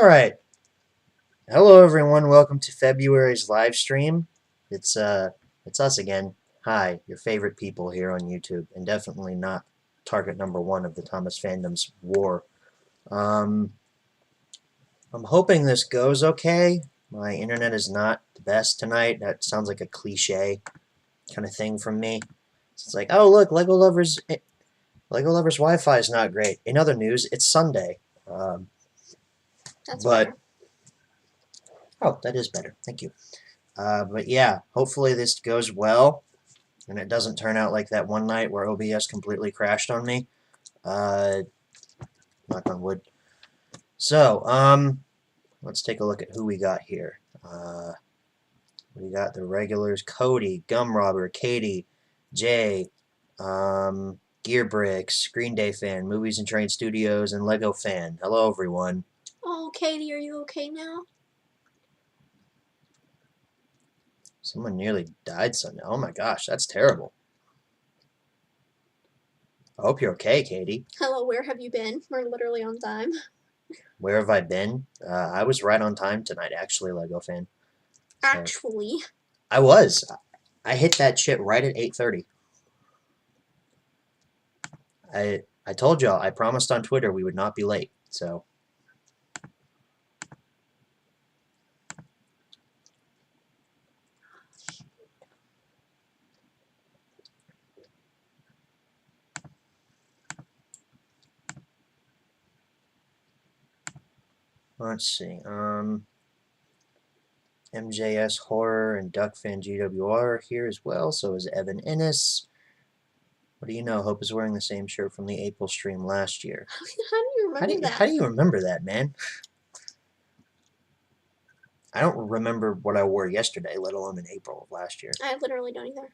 All right. Hello, everyone. Welcome to February's live stream. It's us again. Hi, your favorite people here on YouTube, and definitely not target number one of the Thomas Fandom's war. Um, I'm hoping this goes okay. My internet is not the best tonight. That sounds like a cliche kind of thing from me. It's like, oh look, Lego Lovers Wi-Fi is not great. In other news, it's Sunday. Um, That's but better. oh, that is better. Thank you. But yeah, hopefully this goes well, and it doesn't turn out like that one night where OBS completely crashed on me. Uh, Knock on wood. So, let's take a look at who we got here. We got the regulars: Cody, Gumrobber, Katie, Jay, Gearbricks, Green Day fan, Movies and Train Studios, and Lego fan. Hello, everyone. Oh, Katie, are you okay now? Someone nearly died Sunday. Oh my gosh, that's terrible. I hope you're okay, Katie. Hello, where have you been? We're literally on time. Where have I been? I was right on time tonight, actually, Lego fan. So Actually, I was. I hit that shit right at 8:30. I told y'all. I promised on Twitter we would not be late. So let's see. MJS Horror and Duckfan GWR are here as well. So is Evan Ennis. What do you know? Hope is wearing the same shirt from the April stream last year. how do you remember that? How do you remember that, man? I don't remember what I wore yesterday, let alone in April of last year. I literally don't either.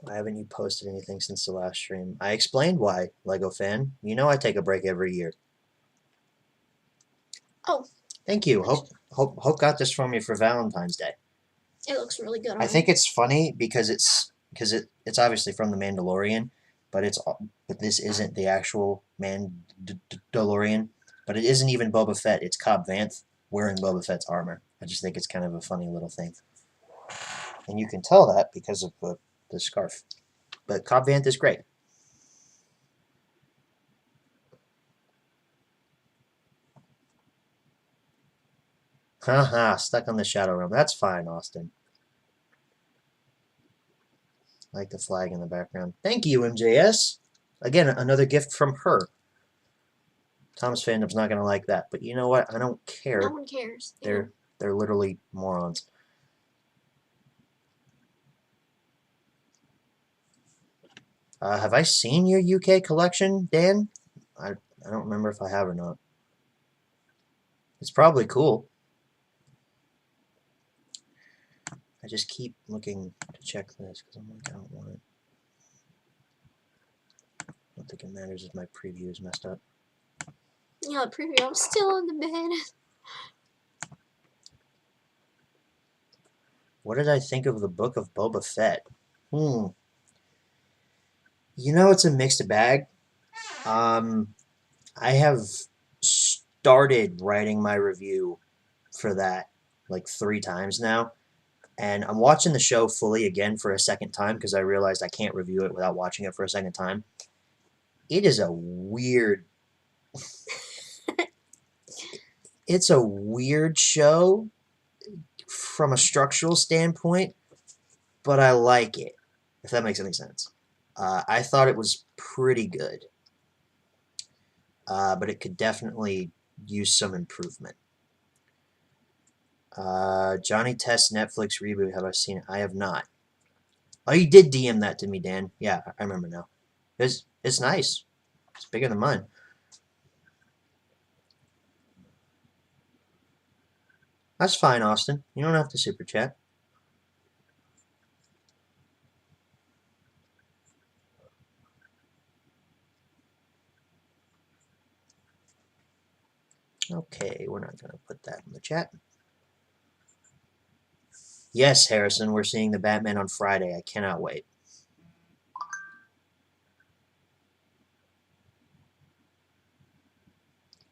Why haven't you posted anything since the last stream? I explained why, Lego fan. You know I take a break every year. Oh. Thank you. Hope got this from you for Valentine's Day. It looks really good on I think it's funny because it's obviously from the Mandalorian, but this isn't the actual Mandalorian, but it isn't even Boba Fett. It's Cobb Vanth wearing Boba Fett's armor. I just think it's kind of a funny little thing, and you can tell that because of the scarf. But Cobb Vanth is great. Haha, stuck on the Shadow Realm. That's fine, Austin. I like the flag in the background. Thank you, MJS. Again, another gift from her. Thomas Fandom's not going to like that, but you know what? I don't care. No one cares. They're literally morons. Have I seen your UK collection, Dan? I don't remember if I have or not. It's probably cool. I just keep looking to check this because I'm like, I don't want it. I don't think it matters if my preview is messed up. Yeah, the preview. I'm still on the bed. What did I think of the Book of Boba Fett? You know, it's a mixed bag. I have started writing my review for that like 3 times now. And I'm watching the show fully again for a second time because I realized I can't review it without watching it for a second time. It is a weird. It's a weird show from a structural standpoint, but I like it, if that makes any sense. I thought it was pretty good, but it could definitely use some improvement. Johnny Test Netflix reboot. Have I seen it? I have not. Oh, you did DM that to me, Dan. Yeah, I remember now. It's nice. It's bigger than mine. That's fine, Austin. You don't have to super chat. Okay, we're not going to put that in the chat. Yes, Harrison, we're seeing the Batman on Friday. I cannot wait.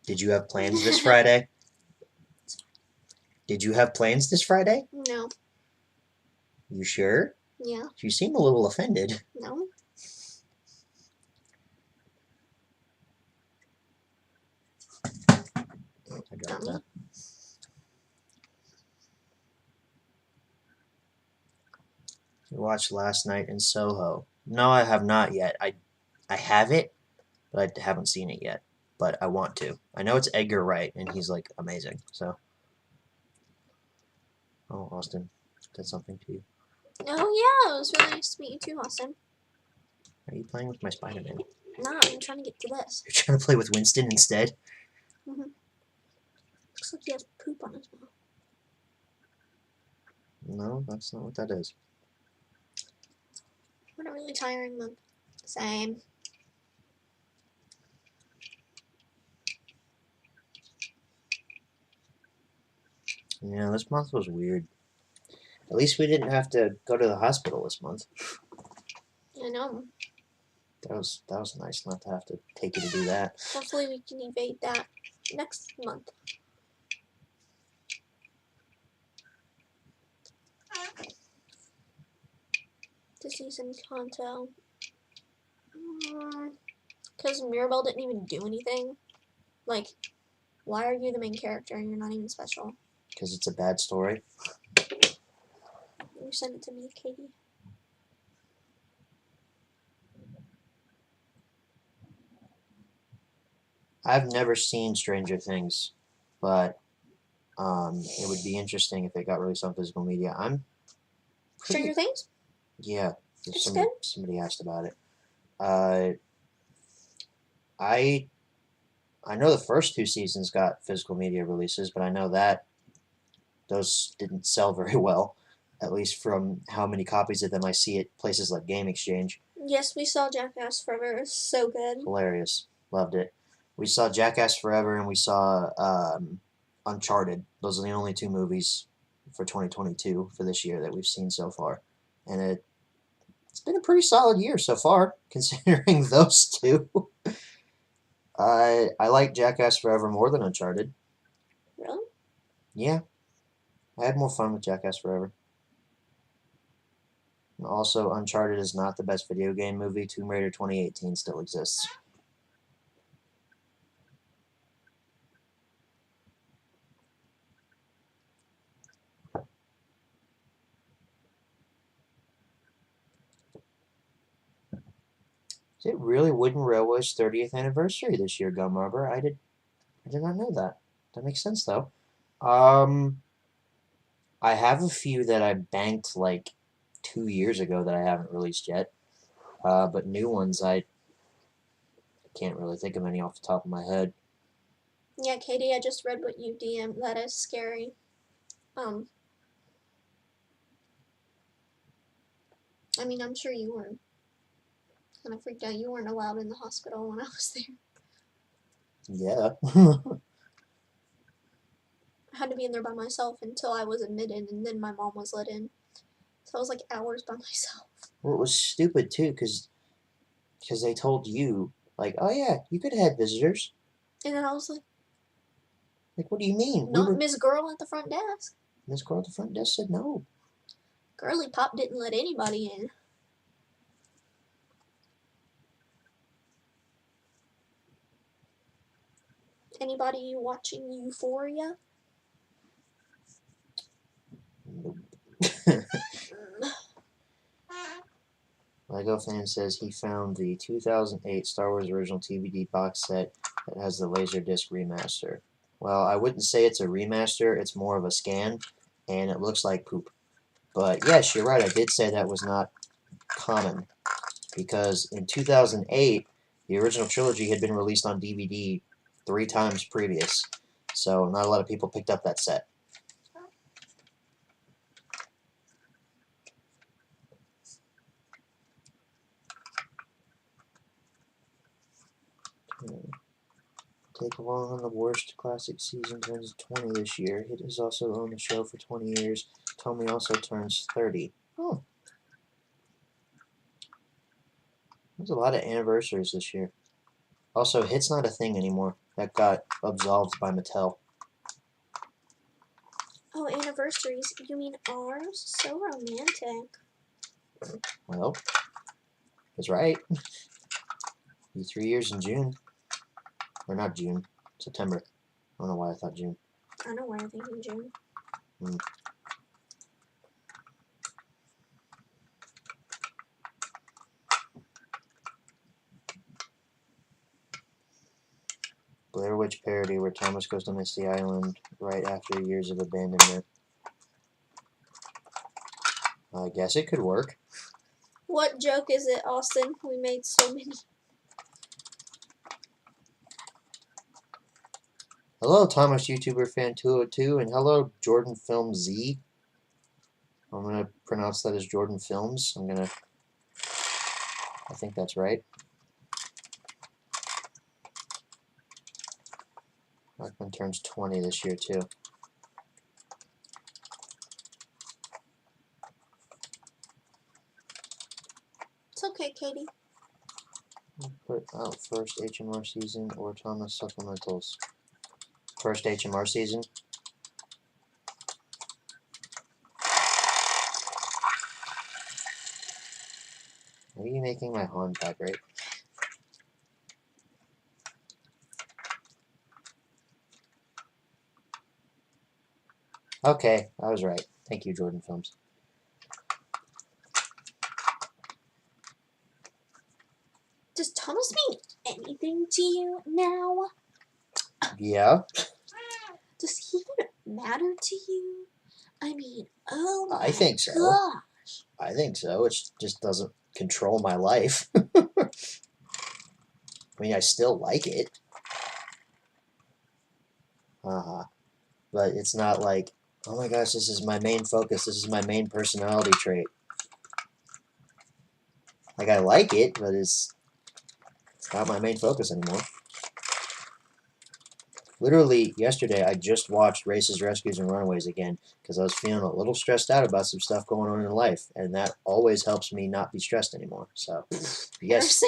Did you have plans this Friday? Did you have plans this Friday? No. You sure? Yeah. You seem a little offended. No. I got that. You watched Last Night in Soho. No, I have not yet. I have it, but I haven't seen it yet. But I want to. I know it's Edgar Wright, and he's like amazing. So, oh, Austin, did something to you? Oh yeah, it was really nice to meet you too, Austin. Are you playing with my Spider-Man? No, I'm trying to get to this. You're trying to play with Winston instead? Looks like he has poop on his mouth. No, that's not what that is. What a really tiring month. Same. Yeah, this month was weird. At least we didn't have to go to the hospital this month. I know. That was nice not to have to take you to do that. Hopefully we can evade that next month. Disney's Encanto. Because Mirabelle didn't even do anything. Like, why are you the main character and you're not even special? Because it's a bad story. You sent it to me, Katie. I've never seen Stranger Things, but it would be interesting if it got released on physical media. I'm pretty, Stranger Things? yeah. It's good. Somebody asked about it. I know the first 2 seasons got physical media releases, but I know that those didn't sell very well, at least from how many copies of them I see at places like Game Exchange. Yes, we saw Jackass Forever. It was so good. Hilarious. Loved it. We saw Jackass Forever and we saw Uncharted. Those are the only 2 movies for 2022 for this year that we've seen so far. And it's been a pretty solid year so far, considering those 2. I like Jackass Forever more than Uncharted. Really? Yeah. I had more fun with Jackass Forever. And also, Uncharted is not the best video game movie. Tomb Raider 2018 still exists. Is it really Wooden Railway's 30th anniversary this year, Gumrubber? I did not know that. That makes sense, though. I have a few that I banked like 2 years ago that I haven't released yet. But new ones, I can't really think of any off the top of my head. Yeah, Katie, I just read what you DM'd. That is scary. I mean, I'm sure you were kind of freaked out. You weren't allowed in the hospital when I was there. Yeah. I had to be in there by myself until I was admitted, and then my mom was let in. So I was like hours by myself. Well, it was stupid, too, because they told you, like, oh, yeah, you could have had visitors. And then I was like, what do you mean? not Miss Girl at the front desk. Miss Girl at the front desk said no. Girly Pop didn't let anybody in. Anybody watching Euphoria? Nope. Lego fan says he found the 2008 Star Wars original DVD box set that has the Laserdisc remaster. Well, I wouldn't say it's a remaster, it's more of a scan, and it looks like poop. But yes, you're right, I did say that was not common, because in 2008, the original trilogy had been released on DVD 3 times previous, so not a lot of people picked up that set. take along on the worst classic season turns 20 this year. It has also owned the show for 20 years. Tommy also turns 30. Oh. There's a lot of anniversaries this year. Also, Hit's not a thing anymore. That got absolved by Mattel. Oh, anniversaries. You mean ours? So romantic. Well, that's right. Be 3 years in June. Or not June. September. I don't know why I thought June. I know why I think in June. Blair Witch parody where Thomas goes to Misty Island right after years of abandonment. I guess it could work. What joke is it, Austin? We made so many. Hello, Thomas YouTuber Fan 202, and hello, Jordan Film Z. I'm gonna pronounce that as Jordan Films. I think that's right. Rockman turns 20 this year, too. It's okay, Katie. Put out first HMR season or Thomas supplementals. First HMR season. Are you making my horn vibrate? Okay, I was right. Thank you, Jordan Films. Does Thomas mean anything to you now? Yeah. Does he even matter to you? I mean, oh my I think so. gosh. I think so. It just doesn't control my life. I mean, I still like it. But it's not like, oh my gosh, this is my main focus. This is my main personality trait. Like, I like it, but it's not my main focus anymore. Literally, yesterday, I just watched Races, Rescues, and Runaways again because I was feeling a little stressed out about some stuff going on in life, and that always helps me not be stressed anymore. So, yes,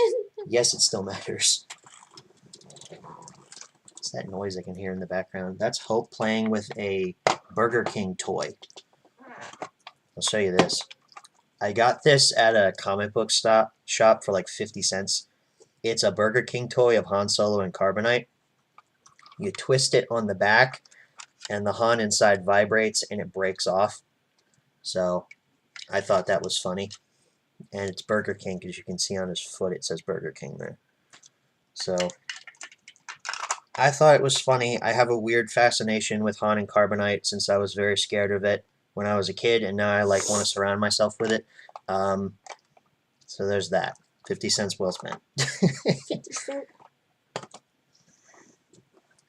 yes, it still matters. It's that noise I can hear in the background. That's Hope playing with a Burger King toy. I'll show you this. I got this at a comic book shop for like 50 cents. It's a Burger King toy of Han Solo and Carbonite. You twist it on the back, and the Han inside vibrates, and it breaks off. So I thought that was funny. And it's Burger King, because you can see on his foot it says Burger King there. So I thought it was funny. I have a weird fascination with Han and Carbonite since I was very scared of it when I was a kid, and now I like want to surround myself with it. So there's that. 50 cents well spent. 50 cents.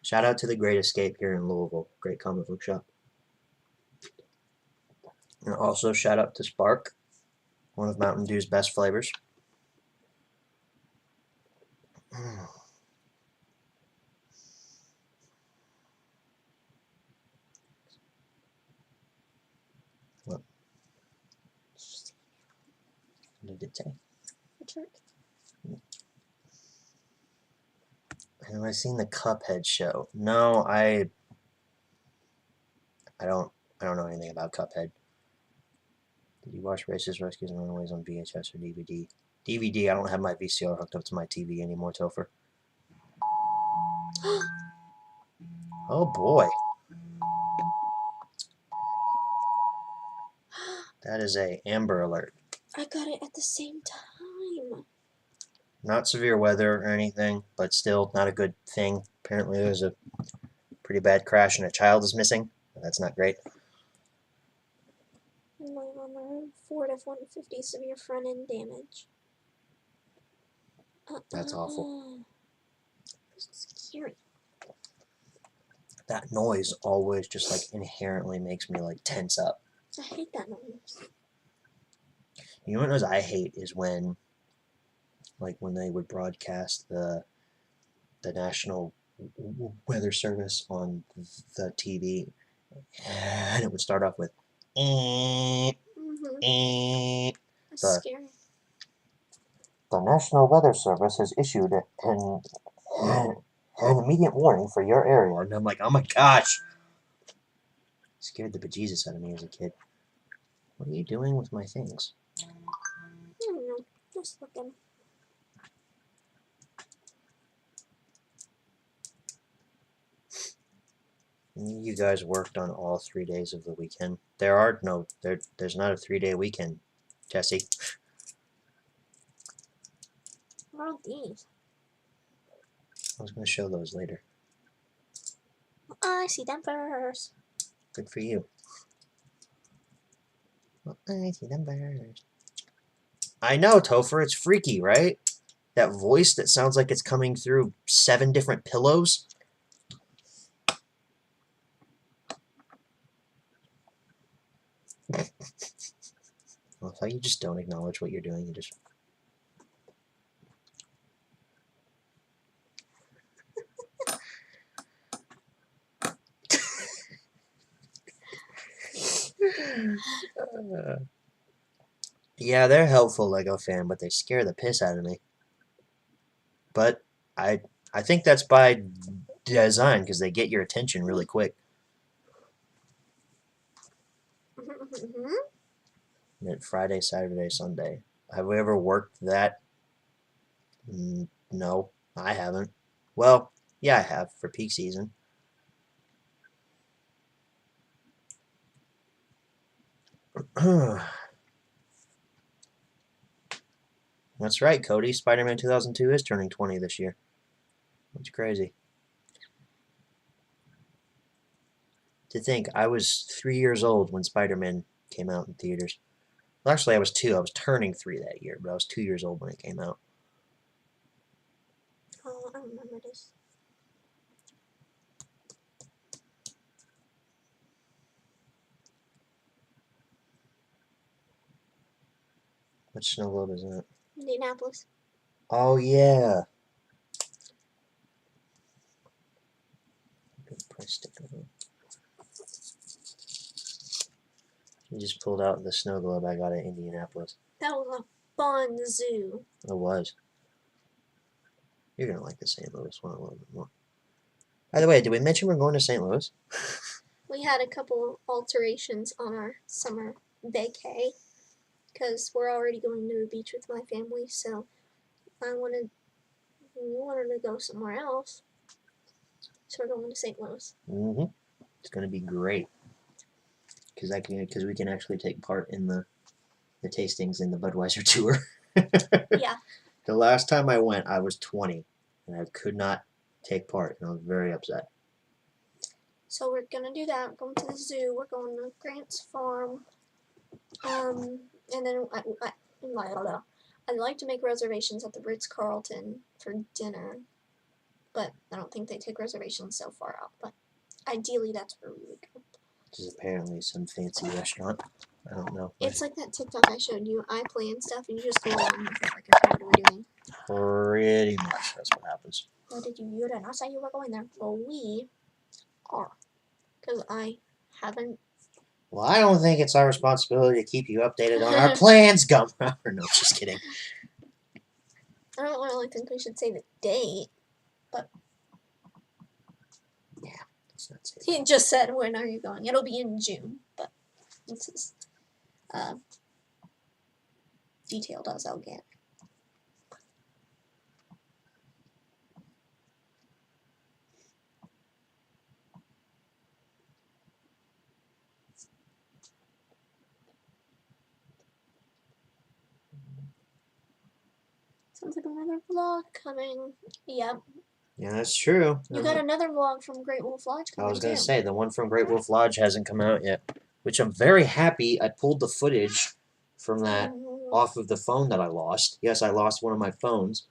Shout out to The Great Escape here in Louisville. Great comic book shop. And also shout out to Spark, one of Mountain Dew's best flavors. What? What did it say? Have I seen the Cuphead show? No, I don't know anything about Cuphead. Did you watch Races, Rescues, and Runaways on VHS or DVD? DVD, I don't have my VCR hooked up to my TV anymore, Topher. Oh boy. That is a Amber Alert. I got it at the same time. Not severe weather or anything, but still not a good thing. Apparently there's a pretty bad crash and a child is missing. That's not great. My mama, Ford F-150, severe front end damage. That's awful. It's scary. That noise always just like inherently makes me like tense up. I hate that noise. You know what noise I hate is when they would broadcast the national weather service on the TV, and it would start off with "Eh, Mm-hmm. eh." That's the scary. the National Weather Service has issued an immediate warning for your area, and I'm like, oh my gosh, scared the bejesus out of me as a kid. What are you doing with my things? I don't know. Just looking. You guys worked on all 3 days of the weekend. There's not a 3-day weekend, Jesse. What are these? I was going to show those later. I see them first. Good for you. Well, I see them first. I know, Topher, it's freaky, right? That voice that sounds like it's coming through 7 different pillows. Well, if you just don't acknowledge what you're doing, you just... Yeah, they're helpful, Lego fan, but they scare the piss out of me. But I think that's by design, because they get your attention really quick. And Friday, Saturday, Sunday. Have we ever worked that? No, I haven't. Well, yeah, I have for peak season. That's right, Cody. Spider-Man 2002 is turning 20 this year. That's crazy. To think, I was 3 years old when Spider-Man came out in theaters. Well, actually, I was 2. I was turning 3 that year, but I was 2 years old when it came out. Oh, I remember this. Which snow globe is that? Indianapolis. Oh, yeah. Good price sticker. You just pulled out the snow globe I got at Indianapolis. That was a fun zoo. It was. You're going to like the St. Louis one a little bit more. By the way, did we mention we're going to St. Louis? We had a couple alterations on our summer vacay because we're already going to the beach with my family, so we wanted to go somewhere else. So we're going to St. Louis. Mm-hmm. It's going to be great. Because we can actually take part in the tastings in the Budweiser tour. Yeah. The last time I went, I was 20, and I could not take part, and I was very upset. So we're gonna do that. We're going to the zoo. We're going to Grant's farm. And then I'd like to make reservations at the Ritz-Carlton for dinner, but I don't think they take reservations so far out. But ideally, that's where we would go. Which is apparently some fancy restaurant. I don't know. It's like that TikTok I showed you. I plan stuff, and you just go along with it. Like, okay, what are we doing? Pretty much that's what happens. Why did you did not say you were going there? Well, we are. Because I haven't. Well, I don't think it's our responsibility to keep you updated on our plans, Gumdrop. No, just kidding. I don't really think we should say the date, but yeah, let's not say he just said, when are you going? It'll be in June, but it's as detailed as I'll get. Sounds like another vlog coming. Yep. Yeah, that's true. You got another vlog from Great Wolf Lodge coming I was going to too. say, the one from Great Wolf Lodge hasn't come out yet, which I'm very happy I pulled the footage from that off of the phone that I lost. Yes, I lost one of my phones.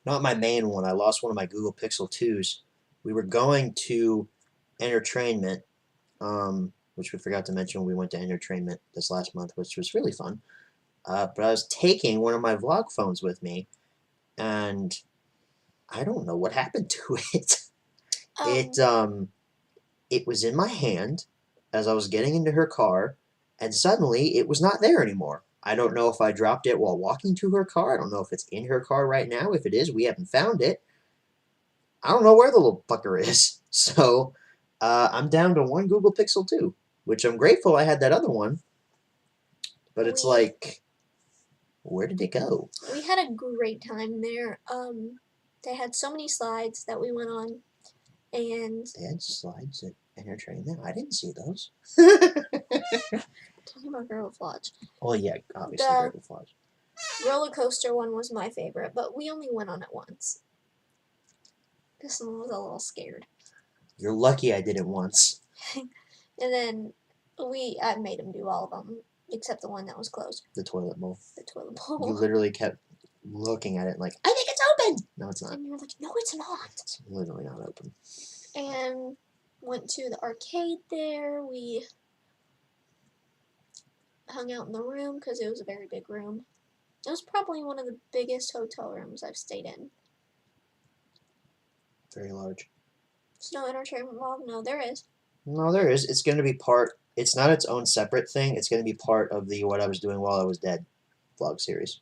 Not my main one. I lost one of my Google Pixel 2s. We were going to Entertainment, which we forgot to mention. We went to Entertainment this last month, which was really fun. But I was taking one of my vlog phones with me, and I don't know what happened to it. Um, It was in my hand as I was getting into her car, and suddenly it was not there anymore. I don't know if I dropped it while walking to her car. I don't know if it's in her car right now. If it is, we haven't found it. I don't know where the little fucker is. So I'm down to one Google Pixel 2, which I'm grateful I had that other one. But it's We- like, where did it go? we had a great time there. They had so many slides that we went on, and They had slides at Entertainment. I didn't see those. talking about Gravity Lodge, Oh yeah, obviously The- Gravity Falls. roller coaster one was my favorite, but we only went on it once. This one was a little scared. You're lucky I did it once. And then I made him do all of them except the one that was closed, The toilet bowl. the toilet You bowl. literally kept looking at it like, I think it's open. No, it's not. And you were like, no, it's not. It's literally not open. And went to the arcade there. We hung out in the room because it was a very big room. It was probably one of the biggest hotel rooms I've stayed in. Very large. There's no entertainment log? No, there is. No, there is. It's going to be part. It's not its own separate thing. It's going to be part of the What I Was Doing While I Was Dead vlog series.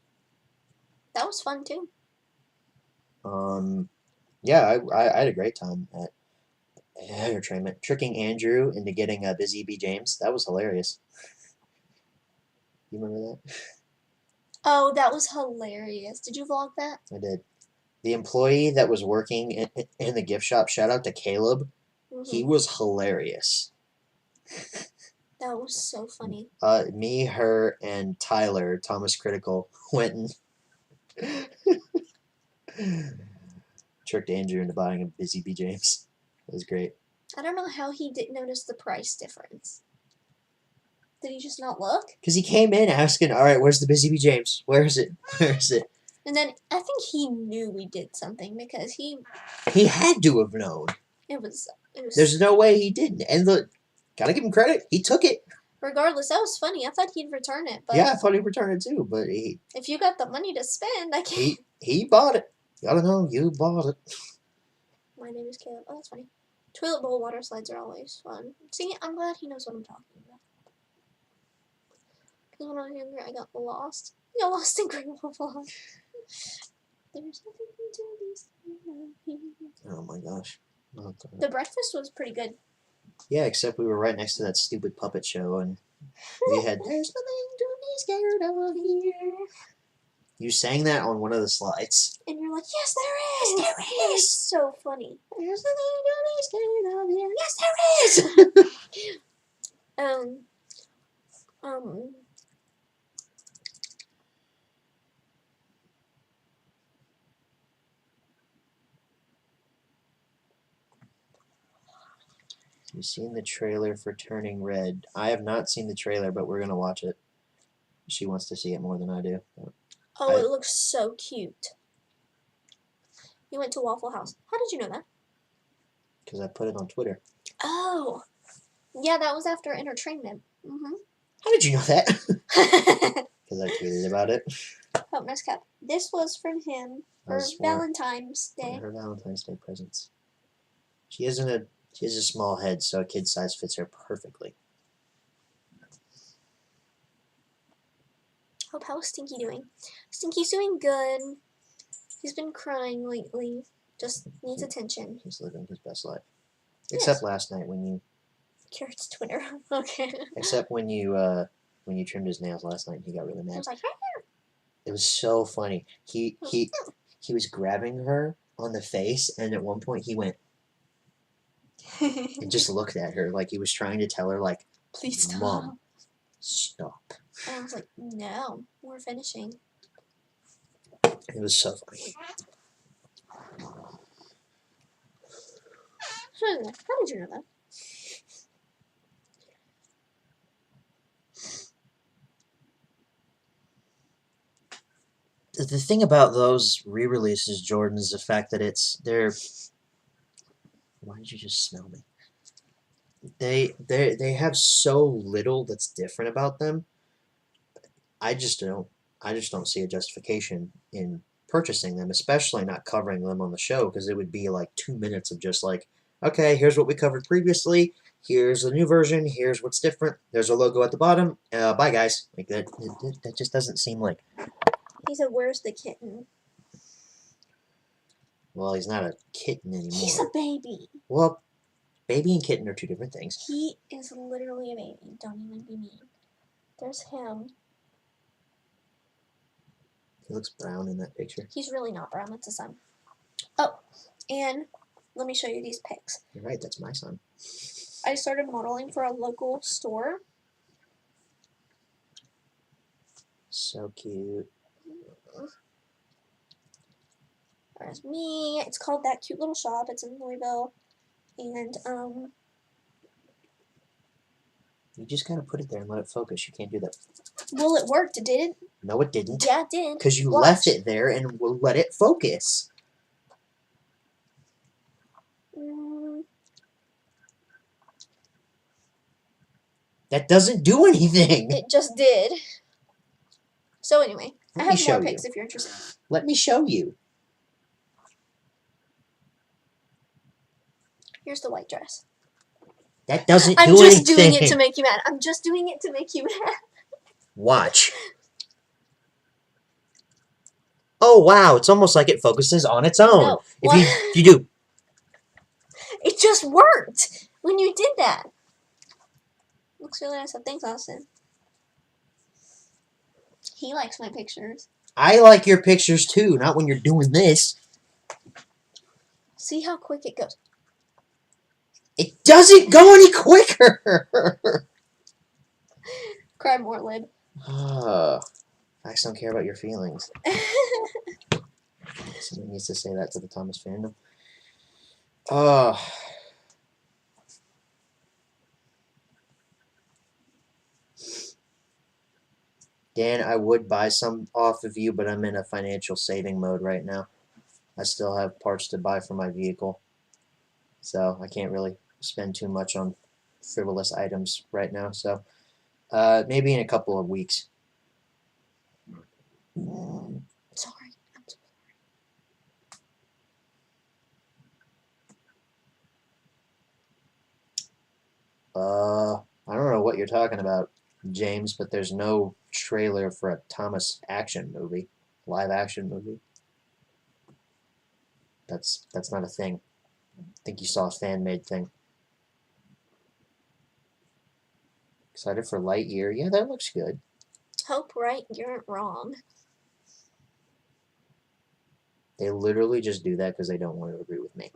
That was fun too. Yeah, I had a great time at Entertainment. Tricking Andrew into getting a Busy Bee James. That was hilarious. You remember that? Oh, that was hilarious. Did you vlog that? I did. The employee that was working in the gift shop, shout out to Caleb. He was hilarious. That was so funny. Me, her, and Tyler, Thomas Critical, went and tricked Andrew into buying a Busy Bee James. It was great. I don't know how he didn't notice the price difference. Did he just not look? Because he came in asking, all right, where's the Busy Bee James? Where is it? Where is it? And then I think he knew we did something because He had to have known. it was There's no way he didn't. And look, gotta give him credit. He took it. regardless, that was funny. I thought he'd return it, but Yeah, I thought he'd return it too, but if you got the money to spend, I can't. he bought it. Gotta know, you bought it. My name is Caleb. Oh, that's funny. Toilet bowl water slides are always fun. See, I'm glad he knows what I'm talking about. Because when I was younger, I got lost. I got lost in Great Wolf Lodge. There's nothing to be scared of. Oh my gosh. The breakfast was pretty good. Yeah, except we were right next to that stupid puppet show, and we had "There's nothing to be scared of here." You sang that on one of the slides. And you're like, yes, there is! Yes, there It was is! so funny. There's nothing to be scared of here. Yes, there is! Um, You've seen the trailer for Turning Red. I have not seen the trailer, but we're going to watch it. She wants to see it more than I do. it looks so cute. You went to Waffle House. How did you know that? Because I put it on Twitter. Oh, yeah, that was after Entertainment. How did you know that? Because I tweeted about it. Oh, nice cap. This was from him for That's one of Valentine's Day. her Valentine's Day presents. She has a small head, so a kid size fits her perfectly. Hope, how's Stinky doing? Stinky's doing good. He's been crying lately. Just needs attention. He's living his best life. Except last night when you Carrot's Twitter. Okay. Except when you trimmed his nails last night, he got really I mad. was like, It was so funny. He was grabbing her on the face, and at one point he went and just looked at her like he was trying to tell her, like, please stop. Mom, stop. And I was like, no, we're finishing. It was so funny. How did you know that? The thing about those re-releases, Jordan, is the fact that they're. Why did you just smell me? They have so little that's different about them. I just don't see a justification in purchasing them, especially not covering them on the show, because it would be like 2 minutes of just like, okay, here's what we covered previously. Here's the new version. Here's what's different. There's a logo at the bottom. Bye, guys. Like that just doesn't seem like. He said, "Where's the kitten?" Well, he's not a kitten anymore. He's a baby. Well, baby and kitten are two different things. He is literally a baby. Don't even be mean. There's him. He looks brown in that picture. He's really not brown. That's his son. Oh, and let me show you these pics. You're right. That's my son. I started modeling for a local store. So cute. There's me. It's called That Cute Little Shop. It's in Louisville. And, You just gotta put it there and let it focus. You can't do that. well, it worked, did it? No, it didn't. Yeah, it did. Because you Watch. left it there and will let it focus. That doesn't do anything. It just did. So anyway, I Let me have show more you. pics if you're interested. Let me show you. Here's the white dress. That doesn't I'm do just anything. doing it to make you mad. I'm just doing it to make you mad. Watch. Oh wow! It's almost like it focuses on its own. No. If you do. It just worked when you did that. Looks really nice. Thanks, Austin. He likes my pictures. I like your pictures too. Not when you're doing this. See how quick it goes. It doesn't go any quicker. Cry more, Lib. Facts don't care about your feelings. Someone needs to say that to the Thomas fandom. Dan, I would buy some off of you, but I'm in a financial saving mode right now. I still have parts to buy for my vehicle. So I can't really spend too much on frivolous items right now. So maybe in a couple of weeks. Sorry. I'm so I don't know what you're talking about, James, but there's no trailer for a Thomas action movie, live action movie. That's not a thing. I think you saw a fan-made thing. Excited for Lightyear? Yeah, that looks good. Hope right, you're wrong. They literally just do that because they don't want to agree with me.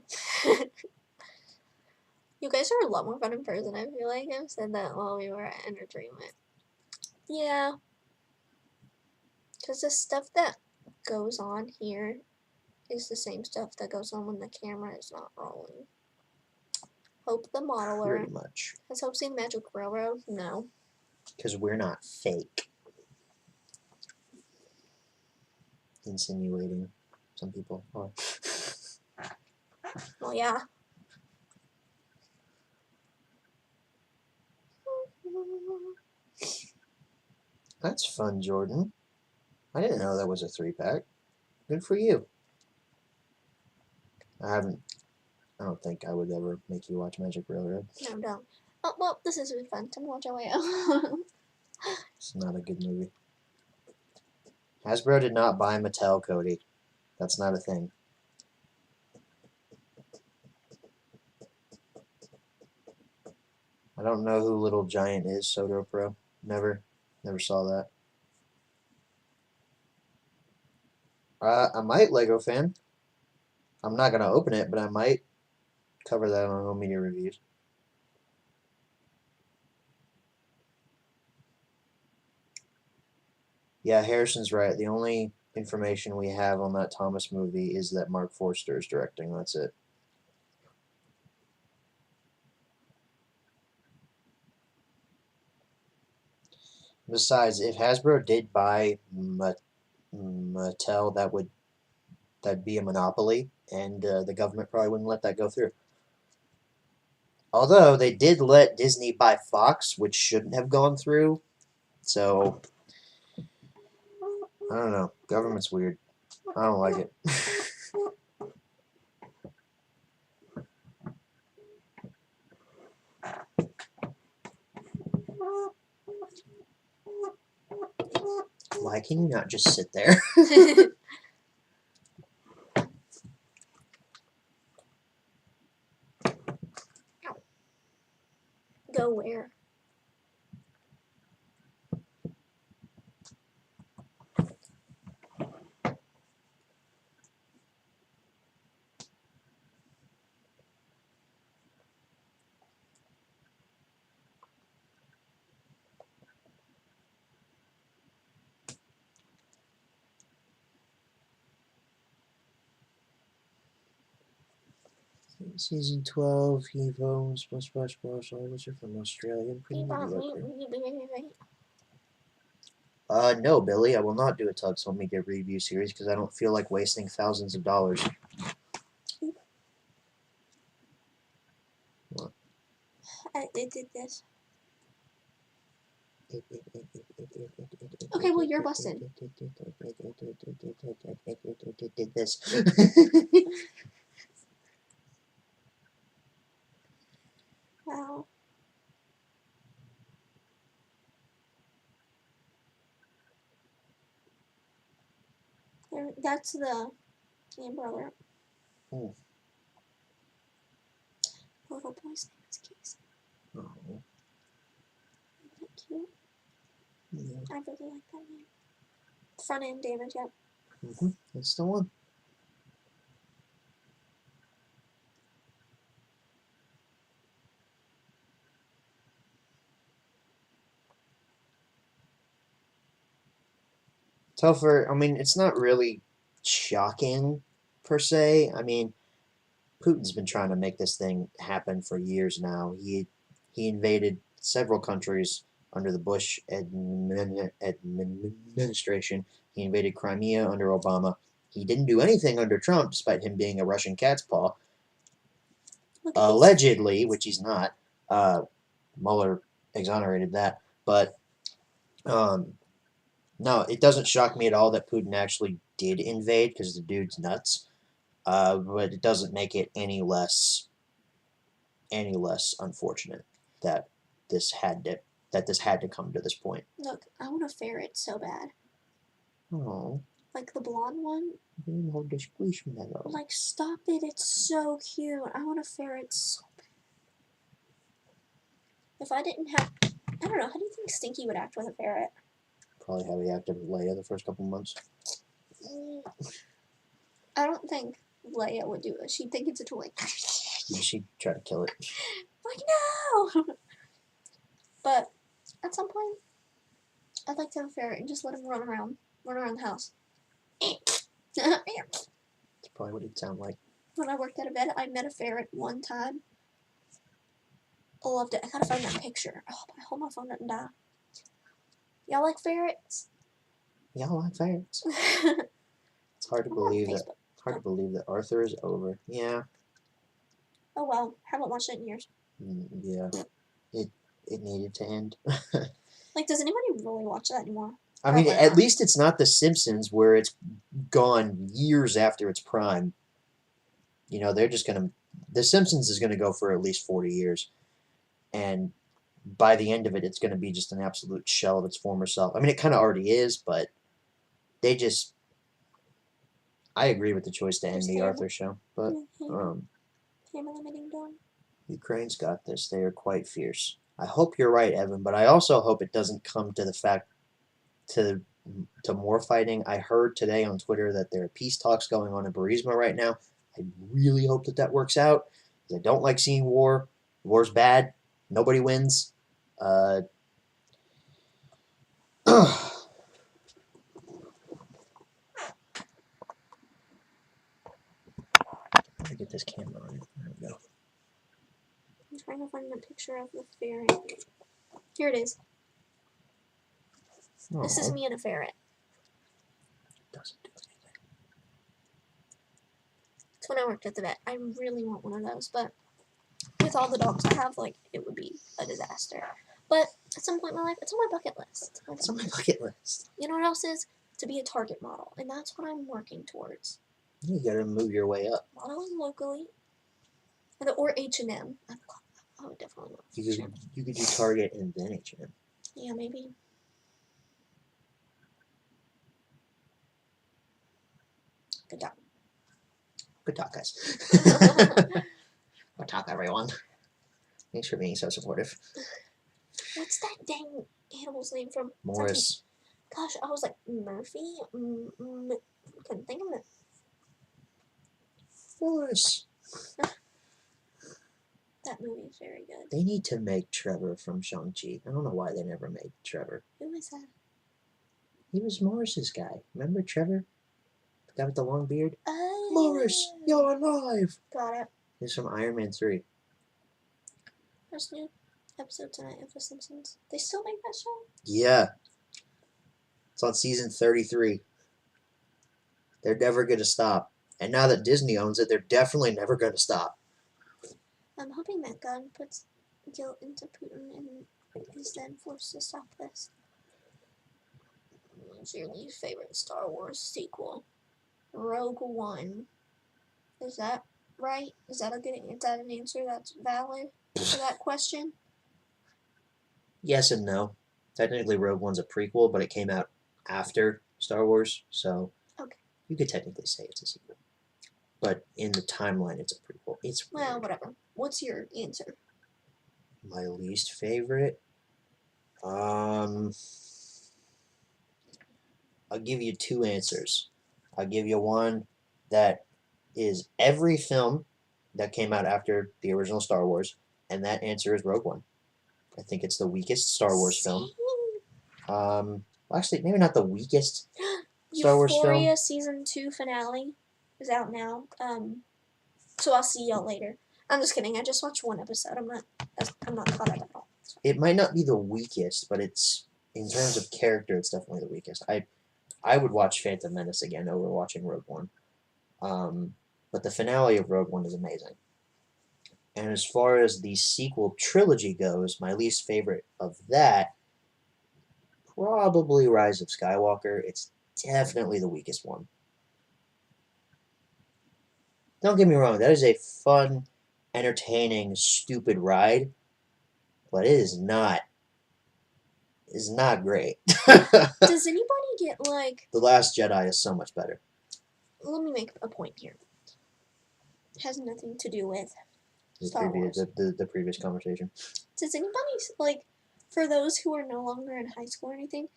You guys are a lot more fun in person. I feel like I've said that while we were at entertainment. Yeah. Because the stuff that goes on here is the same stuff that goes on when the camera is not rolling. Hope the modeler. Pretty much. Has Hope seen Magic Railroad? No. Because we're not fake. Insinuating. Some people are. Well, yeah. That's fun, Jordan. I didn't know that was a 3-pack. Good for you. I don't think I would ever make you watch Magic Railroad. No, don't. Oh, well, this has been fun. Time to watch our way out. It's not a good movie. Hasbro did not buy Mattel, Cody. That's not a thing. I don't know who Little Giant is, Soto Pro. Never saw that. I might, Lego fan. I'm not going to open it, but I might cover that on Home Media Reviews. Yeah, Harrison's right. The only information we have on that Thomas movie is that Mark Forster is directing. That's it. Besides, if Hasbro did buy Mattel, that'd be a monopoly, and the government probably wouldn't let that go through. Although they did let Disney buy Fox, which shouldn't have gone through. So I don't know. Government's weird. I don't like it. Why can you not just sit there? Go where? Season 12, Evo, SpongeBob SpongeBob, are from Australia. No, Billy, I will not do a Tugs Home Media review series because I don't feel like wasting thousands of dollars. What? I did this. Okay, well, you're busted. Did this. Wow. That's the Amber Alert. Oh. Little boy's name is Casey. Oh. Isn't that cute? Yeah. I really like that name. Front end damage, yep. That's the one. Tougher. I mean, it's not really shocking per se. I mean, Putin's been trying to make this thing happen for years now. He invaded several countries under the Bush administration. He invaded Crimea under Obama. He didn't do anything under Trump, despite him being a Russian cat's paw. Allegedly, which he's not. Mueller exonerated that. But no, it doesn't shock me at all that Putin actually did invade because the dude's nuts. But it doesn't make it any less unfortunate that this had to come to this point. Look, I want a ferret so bad. Oh. Like the blonde one. Squishmallow. Like, stop it! It's so cute. I want a ferret so bad. If I didn't have, I don't know. How do you think Stinky would act with a ferret? Probably how he acted with Leia the first couple months. I don't think Leia would do it. She'd think it's a toy. She'd try to kill it. Like, no! But at some point, I'd like to have a ferret and just let him run around the house. That's probably what it'd sound like. When I worked at a vet, I met a ferret one time. I loved it. I gotta find that picture. Oh, I hope my phone doesn't die. Y'all like ferrets? Y'all like ferrets? It's hard to believe that. Hard to believe that Arthur is over. Yeah. Oh well, haven't watched it in years. Yeah. It needed to end. Like, does anybody really watch that anymore? I mean, at least it's not The Simpsons where it's gone years after its prime. You know, they're just gonna. The Simpsons is gonna go for at least 40 years, and by the end of it, it's gonna be just an absolute shell of its former self. I mean, it kind of already is, but they just. I agree with the choice to end the Arthur show, but Ukraine's got this. They are quite fierce. I hope you're right, Evan, but I also hope it doesn't come to the fact to more fighting. I heard today on Twitter that there are peace talks going on in Burisma right now. I really hope that works out. I don't like seeing war. War's bad. Nobody wins. Let me get this camera on. There we go. I'm trying to find the picture of the ferret. Here it is. Aww. This is me and a ferret. Doesn't do anything. It's when I worked at the vet. I really want one of those, but with all the dogs I have, like, it would be a disaster. But at some point in my life, it's on my bucket list. It's on my bucket list. You know what else is? to be a Target model, and that's what I'm working towards. You gotta move your way up. Modeling locally, or H&M. I would definitely want H&M. You could do Target and then H&M. Yeah, maybe. Good job. Good talk, guys. Good talk, everyone. Thanks for being so supportive. What's that dang animal's name from? Morris. Gosh, I was like, Murphy? Couldn't think of it. Morris. That movie is very good. They need to make Trevor from Shang-Chi. I don't know why they never made Trevor. Who is that? He was Morris's guy. Remember Trevor? The guy with the long beard? Oh. Morris, you're alive! Got it. He's from Iron Man 3. There's a new episode tonight of The Simpsons. They still make that show? Yeah. It's on season 33. They're never going to stop. And now that Disney owns it, they're definitely never going to stop. I'm hoping that God puts guilt into Putin and is then forced to stop this. What's your least favorite Star Wars sequel? Rogue One. Is that right? Is that an answer that's valid for that question? Yes and no. Technically, Rogue One's a prequel, but it came out after Star Wars, so okay. You could technically say it's a sequel. But in the timeline, it's a prequel. It's weird. Well, whatever. What's your answer? My least favorite? I'll give you two answers. I'll give you one that is every film that came out after the original Star Wars, and that answer is Rogue One. I think it's the weakest Star Wars film. Actually, maybe not the weakest Star Wars film. Euphoria Season 2 finale is out now. So I'll see y'all later. I'm just kidding. I just watched one episode. I'm not caught up at all. It might not be the weakest, but it's in terms of character, it's definitely the weakest. I would watch Phantom Menace again over watching Rogue One. But the finale of Rogue One is amazing. And as far as the sequel trilogy goes, my least favorite of that, probably Rise of Skywalker. It's definitely the weakest one. Don't get me wrong, that is a fun, entertaining, stupid ride, but it is not great. Does anybody get like... The Last Jedi is so much better. Let me make a point here. It has nothing to do with the previous conversation. Does anybody, like, for those who are no longer in high school or anything,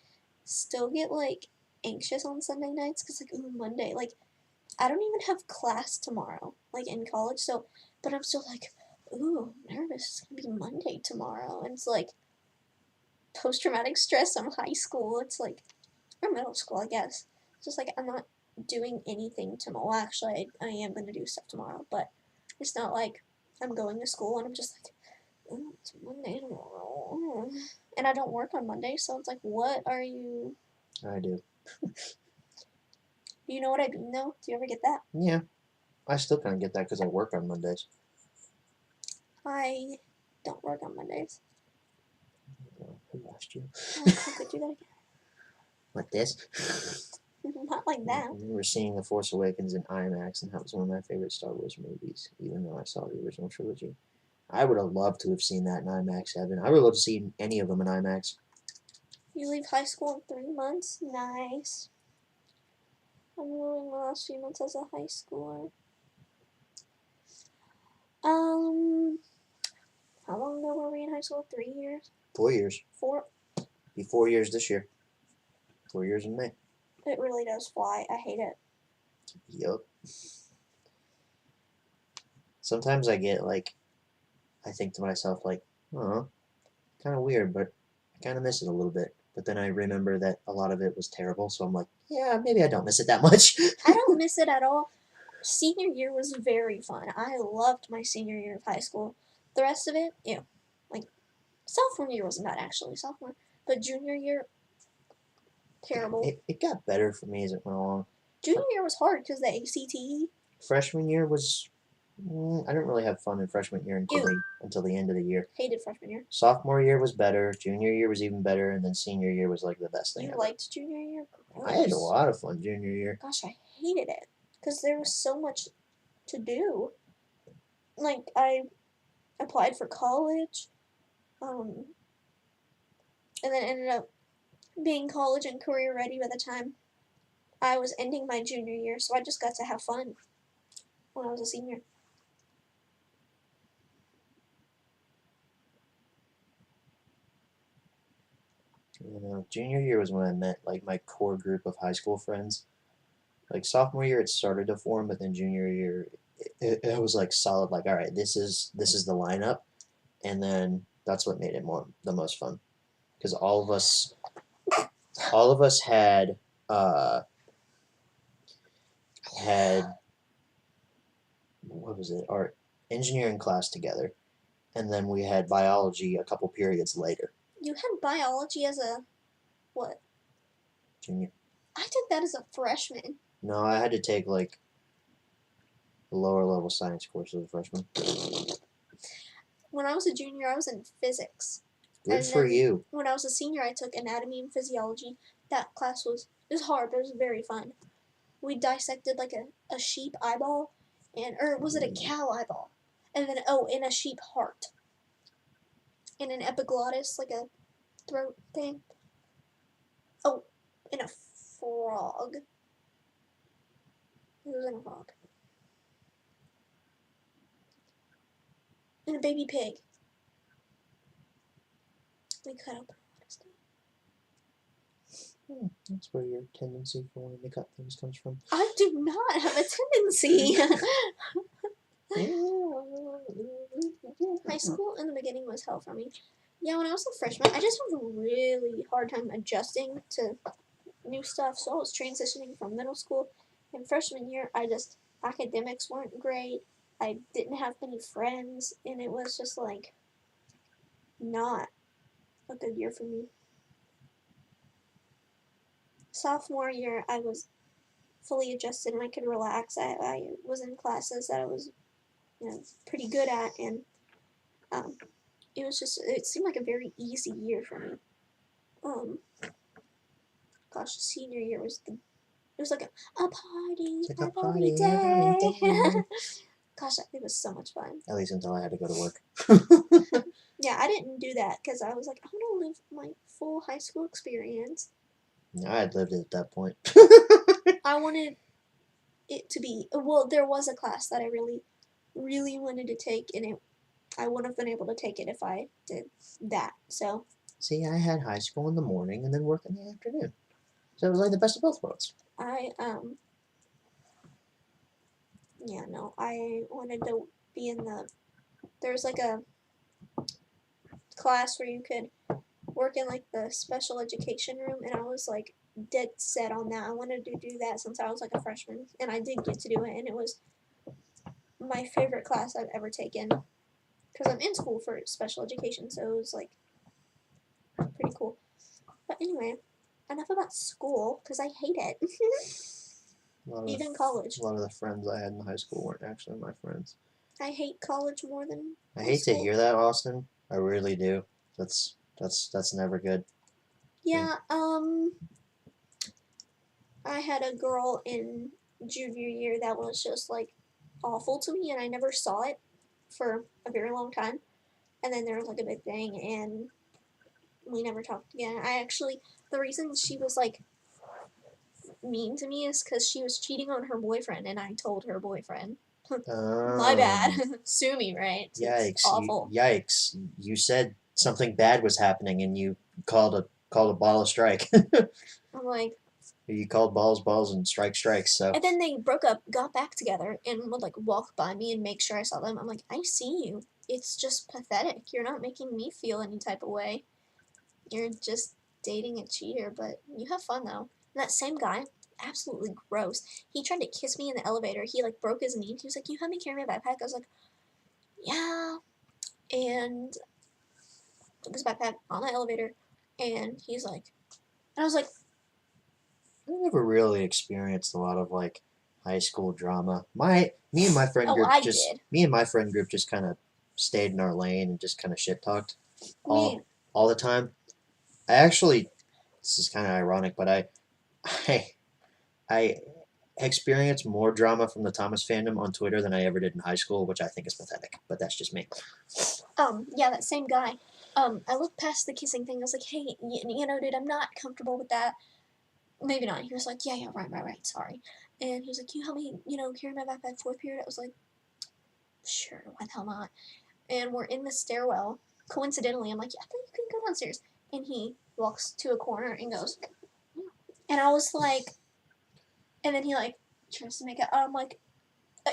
still get, like, anxious on Sunday nights? Because, like, ooh, Monday, like, I don't even have class tomorrow, like, in college, so, but I'm still like, ooh, I'm nervous, it's gonna be Monday tomorrow, and it's, like, post-traumatic stress on high school, it's, like, or middle school, I guess. It's just, like, I'm not doing anything tomorrow. Well, actually, I am gonna do stuff tomorrow, but it's not like I'm going to school and I'm just like, oh, it's Monday tomorrow. And I don't work on Monday, so it's like, what are you... I do. Do you know what I mean, though? Do you ever get that? Yeah. I still kind of get that because I work on Mondays. I don't work on Mondays. Who asked you? I could do that again. Like this? Not like that. I remember seeing The Force Awakens in IMAX, and that was one of my favorite Star Wars movies, even though I saw the original trilogy. I would have loved to have seen that in IMAX, Evan. I would have loved to see any of them in IMAX. You leave high school in 3 months? Nice. I'm living the last few months as a high schooler. How long ago were we in high school? 3 years? 4 years. 4? Be 4 years this year. 4 years in May. It really does fly. I hate it. Yup. Sometimes I get, like, I think to myself, like, oh, kind of weird, but I kind of miss it a little bit. But then I remember that a lot of it was terrible, so I'm like, yeah, maybe I don't miss it that much. I don't miss it at all. Senior year was very fun. I loved my senior year of high school. The rest of it, ew. Like, sophomore year wasn't bad, actually. Sophomore. But junior year, terrible. It got better for me as it went along. Junior year was hard because the ACT. Freshman year was I didn't really have fun in freshman year until the end of the year. Hated freshman year. Sophomore year was better. Junior year was even better, and then senior year was like the best thing You ever. liked junior year? Gross. I had a lot of fun junior year. Gosh, I hated it because there was so much to do. Like I applied for college, and then ended up being college and career ready by the time I was ending my junior year. So I just got to have fun when I was a senior. You know, junior year was when I met like my core group of high school friends. Like sophomore year, it started to form, but then junior year, it was like solid. Like, all right, this is the lineup, and then that's what made it the most fun, because all of us uh had what was it, our engineering class together, and then we had biology a couple periods later. You had biology as a what? Junior. I did that as a freshman. No, I had to take like the lower level science course as a freshman. When I was a junior, I was in physics. Good And for then you. when I was a senior, I took anatomy and physiology. That class was hard, but it was very fun. We dissected like a sheep eyeball, or was it a cow eyeball? And then in a sheep heart, and an epiglottis, like a throat thing. Oh, in a frog. It was in a frog. And a baby pig. We cut up a lot of stuff. That's where your tendency for wanting to cut things comes from. I do not have a tendency. High school in the beginning was hell for me. Yeah, when I was a freshman, I just had a really hard time adjusting to new stuff. So I was transitioning from middle school. And freshman year, academics weren't great. I didn't have many friends, and it was just like not a good year for me. Sophomore year, I was fully adjusted and I could relax. I was in classes that I was, pretty good at, and it seemed like a very easy year for me. Gosh, senior year it was like a party, It's like a every party day. every day. Gosh, it was so much fun. At least until I had to go to work. Yeah, I didn't do that because I was like, I want to live my full high school experience. I had lived it at that point. I wanted it to be, well, there was a class that I really, really wanted to take, and I wouldn't have been able to take it if I did that. So, See, I had high school in the morning and then work in the afternoon. So it was like the best of both worlds. I wanted to be there's like a class where you could work in like the special education room, and I was like dead set on that. I wanted to do that since I was like a freshman, and I did get to do it, and it was my favorite class I've ever taken because I'm in school for special education, so it was like pretty cool. But anyway, enough about school because I hate it. Even college. A lot of the friends I had in high school weren't actually my friends. I hate college more than I hate to hear that, Austin. I really do. That's never good. Yeah, I had a girl in junior year that was just like awful to me, and I never saw it for a very long time. And then there was like a big thing, and we never talked again. The reason she was like mean to me is because she was cheating on her boyfriend, and I told her boyfriend. My bad. Sue me, right? Yikes! It's awful. Yikes! You said something bad was happening, and you called a ball a strike. I'm like. You called balls, and strikes. So. And then they broke up, got back together, and would like walk by me and make sure I saw them. I'm like, I see you. It's just pathetic. You're not making me feel any type of way. You're just dating a cheater, but you have fun though. And that same guy, absolutely gross. He tried to kiss me in the elevator. He like broke his knee. He was like, "You help me carry my backpack." I was like, "Yeah." And took his backpack on the elevator, and I was like, I never really experienced a lot of like high school drama. Me and my friend Oh, group I just did. me and my friend group just kind of stayed in our lane and just kind of shit talked Me, all the time. I actually, this is kind of ironic, but I I experienced more drama from the Thomas fandom on Twitter than I ever did in high school, which I think is pathetic. But that's just me. yeah, that same guy. I looked past the kissing thing. I was like, hey, dude, I'm not comfortable with that. Maybe not. He was like, yeah, right, sorry. And he was like, can you help me, carry my backpack fourth period? I was like, sure, why the hell not? And we're in the stairwell. Coincidentally, I'm like, yeah, I think you can go downstairs. And he walks to a corner and goes, and I was like, and then he like tries to make it. I'm like,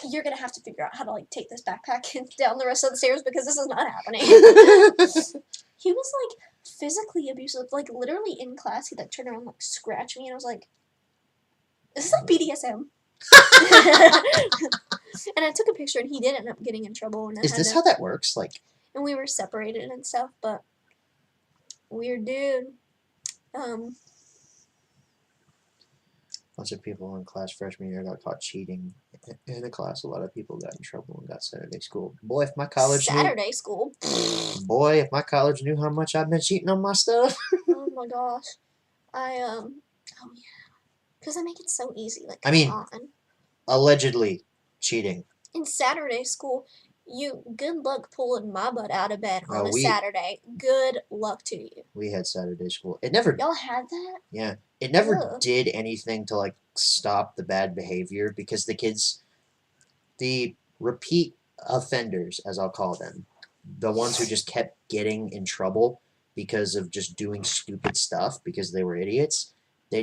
you're gonna have to figure out how to like take this backpack down the rest of the stairs because this is not happening. He was like physically abusive, like literally in class. He like turned around, like scratched me, and I was like, "Is this like BDSM?" And I took a picture, and he did end up getting in trouble, and Is this how that works? Like, and we were separated and stuff, but weird dude. bunch of people in class freshman year got caught cheating in a class. A lot of people got in trouble and got Saturday school. Boy, if my college Saturday school. Boy, if my college knew how much I've been cheating on my stuff. Oh my gosh. Oh yeah. Because they make it so easy. Like, I come mean, on. allegedly cheating. In Saturday school, good luck pulling my butt out of bed on a we Saturday. Good luck to you. we had Saturday school. It never Y'all had that? Yeah. It never Ugh. did anything to like stop the bad behavior because the kids, the repeat offenders, as I'll call them, the ones who just kept getting in trouble because of just doing stupid stuff because they were idiots, they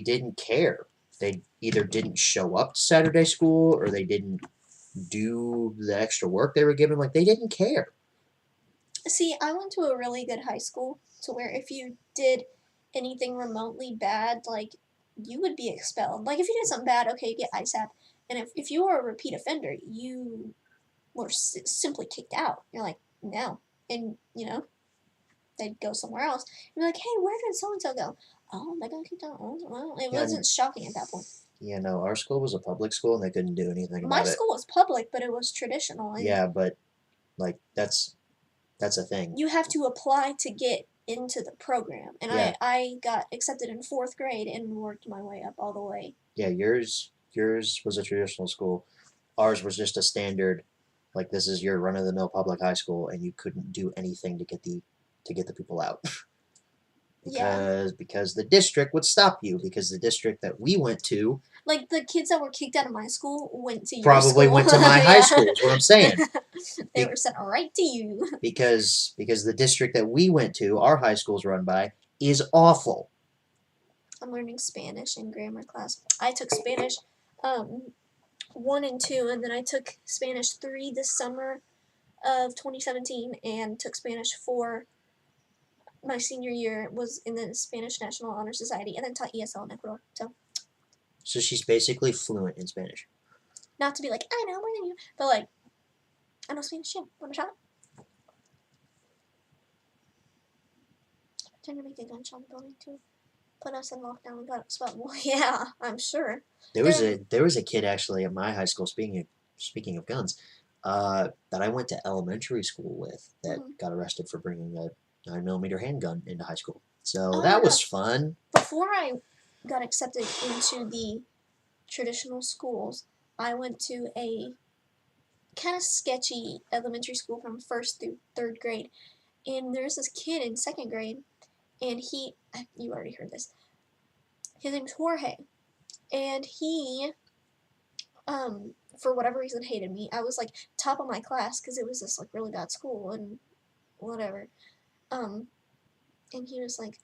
didn't care. They either didn't show up to Saturday school or they didn't do the extra work they were given. Like they didn't care. See, I went to a really good high school to where if you did anything remotely bad, like, you would be expelled. Like, if you did something bad, okay, you get ISAP. And if you were a repeat offender, you were simply kicked out. You're like, no. And, they'd go somewhere else. And be like, hey, where did so-and-so go? Oh, they got kicked out. Oh, well, it wasn't shocking at that point. Yeah, no, our school was a public school and they couldn't do anything about My it. school was public, but it was traditional. And Yeah, but like that's a thing. you have to apply to get into the program. And Yeah. I got accepted in fourth grade and worked my way up all the way. Yeah, yours was a traditional school. Ours was just a standard, like this is your run of the mill public high school, and you couldn't do anything to get the people out. Because the district would stop you because the district that we went to Like, the kids that were kicked out of my school went to your probably school. went to my high school, is what I'm saying. They were sent right to you. Because the district that we went to, our high school's run by, is awful. I'm learning Spanish in grammar class. I took Spanish 1 and 2, and then I took Spanish 3 this summer of 2017 and took Spanish 4 my senior year, was in the Spanish National Honor Society, and then taught ESL in Ecuador. So she's basically fluent in Spanish. Not to be like, I know more than you, but like, I know Spanish too. Want a shot? Trying to make a gunshot in the building too. Put us in lockdown and got us. Well, yeah, I'm sure. There was a kid actually at my high school. Speaking of guns, that I went to elementary school with that got arrested for bringing a 9mm handgun into high school. So that was fun. Before I got accepted into the traditional schools, I went to a kind of sketchy elementary school from 1st through 3rd grade. And there's this kid in 2nd grade, and you already heard this. His name's Jorge. And he, for whatever reason, hated me. I was like top of my class because it was this like really bad school and whatever. And he was like,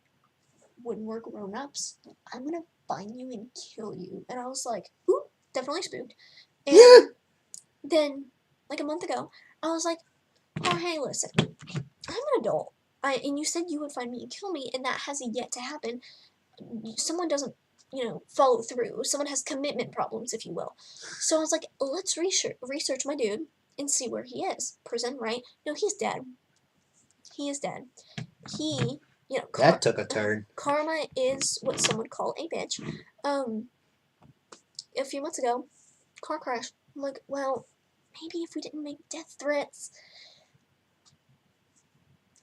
when we're grown-ups, I'm gonna find you and kill you. And I was like, ooh, definitely spooked. And then, like a month ago, I was like, oh, hey, listen, I'm an adult. And you said you would find me and kill me, and that has yet to happen. Someone doesn't, follow through. Someone has commitment problems, if you will. So I was like, let's research my dude and see where he is. Present right? No, he's dead. He is dead. He, that took a turn. Karma is what some would call a bitch. a few months ago, car crash. I'm like, well, maybe if we didn't make death threats,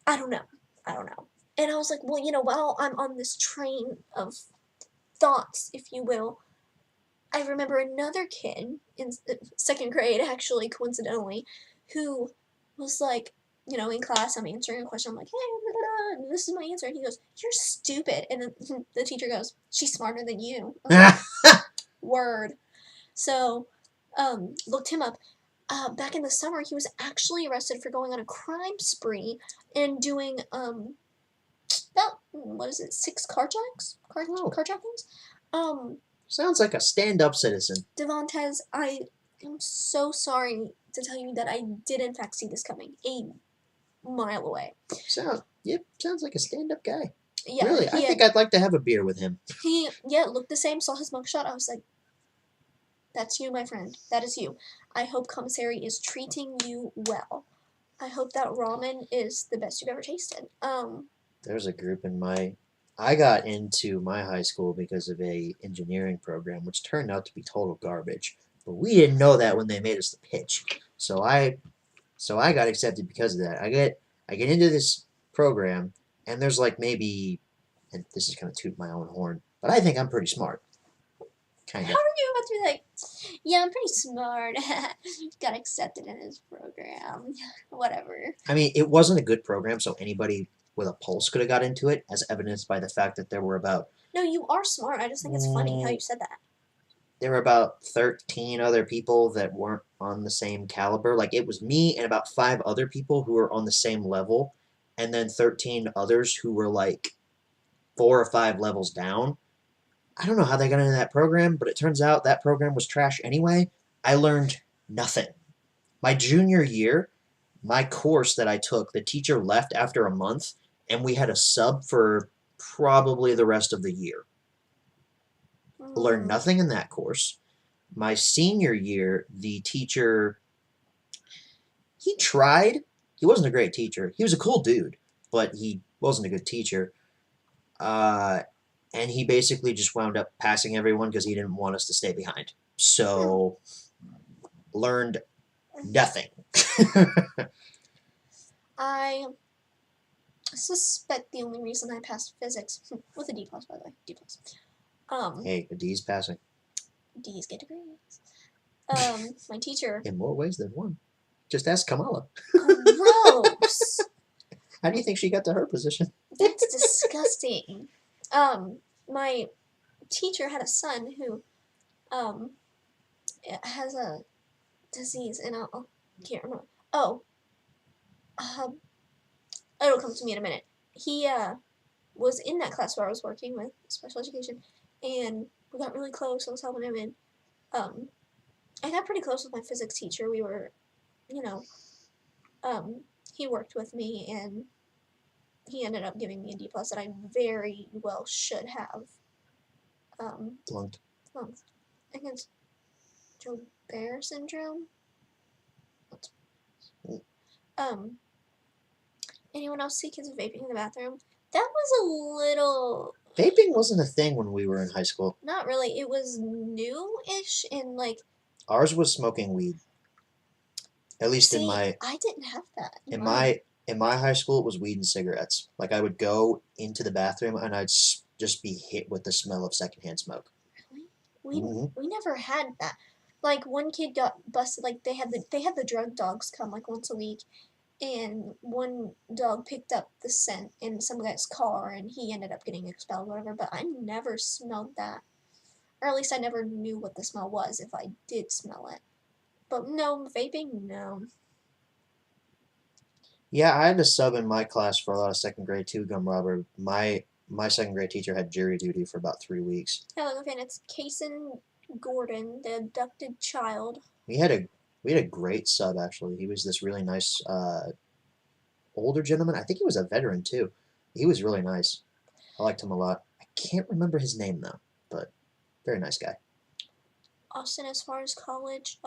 I don't know. I don't know. And I was like, well, while I'm on this train of thoughts, if you will, I remember another kid in second grade, actually, coincidentally, who was like, in class, I'm answering a question. I'm like, hey, blah, blah, blah, this is my answer. And he goes, you're stupid. And then the teacher goes, she's smarter than you. I was like, word. So, looked him up. Back in the summer, he was actually arrested for going on a crime spree and doing, about, what is it, 6 carjacks? Oh. Carjackings? Sounds like a stand-up citizen. Devontes, I am so sorry to tell you that I did in fact see this coming a mile away. Sounds like a stand-up guy. Yeah, really, I think I'd like to have a beer with him. He looked the same, saw his mugshot, I was like, that's you, my friend. That is you. I hope commissary is treating you well. I hope that ramen is the best you've ever tasted. There's a group I got into my high school because of a engineering program, which turned out to be total garbage. But we didn't know that when they made us the pitch. So I got accepted because of that. I get into this program, and there's like maybe, and this is kind of toot my own horn, but I think I'm pretty smart. Kind of. How are you about to be like, yeah, I'm pretty smart. Got accepted in his program. Whatever. I mean, it wasn't a good program, so anybody with a pulse could have got into it, as evidenced by the fact that there were about... No, you are smart. I just think it's funny how you said that. There were about 13 other people that weren't on the same caliber. Like, it was me and about 5 other people who were on the same level, and then 13 others who were like 4 or 5 levels down. I don't know how they got into that program, but it turns out that program was trash anyway. I learned nothing. My junior year, my course that I took, the teacher left after a month, and we had a sub for probably the rest of the year. Learned nothing in that course. My senior year, the teacher, he tried. He wasn't a great teacher. He was a cool dude, but he wasn't a good teacher. And he basically just wound up passing everyone because he didn't want us to stay behind. So, learned nothing. I suspect the only reason I passed physics, with a D+, by the way, D+. Hey, a D's passing. D's get degrees. My teacher... In more ways than one. Just ask Kamala. Gross! How do you think she got to her position? That's disgusting. My teacher had a son who, has a disease, and I can't remember. Oh. It'll come to me in a minute. He, was in that class where I was working with special education, and we got really close. I was helping him, and, I got pretty close with my physics teacher. We were, he worked with me, and he ended up giving me a D+ that I very well should have, Flunked. Against Joubert syndrome. Anyone else see kids vaping in the bathroom? That was a little... Vaping wasn't a thing when we were in high school. Not really. It was new-ish, and like... Ours was smoking weed. At least in my... I didn't have that. In my high school, it was weed and cigarettes. Like, I would go into the bathroom, and I'd just be hit with the smell of secondhand smoke. Really? We never had that. Like, one kid got busted. Like, they had the drug dogs come, like, once a week. And one dog picked up the scent in some guy's car, and he ended up getting expelled, whatever. But I never smelled that. Or at least I never knew what the smell was if I did smell it. But no, vaping, no. Yeah, I had a sub in my class for a lot of second grade too, gum robber. My second grade teacher had jury duty for about 3 weeks. Hello, fan. It's Kason Gordon, the abducted child. We had a great sub, actually. He was this really nice older gentleman. I think he was a veteran too. He was really nice. I liked him a lot. I can't remember his name though, but very nice guy. Austin, as far as college,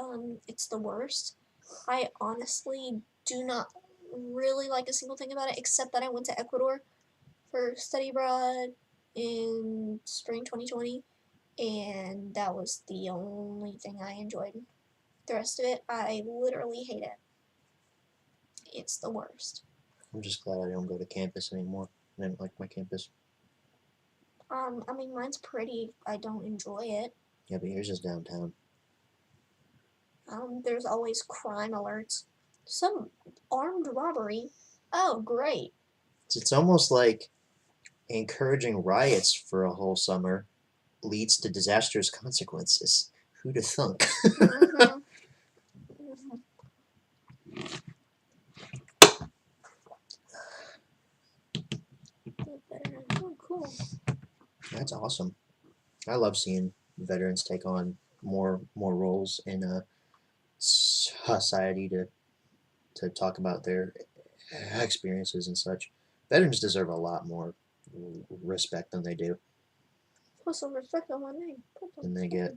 it's the worst. I honestly do not really like a single thing about it, except that I went to Ecuador for study abroad in spring 2020, and that was the only thing I enjoyed. The rest of it, I literally hate it. It's the worst. I'm just glad I don't go to campus anymore. I didn't like my campus. I mean, mine's pretty. I don't enjoy it. Yeah, but yours is downtown. There's always crime alerts. Some armed robbery. Oh, great. It's almost like encouraging riots for a whole summer leads to disastrous consequences. Who'd have thunk? Mm-hmm. Oh, cool. That's awesome. I love seeing veterans take on more roles in society to talk about their experiences and such. Veterans deserve a lot more respect than they do. Put some respect on my name. Than they get.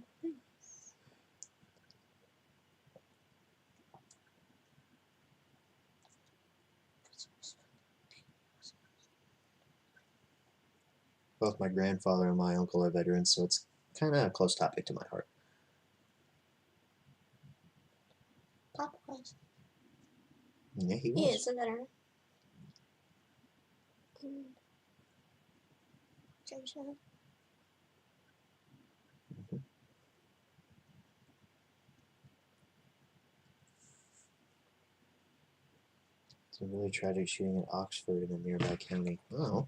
Both my grandfather and my uncle are veterans, so it's kind of a close topic to my heart. Papa was. Yeah, he He was. is a veteran. James Shad. It's a really tragic shooting at Oxford in a nearby county. Oh,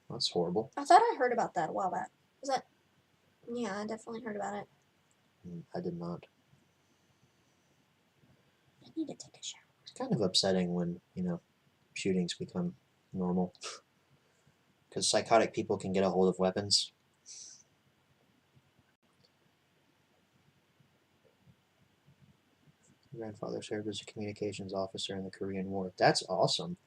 that's horrible. I thought I heard about that a while back. Was that? Yeah, I definitely heard about it. I did not. I need to take a shower. It's kind of upsetting when, shootings become normal. Because psychotic people can get a hold of weapons. My grandfather served as a communications officer in the Korean War. That's awesome.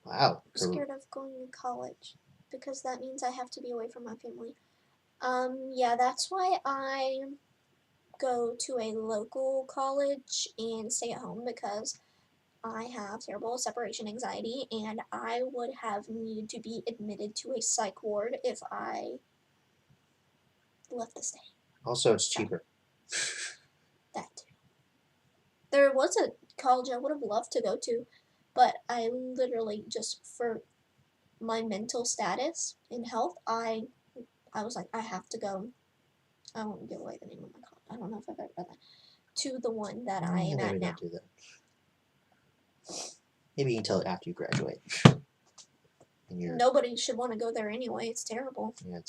Wow. I'm scared of going to college because that means I have to be away from my family. Yeah, that's why I go to a local college and stay at home because I have terrible separation anxiety and I would have needed to be admitted to a psych ward if I left the state. Also, it's cheaper. That too. There was a college I would have loved to go to, but I literally just for my mental status and health, I was like, I have to go. I won't give away the name of my college. I don't know if I've ever done that. To the one that I am at Maybe now. don't do that. Maybe you can tell it after you graduate. Nobody should want to go there anyway. It's terrible. Yeah,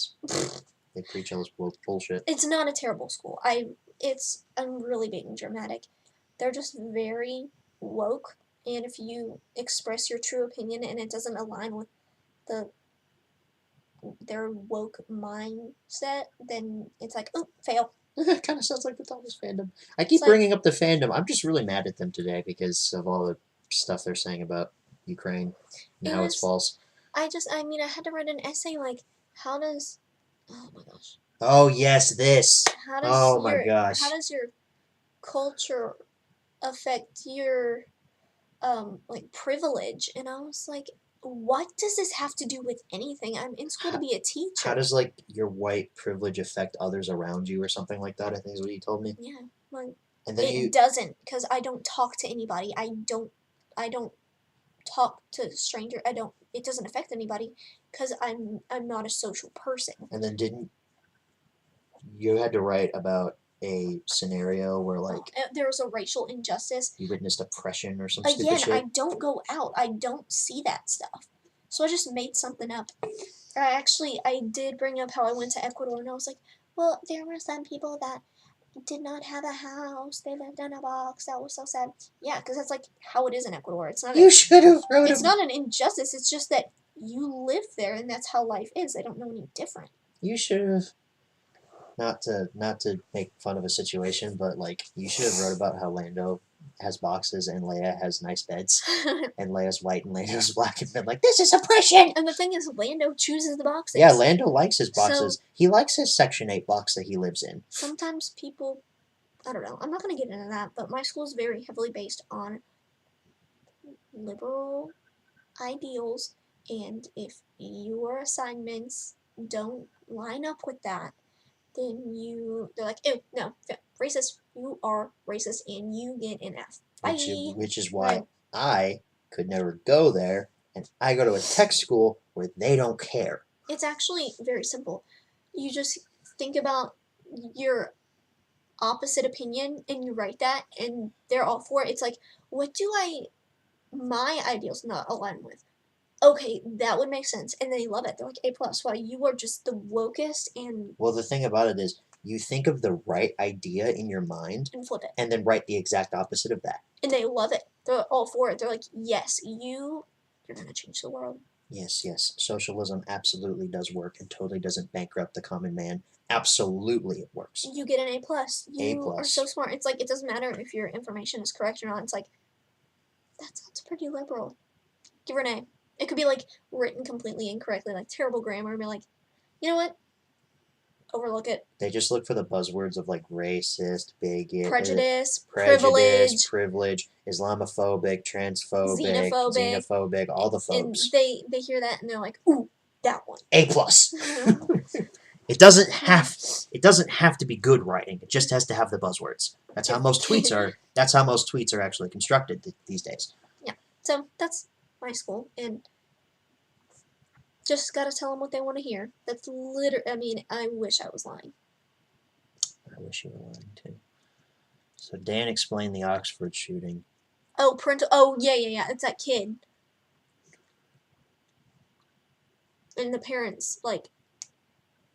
they preach all this bullshit. It's not a terrible school. I'm really being dramatic. They're just very woke, and if you express your true opinion and it doesn't align with their woke mindset, then it's like, oh, fail. It kind of sounds like the Thomas fandom. I keep bringing up the fandom. I'm just really mad at them today because of all the stuff they're saying about Ukraine and how it's false. I had to write an essay like, how does, oh my gosh. Oh, yes, this. My gosh. How does your culture affect your, privilege? And I was like, what does this have to do with anything? I'm in school to be a teacher. How does, your white privilege affect others around you or something like that, I think is what you told me? Yeah. And then it doesn't, because I don't talk to anybody. I don't talk to strangers. It doesn't affect anybody because I'm not a social person. And then you had to write about a scenario where there was a racial injustice. You witnessed oppression or some stupid shit. I don't go out. I don't see that stuff. So I just made something up. I did bring up how I went to Ecuador and I was like, well, there were some people that did not have a house. They lived in a box. That was so sad. Yeah, because that's how it is in Ecuador. It's not. You should have wrote. It's not an injustice. It's just that you live there and that's how life is. They don't know any different. You should have. Not to make fun of a situation, but you should have wrote about how Lando has boxes and Leia has nice beds, and Leia's white and Lando's black, and been like, this is oppression. And the thing is, Lando chooses the boxes. Yeah, Lando likes his boxes. So, he likes his Section 8 box that he lives in. Sometimes people, I don't know. I'm not gonna get into that, but my school is very heavily based on liberal ideals, and if your assignments don't line up with that, then they're like, ew, no, racist. You are racist, and you get an F. Bye. Which is why I could never go there, and I go to a tech school where they don't care. It's actually very simple. You just think about your opposite opinion and you write that, and they're all for it. It's like, what do my ideals not align with? Okay, that would make sense, and they love it. They're like A plus. Wow, you are just the wokest, and Well, the thing about it is, you think of the right idea in your mind, and flip it, and then write the exact opposite of that. and they love it. They're all for it. They're like, yes, you're gonna change the world. Yes, yes, socialism absolutely does work and totally doesn't bankrupt the common man. Absolutely, it works. You get an A plus. A You are plus. so smart. It's like it doesn't matter if your information is correct or not. It's like that sounds pretty liberal. Give her an A. It could be like written completely incorrectly, like terrible grammar, and be like, you know what? Overlook it. They just look for the buzzwords of like racist, bigot, Prejudice, privilege, Islamophobic, transphobic, xenophobic, all the and phobes. they hear that and they're like, ooh, that one. A plus. It doesn't have to be good writing. It just has to have the buzzwords. That's how most tweets are. That's how most tweets are actually constructed these days. Yeah. So that's my school, and just gotta tell them what they want to hear. That's literally. I mean, I wish I was lying. I wish you were lying too. So Dan explained the Oxford shooting. Oh, parental. Oh, yeah. It's that kid, and the parents like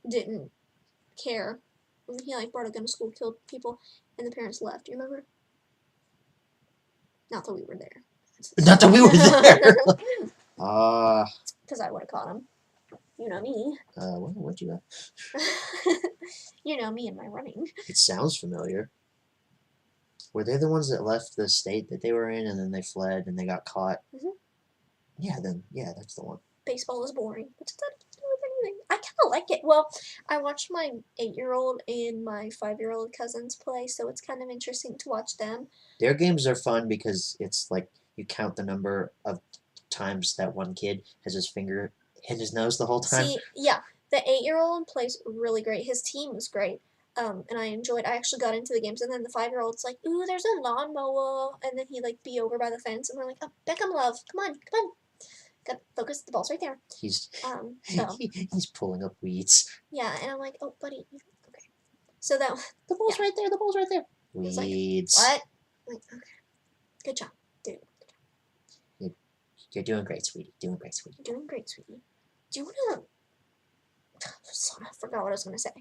didn't care. He like brought a gun to school, killed people, and the parents left. You remember? Not that we were there. Not that we were there. Because I would have caught him. You know me. What'd you have? You know me and my running. It sounds familiar. Were they the ones that left the state that they were in and then they fled and they got caught? Mm-hmm. Yeah, that's the one. Baseball is boring. What's that to do with anything? I kind of like it. Well, I watched my 8-year-old and my 5-year-old cousins play, so it's kind of interesting to watch them. Their games are fun because it's like you count the number of times that one kid has his finger in his nose the whole time. See, yeah, the 8-year-old plays really great. His team is great. And I actually got into the games, and then the 5-year-old's like, ooh, there's a lawnmower, and then he like be over by the fence, and we're like, oh, Beckham love, come on. Got focus, the ball's right there. He's so he's pulling up weeds. Yeah, and I'm like, oh, buddy, okay. So that the ball's right there. The ball's right there. Weeds. Like, what? Like, okay, good job, dude. You're doing great, sweetie. Doing great, sweetie. Doing great, sweetie. Do you wanna? I forgot what I was gonna say.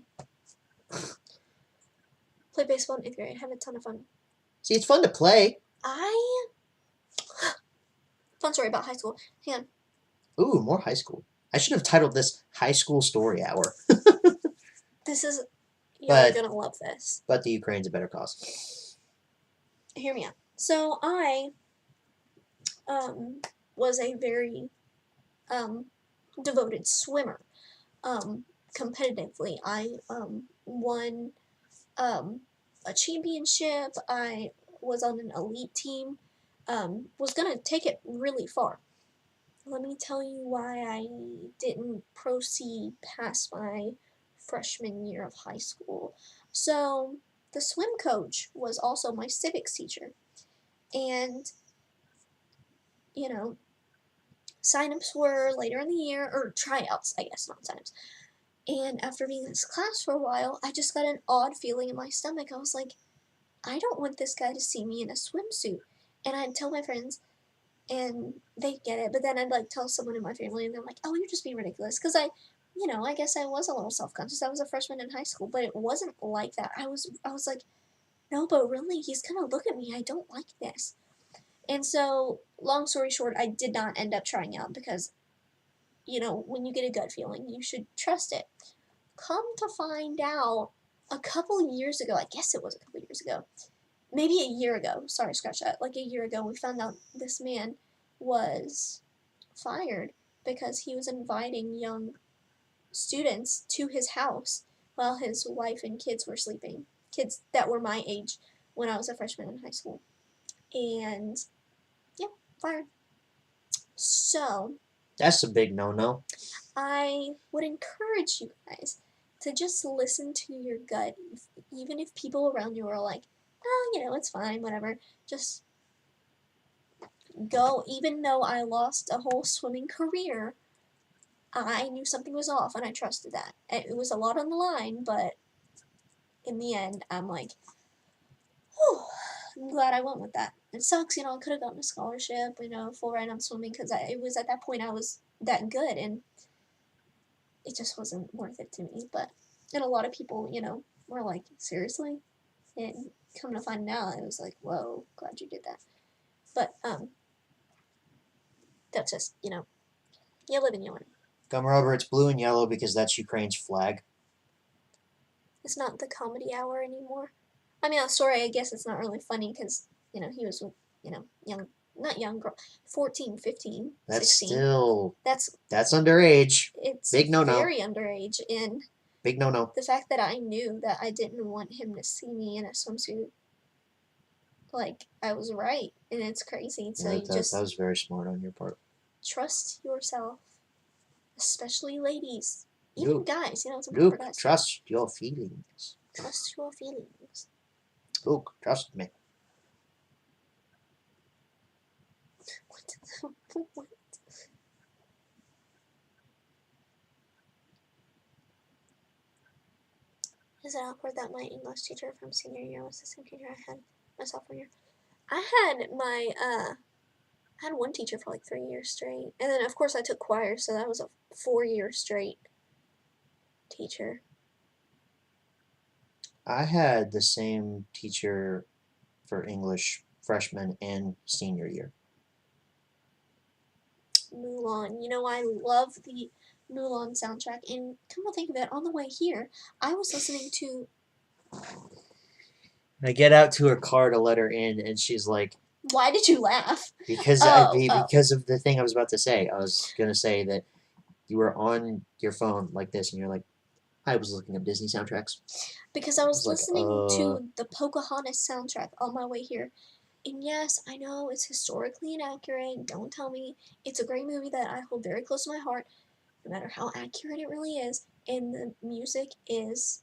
Play baseball in 8th grade. Have a ton of fun. See, it's fun to play. Fun story about high school. Hang on. Ooh, more high school. I should have titled this High School Story Hour. This is... You're gonna love this. But the Ukraine's a better cause. Hear me out. So, I was a very devoted swimmer. Competitively. I won a championship. I was on an elite team. Was gonna take it really far. Let me tell you why I didn't proceed past my freshman year of high school. So the swim coach was also my civics teacher, and you know, sign-ups were later in the year, or tryouts, I guess, not sign-ups. And after being in this class for a while, I just got an odd feeling in my stomach. I was like, I don't want this guy to see me in a swimsuit. And I'd tell my friends, and they'd get it, but then I'd like tell someone in my family, and they're like, oh, you're just being ridiculous. Because I guess I was a little self-conscious. I was a freshman in high school, but it wasn't like that. I was like, no, but really, he's gonna look at me. I don't like this. And so, long story short, I did not end up trying out because, when you get a gut feeling, you should trust it. Come to find out, a couple years ago, I guess it was a couple years ago, maybe a year ago, sorry, scratch that, like a year ago, we found out this man was fired because he was inviting young students to his house while his wife and kids were sleeping. Kids that were my age when I was a freshman in high school. And, yeah, fired. So... That's a big no-no. I would encourage you guys to just listen to your gut, even if people around you are like, oh, it's fine, whatever. Just go. Even though I lost a whole swimming career, I knew something was off, and I trusted that. It was a lot on the line, but in the end, I'm like, whew, I'm glad I went with that. It sucks, I could have gotten a scholarship, full ride on swimming, because it was at that point I was that good, and it just wasn't worth it to me. And a lot of people, were like, seriously? And come to find out, it was like, whoa, glad you did that. But, that's just, you live and you learn. Gumrover, it's blue and yellow because that's Ukraine's flag. It's not the comedy hour anymore. I mean, sorry, I guess it's not really funny because, he was, young, not young girl, 14, 15, That's 16. still, That's underage. It's Big no-no. very underage, and Big no-no. the fact that I knew that I didn't want him to see me in a swimsuit, like, I was right, and it's crazy. So Yeah, that was very smart on your part. Trust yourself, especially ladies, even guys. It's important Luke, for guys. trust your feelings. Trust your feelings. Luke, trust me. What? Is it awkward that my English teacher from senior year was the same teacher I had my sophomore year? I had one teacher for like 3 years straight, and then of course I took choir, so that was a 4-year straight teacher. I had the same teacher for English freshman and senior year. Mulan. I love the Mulan soundtrack, and come to think of it, on the way here, I was listening to... I get out to her car to let her in, and she's like, why did you laugh? Because because of the thing I was about to say. I was going to say that you were on your phone like this, and you're like, I was looking up Disney soundtracks. Because I was listening to the Pocahontas soundtrack on my way here. And yes, I know it's historically inaccurate. Don't tell me. It's a great movie that I hold very close to my heart, no matter how accurate it really is. And the music is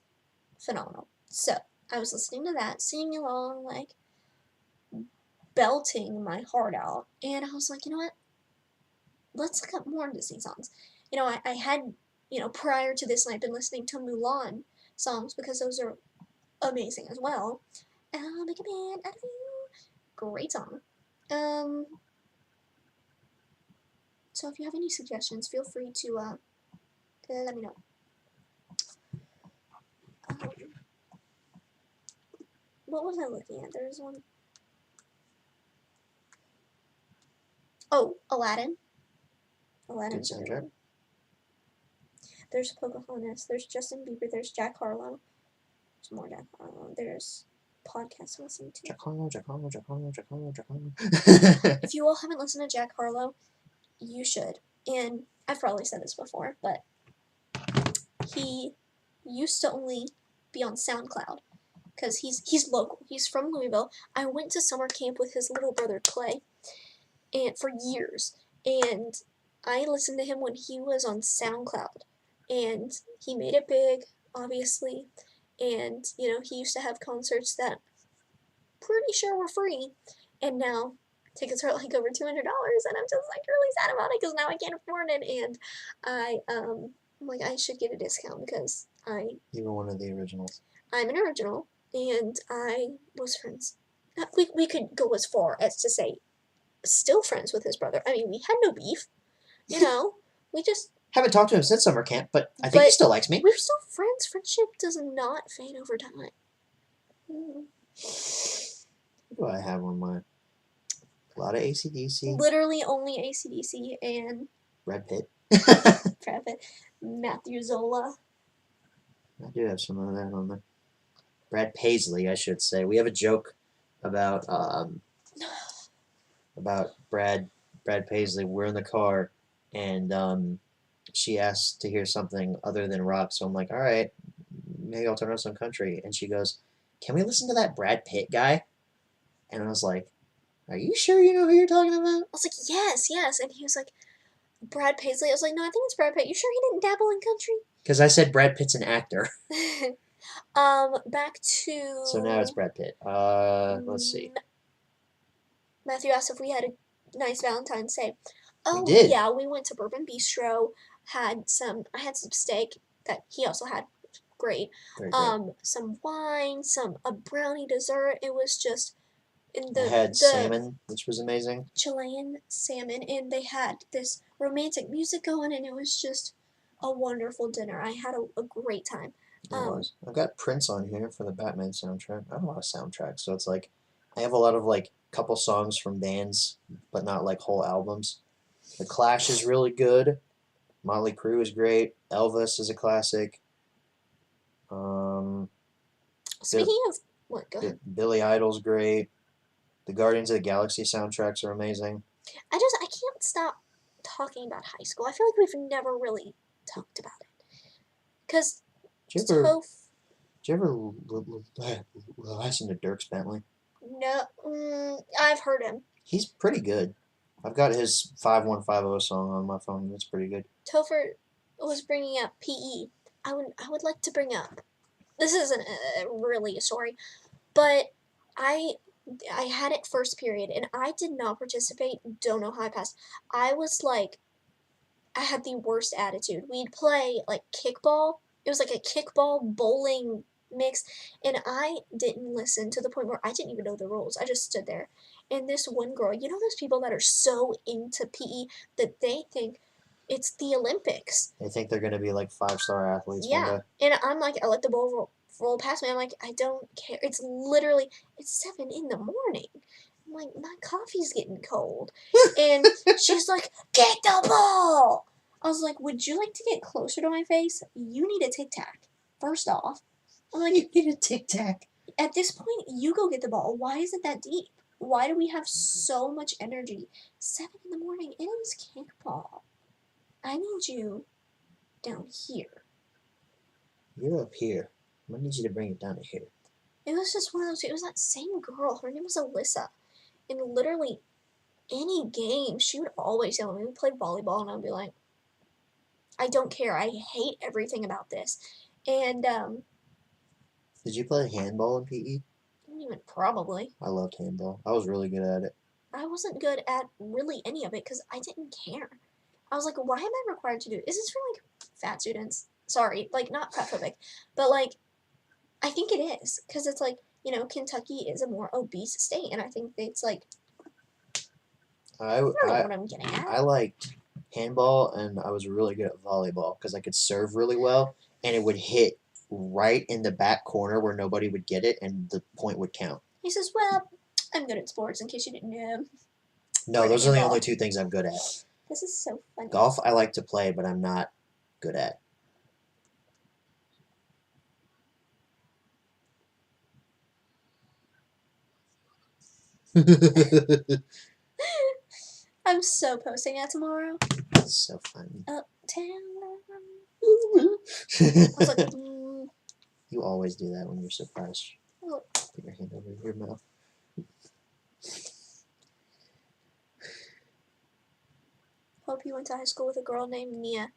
phenomenal. So, I was listening to that, singing along, like, belting my heart out. And I was like, you know what? Let's look up more Disney songs. I had, prior to this, I've been listening to Mulan songs because those are amazing as well. I'll make a man out of you. Great song. So if you have any suggestions, feel free to let me know. What was I looking at? There's one. Oh, Aladdin. Aladdin's a good one. There's Pocahontas. There's Justin Bieber. There's Jack Harlow. There's more Jack Harlow. There's podcasts to listen to. Jack Harlow. If you all haven't listened to Jack Harlow, you should. And I've probably said this before, but he used to only be on SoundCloud because he's local. He's from Louisville. I went to summer camp with his little brother Clay, and for years, and I listened to him when he was on SoundCloud, and he made it big, obviously, and he used to have concerts that pretty sure were free, and now tickets are like over $200, and I'm just like really sad about it because now I can't afford it, and I'm like, I should get a discount because You were one of the originals. I'm an original, and I was friends. We could go as far as to say still friends with his brother. I mean, we had no beef, we just haven't talked to him since summer camp, but I think he still likes me. We're still friends. Friendship does not fade over time. What do I have on mine? A lot of AC/DC. Literally only AC/DC and Brad Pitt. Brad Pitt. Matthew Zola. I do have some of that on there. Brad Paisley, I should say. We have a joke about Brad Paisley. We're in the car, and she asked to hear something other than rock. So I'm like, all right, maybe I'll turn on some country. And she goes, can we listen to that Brad Pitt guy? And I was like, are you sure you know who you're talking about? I was like, yes. And he was like, Brad Paisley. I was like, no, I think it's Brad Pitt. You sure he didn't dabble in country? Because I said Brad Pitt's an actor. Back to. So now it's Brad Pitt. Let's see. Matthew asked if we had a nice Valentine's Day. Oh did. yeah, we went to Bourbon Bistro. I had some steak that he also had. Great. Very great. Some wine, a brownie dessert. It was just in I had salmon, which was amazing. Chilean salmon, and they had this romantic music going, and it was just a wonderful dinner. I had a great time. It was. I've got Prince on here for the Batman soundtrack. I have a lot of soundtracks, so it's like I have a lot of like couple songs from bands, but not like whole albums. The Clash is really good. Motley Crue is great. Elvis is a classic. Speaking of what, go ahead. Billy Idol's great. The Guardians of the Galaxy soundtracks are amazing. I can't stop talking about high school. I feel like we've never really talked about it. Because Did you ever listen to Dierks Bentley? No, I've heard him. He's pretty good. I've got his 5150 song on my phone. It's pretty good. Topher was bringing up PE. I would like to bring up. This isn't really a story, but I had it first period and I did not participate. Don't know how I passed. I had the worst attitude. We'd play like kickball. It was like a kickball bowling mix, and I didn't listen to the point where I didn't even know the rules. I just stood there. And this one girl, you know those people that are so into PE that they think it's the Olympics. They think they're going to be like 5-star athletes. Yeah, and I'm like, I let the ball roll past me. I'm like, I don't care. It's 7 in the morning. I'm like, my coffee's getting cold. And she's like, get the ball. I was like, would you like to get closer to my face? You need a Tic Tac. First off. I'm like, you need a Tic Tac. At this point, you go get the ball. Why is it that deep? Why do we have so much energy? 7 in the morning. It is kickball. I need you down here. You're up here. I need you to bring it down to here. It was just one of those. It was that same girl. Her name was Alyssa. And literally, any game, she would always yell at me. We played volleyball, and I'd be like, I don't care. I hate everything about this. And, Did you play handball in PE? I don't even probably. I loved handball. I was really good at it. I wasn't good at really any of it because I didn't care. I was like, why am I required to do it? Is this for, like, fat students? Sorry, like, not fatphobic. But, like, I think it is. Because it's like, Kentucky is a more obese state. And I think it's like, I don't know what I'm getting at. I liked handball, and I was really good at volleyball because I could serve really well, and it would hit right in the back corner where nobody would get it, and the point would count. He says, well, I'm good at sports, in case you didn't know. No, those are the only two things I'm good at. This is so funny. Golf I like to play, but I'm not good at. I'm so posting that tomorrow. That's so funny. Uptown. I was like, You always do that when you're surprised. Put your hand over your mouth. Hope you went to high school with a girl named Nia.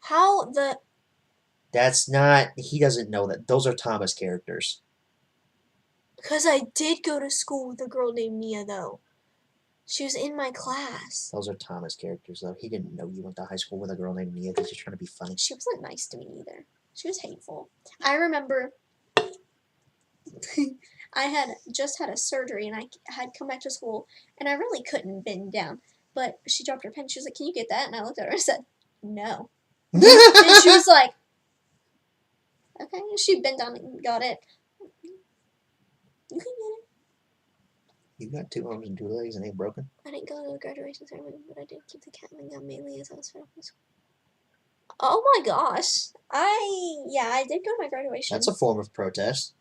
How the... That's not... He doesn't know that. Those are Thomas characters. Because I did go to school with a girl named Nia, though. She was in my class. Those are Thomas characters, though. He didn't know you went to high school with a girl named Nia because you're trying to be funny. She wasn't nice to me either. She was hateful. I remember I had just had a surgery and I had come back to school and I really couldn't bend down. But she dropped her pen. She was like, can you get that? And I looked at her and said, no. And she was like, okay. And she bent down and got it. You can get it. You got 2 arms and 2 legs and ain't broken? I didn't go to the graduation ceremony, but I did keep the cat and gun mainly as I was fed up with school. Oh my gosh. I did go to my graduation. That's a form of protest.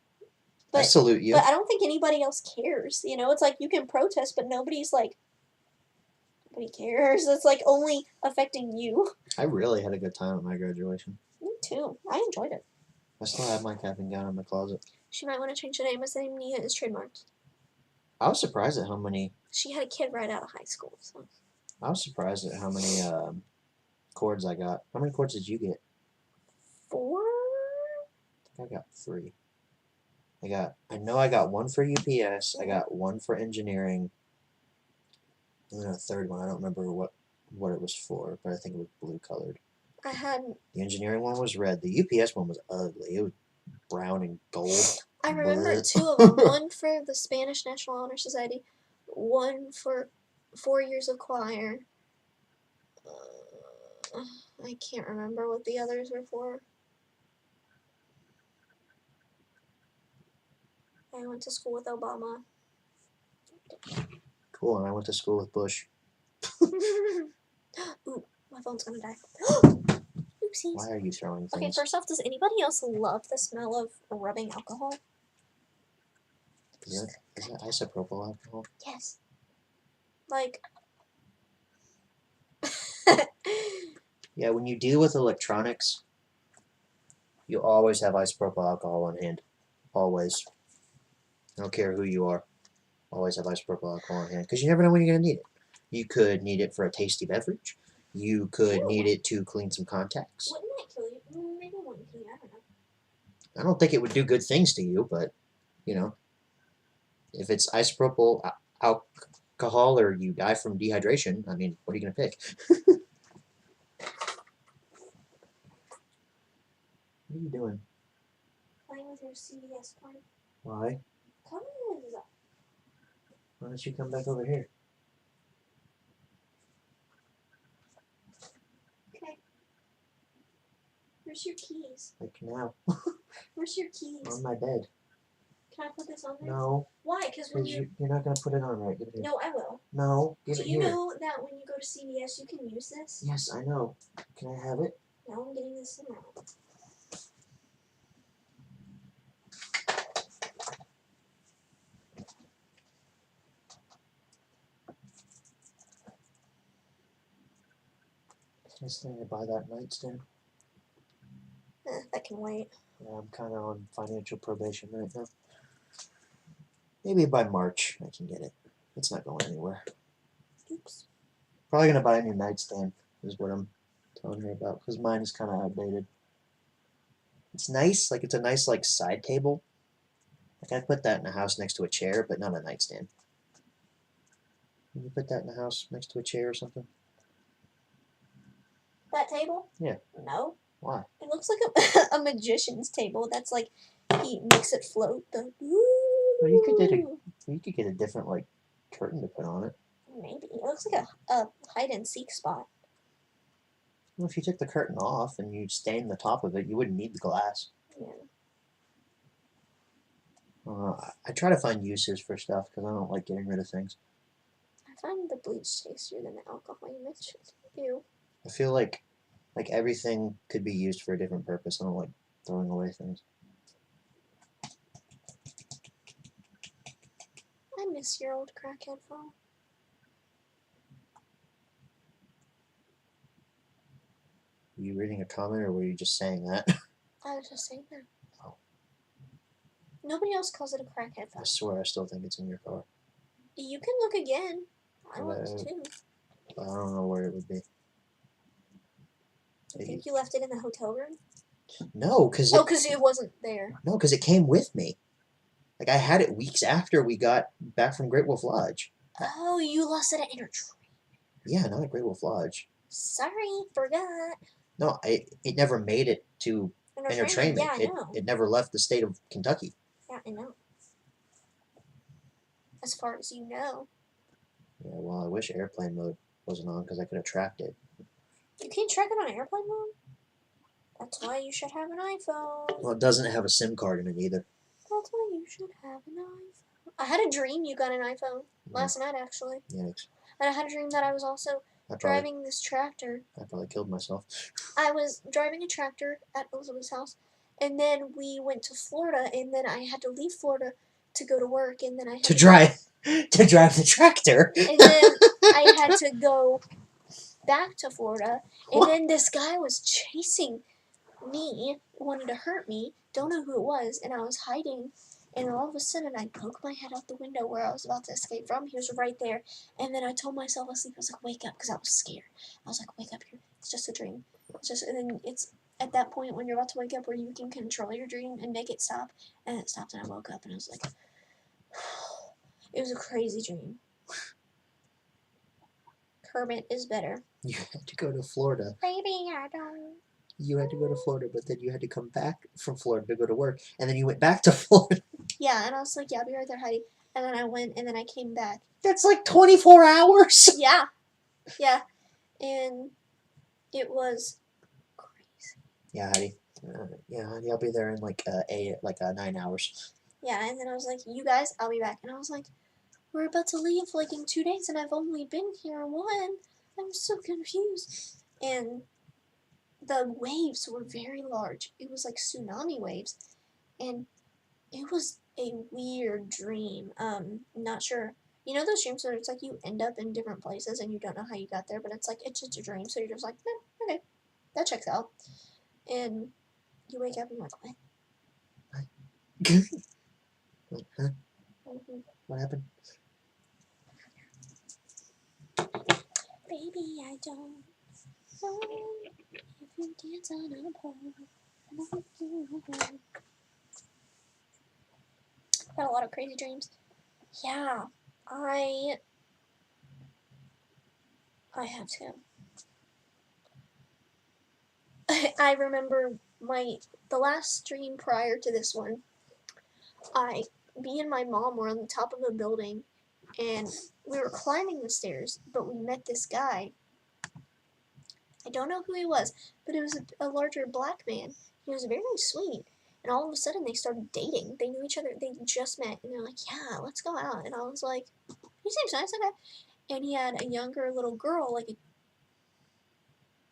I salute you. But I don't think anybody else cares. It's like you can protest, but nobody cares. It's like only affecting you. I really had a good time at my graduation. Me too. I enjoyed it. I still have my cap and gown in my closet. She might want to change the name, as the name Nia is trademarked. I was surprised at how many... She had a kid right out of high school, so... I was surprised at how many chords I got. How many chords did you get? 4? I got 3. I know I got 1 for UPS. I got 1 for engineering. And then a third one. I don't remember what it was for, but I think it was blue colored. I had. The engineering one was red. The UPS one was ugly. It was brown and gold. I remember Bleh. 2 of them. One for the Spanish National Honor Society. One for 4 years of choir. I can't remember what the others were for. I went to school with Obama. Cool, and I went to school with Bush. Ooh, my phone's gonna die. Oopsies. Why are you throwing Okay, things? first off, does anybody else love the smell of rubbing alcohol? Is that isopropyl alcohol? Yes. Like. Yeah, when you deal with electronics, you always have isopropyl alcohol on hand. Always. I don't care who you are. Always have isopropyl alcohol on hand because you never know when you're going to need it. You could need it for a tasty beverage. You could need it to clean some contacts. Wouldn't that kill you? Maybe it wouldn't kill you. I don't know. I don't think it would do good things to you, but, you know, if it's isopropyl alcohol or you die from dehydration, I mean, what are you going to pick? What are you doing? Playing with your CVS card. Why? Come on. Why don't you come back over here? Okay. Where's your keys? Like now. Where's your keys? On my bed. Can I put this on there? No. Why? Because when Because you're not going to put it on right. Give it here. No, I will. No. Give Do it you here. know that when you go to CVS, you can use this? Yes, I know. Can I have it? No, I'm getting this now. I still need to buy that nightstand. That can wait. Yeah, I'm kind of on financial probation right now. Maybe by March I can get it. It's not going anywhere. Oops. Probably going to buy a new nightstand is what I'm telling her about because mine is kind of outdated. It's nice. Like, it's a nice, like, side table. Like, I'd put that in a house next to a chair, but not a nightstand. Can you put that in a house next to a chair or something? That table? Yeah. No. Why? It looks like a magician's table. That's like he makes it float. Well, you could get a different, like, curtain to put on it. Maybe. It looks like a hide and seek spot. Well, if you took the curtain off and you stained the top of it, you wouldn't need the glass. Yeah. I try to find uses for stuff because I don't like getting rid of things. I find the bleach tastier than the alcohol you mentioned. Ew. I feel like everything could be used for a different purpose. I don't like throwing away things. I miss your old crackhead phone. Were you reading a comment or were you just saying that? I was just saying that. Oh. Nobody else calls it a crackhead phone. I swear I still think it's in your car. You can look again. I want to too. I don't know where it would be. You think you left it in the hotel room? No, because it wasn't there. No, because it came with me. Like, I had it weeks after we got back from Great Wolf Lodge. Oh, you lost it in your train. Yeah, not at Great Wolf Lodge. Sorry, forgot. No, it never made it to entertainment. Yeah, I know. It never left the state of Kentucky. Yeah, I know. As far as you know. Yeah, well, I wish airplane mode wasn't on because I could have tracked it. You can't track it on airplane mode? That's why you should have an iPhone. Well, it doesn't have a SIM card in it either. That's why you should have an iPhone. I had a dream you got an iPhone last night, actually. Yikes. And I had a dream that I was also driving this tractor. I probably killed myself. I was driving a tractor at Elizabeth's house, and then we went to Florida, and then I had to leave Florida to go to work, and then I had to drive the tractor. And then I had to go back to Florida, and then this guy was chasing me, wanted to hurt me, don't know who it was, and I was hiding, and all of a sudden I poked my head out the window where I was about to escape from. He was right there, and then I told myself asleep. I was like, wake up, because I was scared. I was like, wake up here. It's just a dream. It's just, and then at that point when you're about to wake up where you can control your dream and make it stop, and it stopped, and I woke up and I was like, it was a crazy dream. Kermit is better. You had to go to Florida. Baby, I don't. You had to go to Florida, but then you had to come back from Florida to go to work, and then you went back to Florida. Yeah, and I was like, yeah, I'll be right there, Heidi. And then I went, and then I came back. That's like 24 hours. Yeah, yeah, and it was crazy. Yeah, Heidi. Yeah, Heidi, I'll be there in like 9 hours. Yeah, and then I was like, you guys, I'll be back. And I was like, we're about to leave like in 2 days, and I've only been here one. I'm so confused. And the waves were very large. It was like tsunami waves, and it was a weird dream. Not sure. You know those dreams where it's like you end up in different places and you don't know how you got there, but it's like it's just a dream, so you're just like, okay, that checks out. And you wake up and you're like, what? Like, huh? Mm-hmm. What happened? Baby, I don't know if you dance on a pole. Had a lot of crazy dreams. Yeah, I have to. I remember the last dream prior to this one. Me and my mom were on the top of a building, and we were climbing the stairs, but we met this guy. I don't know who he was, but it was a larger black man. He was very sweet, and all of a sudden they started dating. They knew each other. They just met, and they're like, "Yeah, let's go out." And I was like, "He seems nice, okay." And he had a younger little girl, like a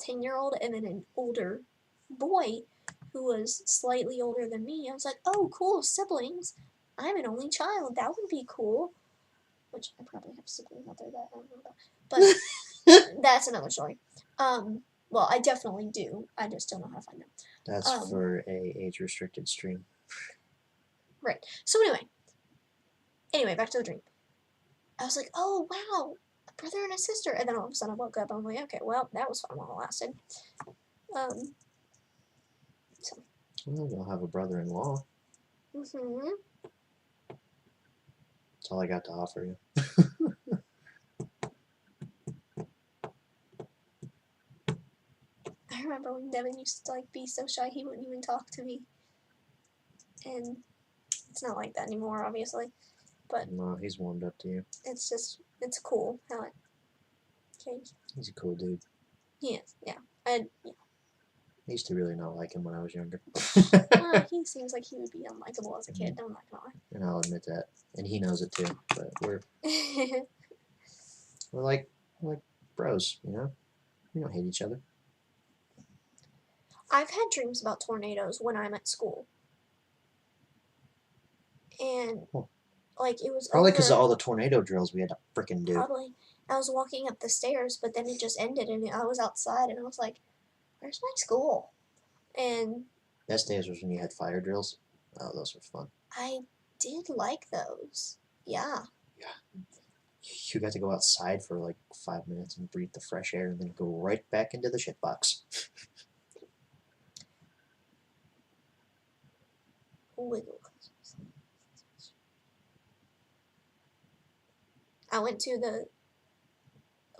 10-year-old, and then an older boy who was slightly older than me. I was like, "Oh, cool, siblings. I'm an only child. That would be cool." Which I probably have siblings out there that I don't know about. But that's another story. Well, I definitely do. I just don't know how to find them. That's for a age-restricted stream. Right. So anyway, back to the dream. I was like, oh, wow, a brother and a sister. And then all of a sudden I woke up and I'm like, okay, well, that was fun while it lasted. So. Well, you'll have a brother-in-law. Mm-hmm. That's all I got to offer you. I remember when Devin used to be so shy he wouldn't even talk to me. And it's not like that anymore, obviously. But no, he's warmed up to you. It's cool how it changed. He's a cool dude. He is, yeah. And yeah. I used to really not like him when I was younger. He seems like he would be unlikable as a kid, I'm not gonna lie. And I'll admit that. And he knows it too. But we're like bros, you know? We don't hate each other. I've had dreams about tornadoes when I'm at school. And it was probably because of all the tornado drills we had to freaking do. Probably. I was walking up the stairs, but then it just ended, and I was outside, and I was like, "Where's my school?" And best days was when you had fire drills. Oh, those were fun. I did like those. Yeah. Yeah. You got to go outside for like 5 minutes and breathe the fresh air, and then go right back into the shitbox. Wiggle. I went to the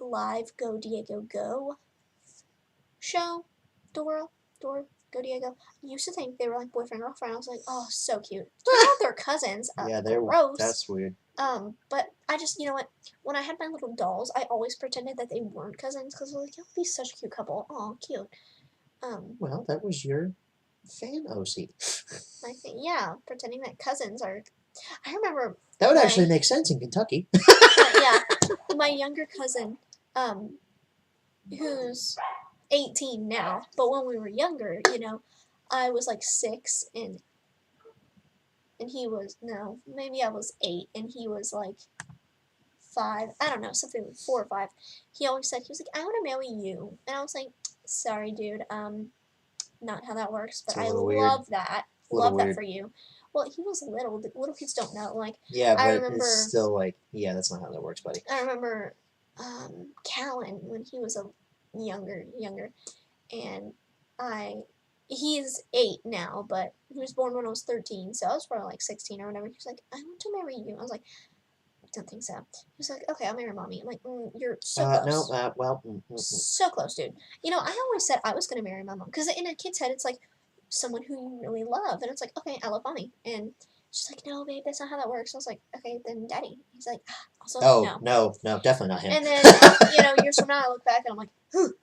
live Go Diego Go show. Dora, Go Diego. I used to think they were like boyfriend girlfriend. I was like, oh, so cute. They're cousins. Yeah, they're gross. That's weird. But I just, you know what? When I had my little dolls, I always pretended that they weren't cousins because I was like, y'all be such a cute couple. Oh, cute. Well, that was your fan OC. I think, yeah, pretending that cousins are. I remember. That would actually make sense in Kentucky. Yeah, my younger cousin, who's 18 now, but when we were younger, I was like 6 and he was, no, maybe I was 8 and he was like 5, I don't know, something like 4 or 5. He always said, he was like, I want to marry you. And I was like, sorry, dude, not how that works, but I love that. Love that for you. Well, he was little. The little kids don't know. Yeah, but I remember, it's still yeah, that's not how that works, buddy. I remember Callan when he was a younger, and I he's 8 now, but he was born when I was 13, so I was probably like 16 or whatever. He was like, I want to marry you. I was like, don't think so. He was like, okay, I'll marry mommy. I'm like, you're so No, close. well, So close, dude. You know, I always said I was going to marry my mom. Because in a kid's head, it's like someone who you really love. And it's like, okay, I love mommy. And she's like, no, babe, that's not how that works. I was like, okay, then daddy. He's like, also, oh, no. no, definitely not him. And then, years from now, I look back and I'm like,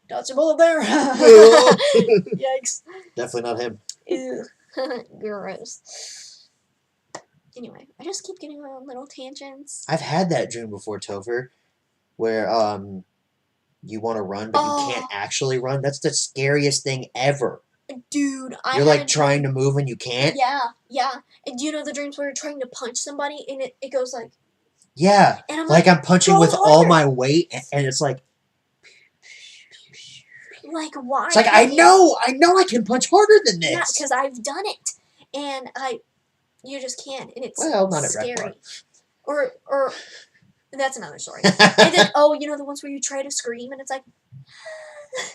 dodged a bullet there. Yikes. Definitely not him. Ew. Gross. Anyway, I just keep getting my own little tangents. I've had that dream before, Topher, where you want to run but you can't actually run. That's the scariest thing ever. Dude, You're like trying to move and you can't. Yeah. And do you know the dreams where you're trying to punch somebody and it goes like. Yeah. And I'm like I'm punching with harder. all my weight and it's like. Like why? It's like I know I can punch harder than this. Yeah, because I've done it, and you just can't, and it's not scary. at Red Bar. Or that's another story. And then the ones where you try to scream and it's like.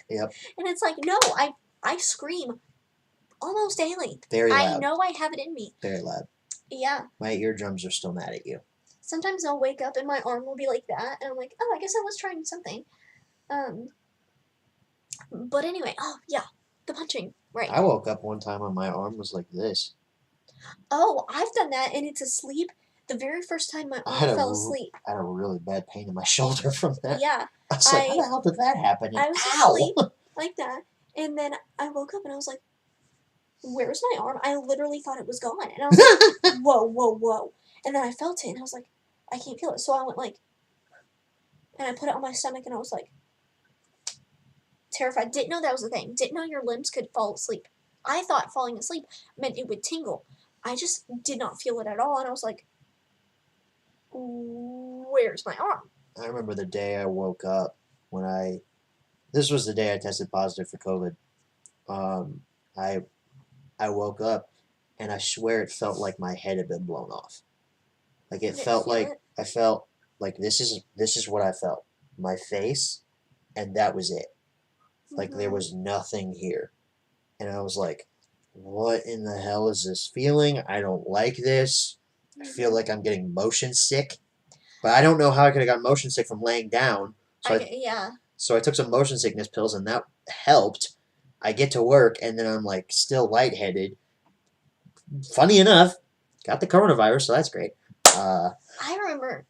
Yep. And it's like no, I scream almost daily. Very loud. I know I have it in me. Very loud. Yeah. My eardrums are still mad at you. Sometimes I'll wake up and my arm will be like that, and I'm like, oh, I guess I was trying something. But anyway, the punching, right. I woke up one time and my arm was like this. Oh, I've done that, and it's asleep. The very first time my arm fell asleep. I had a really bad pain in my shoulder from that. Yeah. I was like, how the hell did that happen? And I was asleep like that, and then I woke up and I was like, where's my arm? I literally thought it was gone, and I was like, whoa. And then I felt it, and I was like, I can't feel it. So I went like, and I put it on my stomach, and I was like, terrified. Didn't know that was a thing. Didn't know your limbs could fall asleep. I thought falling asleep meant it would tingle. I just did not feel it at all, and I was like, where's my arm? I remember the day I woke up when this was the day I tested positive for COVID. I woke up and I swear it felt like my head had been blown off. Like it felt like I felt like this is what I felt. My face, and that was it. Like there was nothing here. And I was like, what in the hell is this feeling? I don't like this. I feel like I'm getting motion sick. But I don't know how I could have gotten motion sick from laying down. So I took some motion sickness pills and that helped. I get to work and then I'm like still lightheaded. Funny enough, got the coronavirus, so that's great. I remember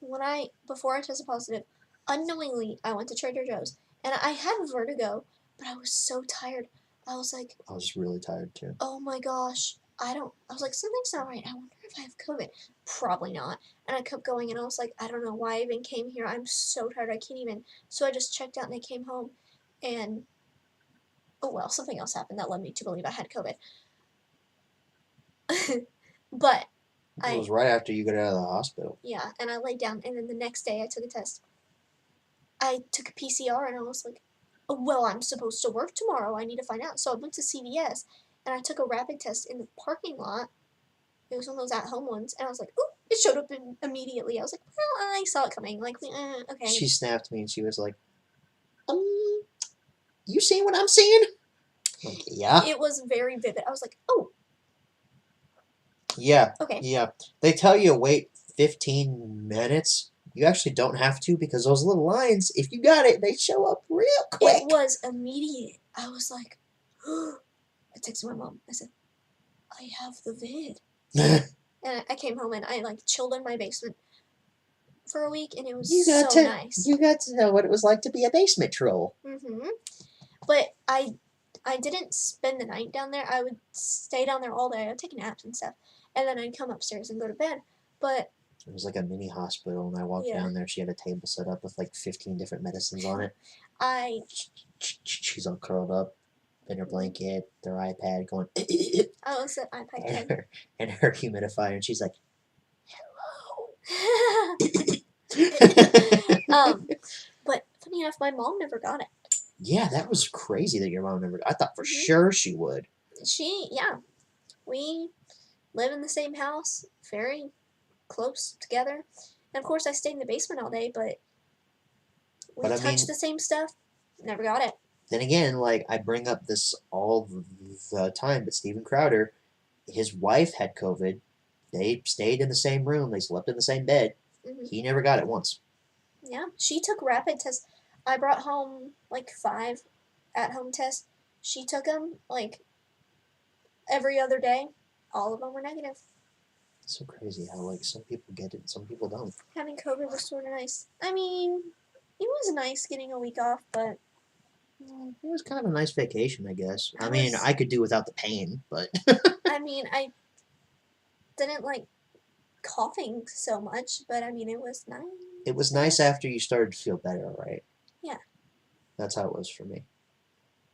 before I tested positive, unknowingly I went to Trader Joe's and I had vertigo, but I was so tired. I was like, I was really tired too. Oh my gosh. I was like, something's not right. I wonder if I have COVID. Probably not. And I kept going and I was like, I don't know why I even came here. I'm so tired. I can't even. So I just checked out and I came home and something else happened that led me to believe I had COVID. But it was right after you got out of the hospital. Yeah, and I laid down and then the next day I took a test. I took a PCR and I was like, I'm supposed to work tomorrow. I need to find out. So I went to CVS and I took a rapid test in the parking lot. It was one of those at-home ones, and I was like, "Ooh!" It showed up immediately. I was like, "Well, I saw it coming." Like, okay. She snapped me, and she was like, you seeing what I'm seeing?" Like, yeah. It was very vivid. I was like, "Oh." Yeah. Okay. Yeah. They tell you wait 15 minutes. You actually don't have to because those little lines, if you got it, they show up real quick. It was immediate. I was like, I texted my mom. I said, I have the vid. And I came home and I chilled in my basement for a week, and it was so nice. You got to know what it was like to be a basement troll. But I didn't spend the night down there. I would stay down there all day. I'd take naps and stuff, and then I'd come upstairs and go to bed. But it was like a mini hospital, and I walked down there. She had a table set up with 15 different medicines on it. She's all curled up in her blanket, their iPad going. I was an iPad kid. And her humidifier, and she's like, hello. But funny enough, my mom never got it. Yeah, that was crazy that your mom never. I thought for sure she would. We live in the same house, very close together, and of course I stayed in the basement all day. But we touched the same stuff. Never got it. then again, like I bring up this all the time, but Steven Crowder, his wife had COVID. They stayed in the same room. They slept in the same bed. Hmm. He never got it once. Yeah, she took rapid tests. I brought home like 5 at-home tests. She took them like every other day. All of them were negative. It's so crazy how like some people get it and some people don't. Having COVID was sort of nice. I mean, it was nice getting a week off, but It was kind of a nice vacation, I guess. I I mean, was. I could do without the pain, but I mean, I didn't like coughing so much, but I mean, it was nice. it was nice after you started to feel better, right? Yeah. That's how it was for me.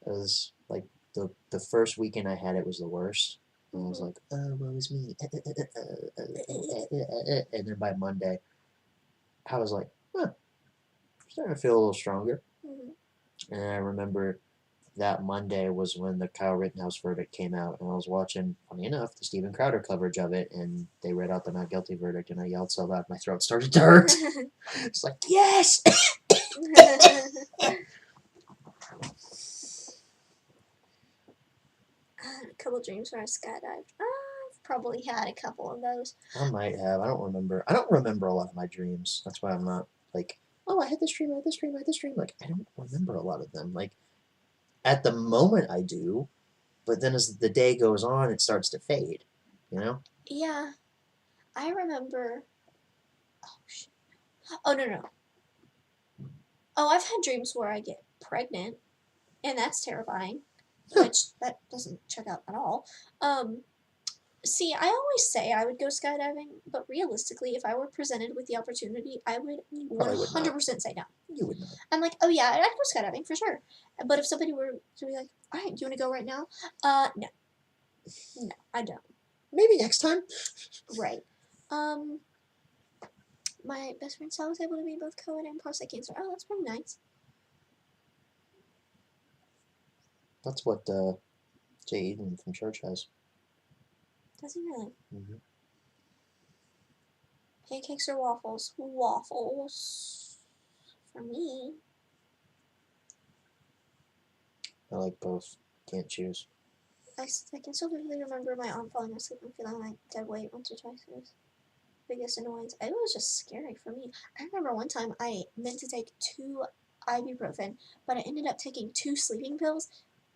It was like the first weekend I had it was the worst. And I was Mhm. like, oh, woe is me. And then by Monday, I was like, huh, starting to feel a little stronger. Mhm. And I remember that Monday was when the Kyle Rittenhouse verdict came out, and I was watching, funny enough, the Steven Crowder coverage of it, and they read out the not guilty verdict, and I yelled so loud my throat started to hurt. It's like, yes! I had a couple dreams where I skydived. I've probably had a couple of those. I might have. I don't remember. I don't remember a lot of my dreams. That's why I'm not like, oh, I had this dream, I had this dream, I had this dream. Like, I don't remember a lot of them. Like, at the moment I do, but then as the day goes on, it starts to fade, you know? Yeah, I remember. Oh shit. Oh no no. Oh, I've had dreams where I get pregnant, and that's terrifying. Which that doesn't check out at all. See, I always say I would go skydiving, but realistically, if I were presented with the opportunity, I would Probably would not. 100% say no. You would not. I'm like, oh yeah, I'd go skydiving for sure. But if somebody were to be like, all right, do you want to go right now? No, no, I don't. Maybe next time. Right. My best friend saw I was able to be both COVID and prostate cancer. Oh, that's pretty nice. That's what Jay Eden from church has. Does he really? Mm-hmm. Pancakes or waffles? Waffles. For me. I like both. Can't choose. I can still vividly remember my arm falling asleep and feeling like dead weight once or twice. It was biggest annoyance. It was just scary for me. I remember one time I meant to take 2 ibuprofen, but I ended up taking 2 sleeping pills,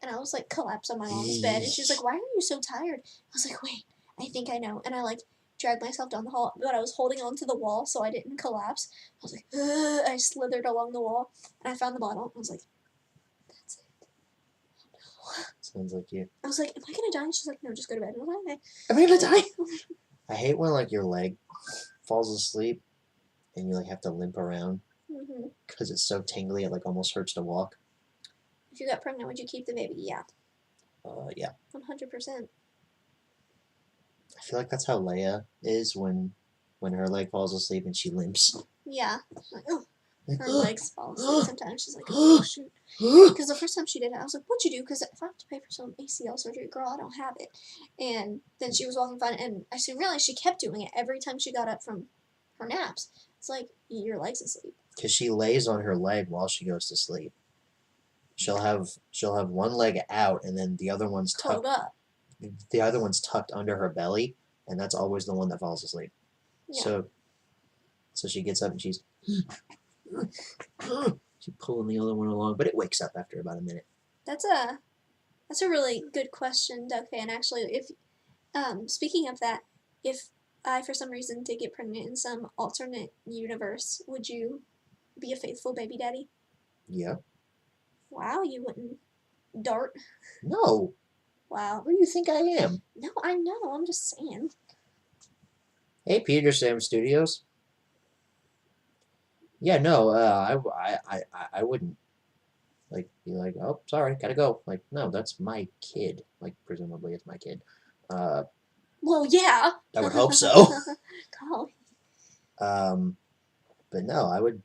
and I was like collapsed on my mom's bed, and she was like, "Why are you so tired?" I was like, "Wait, I think I know," and I like dragged myself down the hall, but I was holding onto the wall so I didn't collapse. I was like, ugh. I slithered along the wall, and I found the bottle. I was like, "That's it." Sounds like you. I was like, "Am I gonna die?" And she's like, "No, just go to bed." And I was like, Am I gonna die? I hate when like your leg falls asleep and you like have to limp around mm-hmm. because it's so tingly it like almost hurts to walk. If you got pregnant, would you keep the baby? Yeah. Yeah. 100%. I feel like that's how Leia is when her leg falls asleep and she limps. Yeah. Like, oh, her legs fall asleep sometimes. She's like, oh, shoot. Because the first time she did it, I was like, what'd you do? Because if I have to pay for some ACL surgery, girl, I don't have it. And then she was walking fine, and I soon realized she kept doing it every time she got up from her naps. It's like, your leg's asleep. Because she lays on her leg while she goes to sleep. She'll have one leg out and then the other one's Curled tucked. up. The other one's tucked under her belly, and that's always the one that falls asleep. Yeah. So she gets up and she's pulling the other one along, but it wakes up after about a minute. That's a really good question, Doug Fan. Actually, if speaking of that, if I for some reason did get pregnant in some alternate universe, would you be a faithful baby daddy? Yeah. Wow, you wouldn't dart. No. Wow. Who do you think I am? No, I know. I'm just saying. Hey, Peter Sam Studios. Yeah, no, I wouldn't like be like, oh, sorry, gotta go. Like, no, that's my kid. Like, presumably it's my kid. Well, yeah. I would hope so. Golly. But no, I would.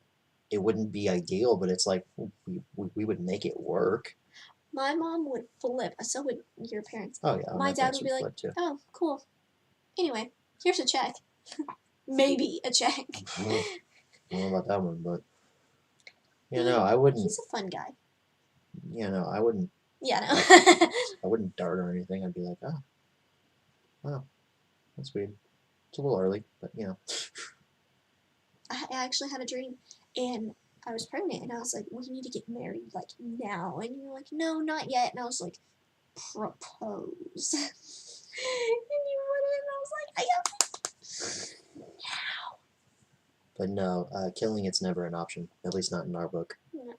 It wouldn't be ideal, but it's like we would make it work. My mom would flip. So would your parents. Oh yeah, My dad would be like, flip too. oh, cool. Anyway, here's a check. Maybe a check. I don't know about that one, but yeah, no, I wouldn't. He's a fun guy. You know, I wouldn't Yeah, no. I wouldn't dart or anything. I'd be like, oh, wow, that's weird. It's a little early, but you know. I actually had a dream, and I was pregnant, and I was like, "We need to get married like now," and you were like, "No, not yet," and I was like, "Propose," and you wouldn't, and I was like, "I am." But no, killing it's never an option. At least not in our book. No.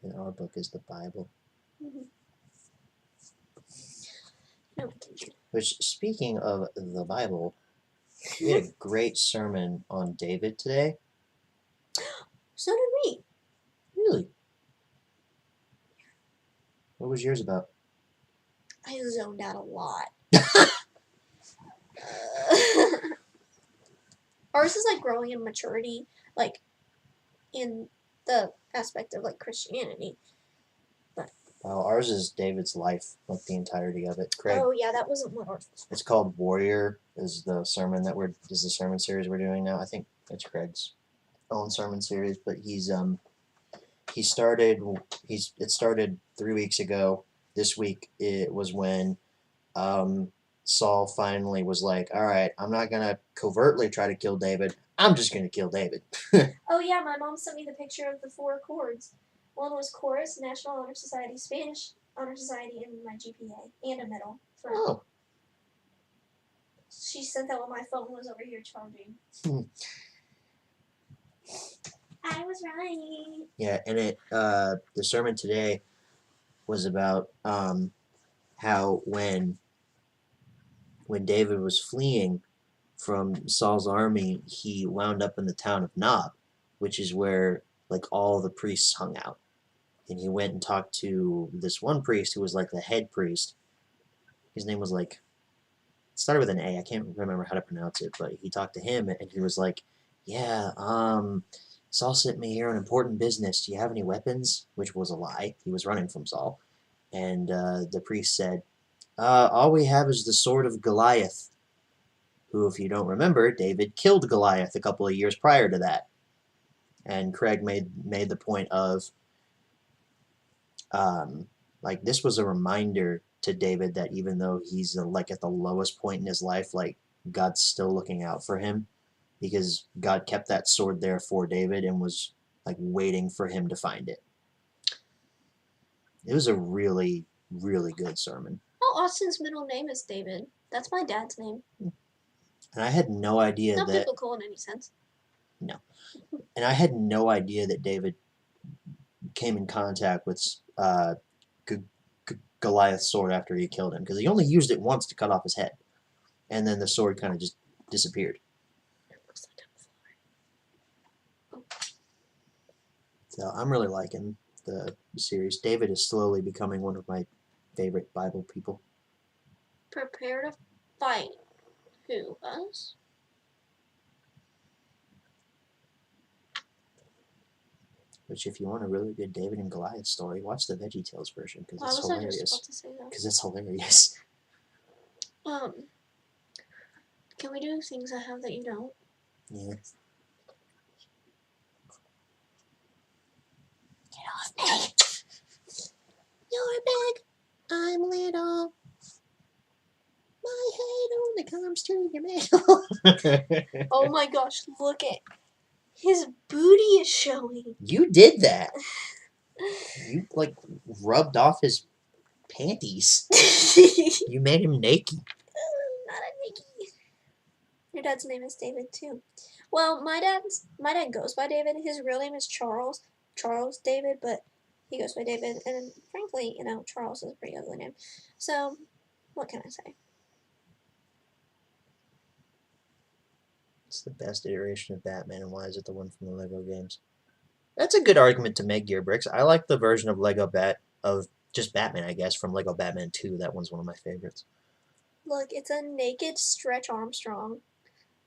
In our book is the Bible. Mm-hmm. No, Which, speaking of the Bible, we had a great sermon on David today. so did we. Really? What was yours about? I zoned out a lot. Ours is like growing in maturity, like in the aspect of like Christianity. Well, ours is David's life, like the entirety of it. Craig, Oh yeah, that wasn't what ours was. it's called Warrior. Is the sermon is the sermon series we're doing now? I think it's Craig's own sermon series, but it started 3 weeks ago. This week it was when Saul finally was like, all right, I'm not gonna covertly try to kill David. I'm just gonna kill David. Oh yeah, my mom sent me the picture of the 4 accords. One was chorus, National Honor Society, Spanish Honor Society, and my GPA, and a medal. Oh. She sent that when my phone was over here charging. I was right. Yeah, and the sermon today was about how when David was fleeing from Saul's army, he wound up in the town of Nob, which is where like all the priests hung out. And he went and talked to this one priest who was like the head priest. His name was like, it started with an A. I can't remember how to pronounce it, but he talked to him and he was like, yeah, Saul sent me here on important business. Do you have any weapons? Which was a lie. He was running from Saul. And the priest said, all we have is the sword of Goliath, who, if you don't remember, David killed Goliath a couple of years prior to that. And Craig made the point of, like, this was a reminder to David that even though he's like at the lowest point in his life, like God's still looking out for him, because God kept that sword there for David and was like waiting for him to find it. It was a really, really good sermon. Oh, Austin's middle name is David. That's my dad's name. And I had no idea Not that. biblical in any sense. No. And I had no idea that David came in contact with Goliath's sword after he killed him, because he only used it once to cut off his head, and then the sword kind of just disappeared. So I'm really liking the series. David is slowly becoming one of my favorite Bible people. Prepare to fight. Who? Us? Which, if you want a really good David and Goliath story, watch the VeggieTales version, because it's I was just hilarious. about to say that. Because it's hilarious. Can we do things I have that you don't? Yeah. Get off me! You're big, I'm little. My head only comes to your middle. Oh my gosh, look at his booty is showing. You did that. You like rubbed off his panties. You made him naked. Not a Nikki. Your dad's name is David too. Well, my dad goes by David. His real name is Charles David, but he goes by David. And frankly, you know, Charles is a pretty ugly name. So, what can I say? It's the best iteration of Batman, and why is it the one from the Lego games? That's a good argument to make, Gearbricks. I like the version of just Batman, I guess, from Lego Batman 2. That one's one of my favorites. Look, it's a naked Stretch Armstrong.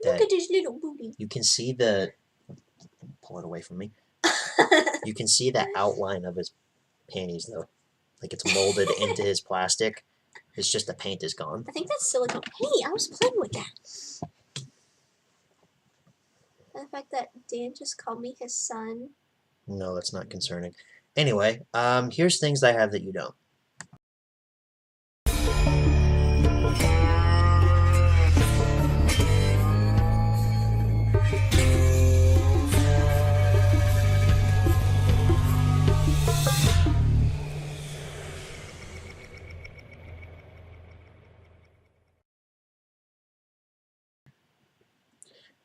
Look at his little booty. You can see pull it away from me. You can see the outline of his panties, though. Like it's molded into his plastic. It's just the paint is gone. I think that's silicone. Hey, I was playing with that. And the fact that Dan just called me his son. No, that's not concerning. Anyway, here's things I have that you don't.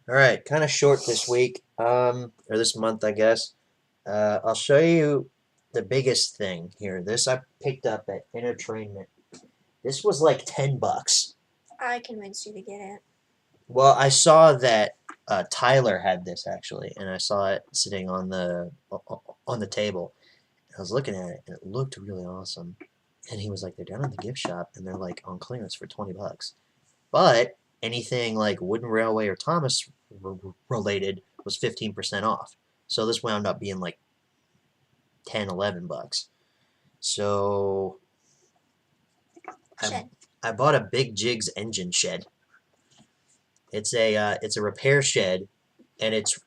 All right, kind of short this week, or this month, I guess. I'll show you the biggest thing here. This I picked up at Entertainment. This was like $10. I convinced you to get it. Well, I saw that Tyler had this actually, and I saw it sitting on the table. I was looking at it, and it looked really awesome. And he was like, "They're down at the gift shop, and they're like on clearance for $20." But anything like Wooden Railway or Thomas related was 15% off. So this wound up being like 10, $11. So Shed. I bought a Big Jigs engine shed. It's a repair shed, and it's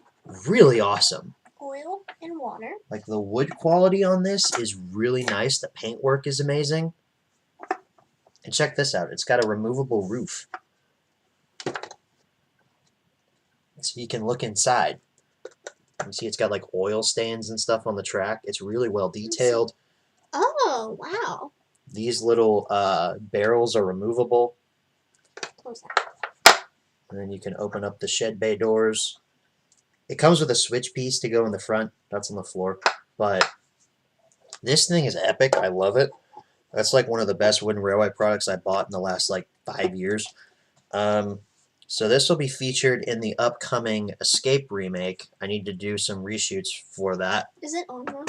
really awesome. Oil and water. Like the wood quality on this is really nice. The paintwork is amazing. And check this out. It's got a removable roof. So you can look inside. You see it's got like oil stains and stuff on the track. It's really well detailed. Oh, wow. These little barrels are removable. Close that. And then you can open up the shed bay doors. It comes with a switch piece to go in the front. That's on the floor. But this thing is epic. I love it. That's like one of the best Wooden Railway products I bought in the last like 5 years. So this will be featured in the upcoming Escape remake. I need to do some reshoots for that. Is it on now?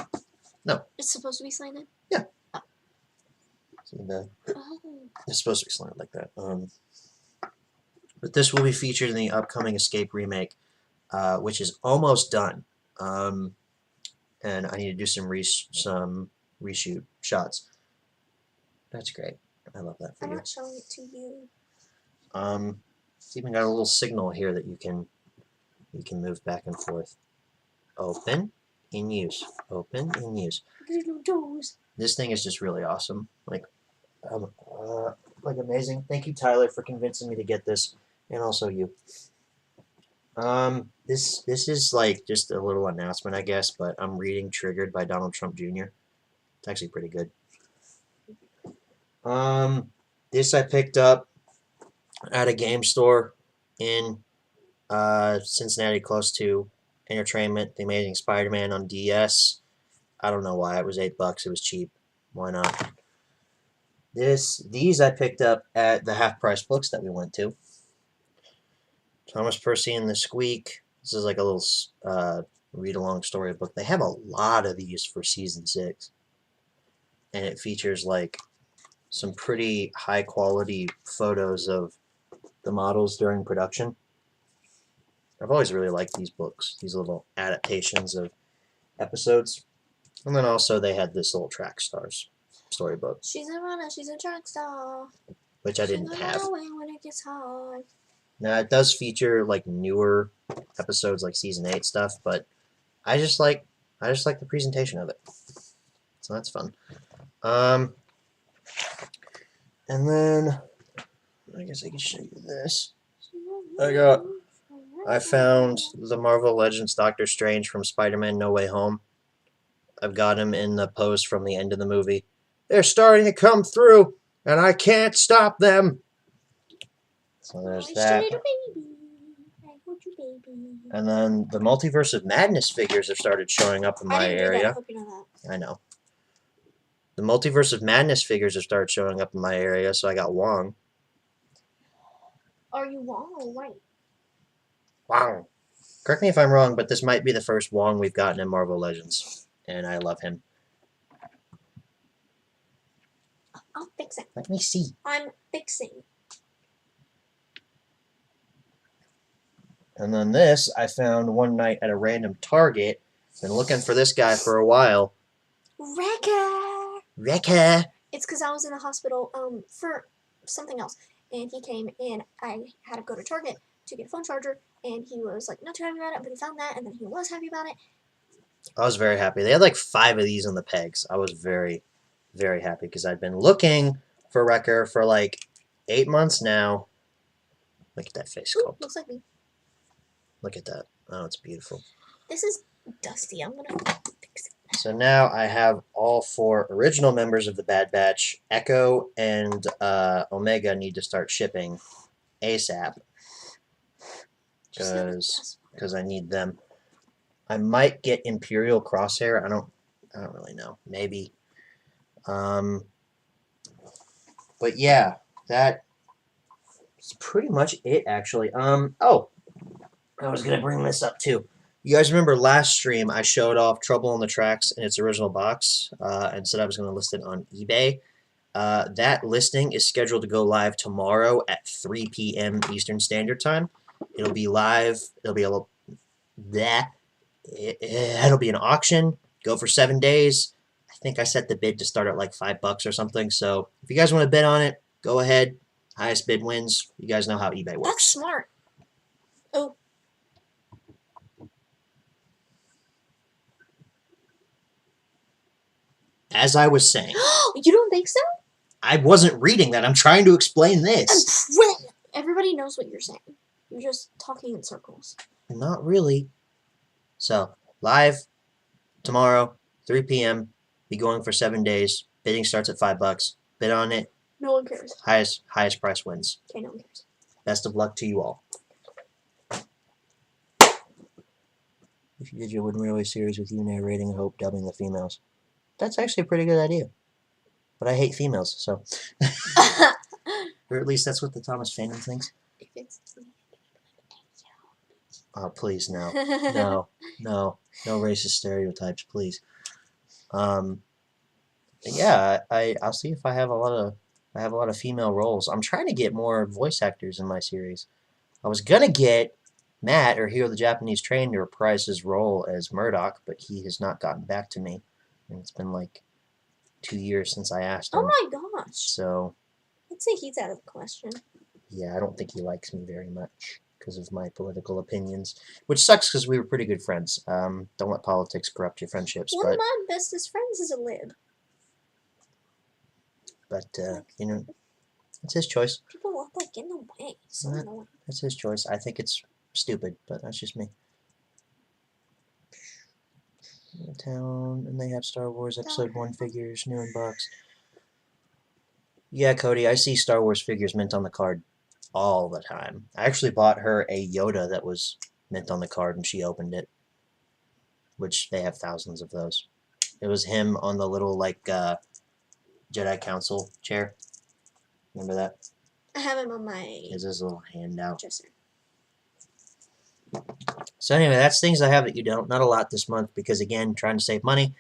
No. It's supposed to be slanted? Yeah. Oh. It's supposed to be slanted like that. But this will be featured in the upcoming Escape remake, which is almost done. And I need to do some reshoot shots. That's great. I love that for I'm you. not showing it to you. It's even got a little signal here that you can move back and forth. Open, in use. Open, in use. This thing is just really awesome. Like amazing. Thank you, Tyler, for convincing me to get this, and also you. This is like just a little announcement, I guess, but I'm reading Triggered by Donald Trump Jr. It's actually pretty good. This I picked up at a game store in Cincinnati, close to Entertainment, The Amazing Spider-Man on DS. I don't know why. It was $8. It was cheap. Why not? These I picked up at the Half Price Books that we went to. Thomas Percy and the Squeak. This is like a little read-along storybook. They have a lot of these for season 6. And it features like some pretty high-quality photos of the models during production. I've always really liked these books, these little adaptations of episodes. And then also they had this little Track Stars storybook. She's a runner, she's a track star. Which I didn't have. When it gets hard. Now it does feature like newer episodes like season 8 stuff, but I just like the presentation of it. So that's fun. And then I guess I can show you this. I found the Marvel Legends Doctor Strange from Spider-Man No Way Home. I've got him in the pose from the end of the movie. They're starting to come through, and I can't stop them. So there's that. And then the Multiverse of Madness figures have started showing up in my area. I hope you know that. I know. The Multiverse of Madness figures have started showing up in my area, so I got Wong. Are you Wong or White? Wong. Correct me if I'm wrong, but this might be the first Wong we've gotten in Marvel Legends, and I love him. I'll fix it. Let me see. I'm fixing. And then this I found one night at a random Target. Been looking for this guy for a while. Wrecker. It's because I was in the hospital for something else, and he came, and I had to go to Target to get a phone charger, and he was like not too happy about it, but he found that, and then he was happy about it. I was very happy. They had like 5 of these on the pegs. I was very, very happy because I'd been looking for Wrecker for like 8 months now. Look at that face Ooh, sculpt. looks like me. Look at that. Oh, it's beautiful. This is dusty. I'm gonna fix it. So now I have all 4 original members of the Bad Batch. Echo and Omega need to start shipping ASAP Just have it dust. because I need them. I might get Imperial Crosshair. I don't really know. Maybe. But yeah, that's pretty much it actually. Oh, I was gonna bring this up too. You guys remember last stream I showed off Trouble on the Tracks in its original box and said I was gonna list it on eBay. That listing is scheduled to go live tomorrow at 3 p.m. Eastern Standard Time. It'll be live. It'll be a little. It'll be an auction. Go for 7 days. I think I set the bid to start at like $5 or something. So if you guys want to bid on it, go ahead. Highest bid wins. You guys know how eBay works. That's smart. Oh. As I was saying, You don't think so? I wasn't reading that. I'm trying to explain this. Everybody knows what you're saying. You're just talking in circles. Not really. So, live tomorrow, 3 p.m. Be going for 7 days. Bidding starts at $5. Bid on it. No one cares. Highest price wins. Okay, no one cares. Best of luck to you all. If you did your Wooden Railway series with you narrating, I hope dubbing the females. That's actually a pretty good idea. But I hate females, so. Or at least that's what the Thomas Fandom thinks. If it's Oh, please, no. No racist stereotypes, please. Yeah, I'll see if I have a lot of female roles. I'm trying to get more voice actors in my series. I was gonna get Matt or Hero the Japanese Train to reprise his role as Murdoch, but he has not gotten back to me. And it's been like 2 years since I asked him. Oh my gosh. So I'd say he's out of the question. yeah, I don't think he likes me very much because of my political opinions, which sucks because we were pretty good friends. Don't let politics corrupt your friendships. One of my bestest friends is a lib. But you know, it's his choice. People let that get in the way. So Yeah. annoying. That's his choice. I think it's stupid, but that's just me. Town, and they have Star Wars Episode 1 figures, new in box. Yeah, Cody, I see Star Wars figures mint on the card all the time. I actually bought her a Yoda that was mint on the card, and she opened it, which they have thousands of those. It was him on the little, like, Jedi Council chair. Remember that? I have him on my It's his little handout. dresser. So anyway, that's things I have that you don't. Not a lot this month because, again, trying to save money.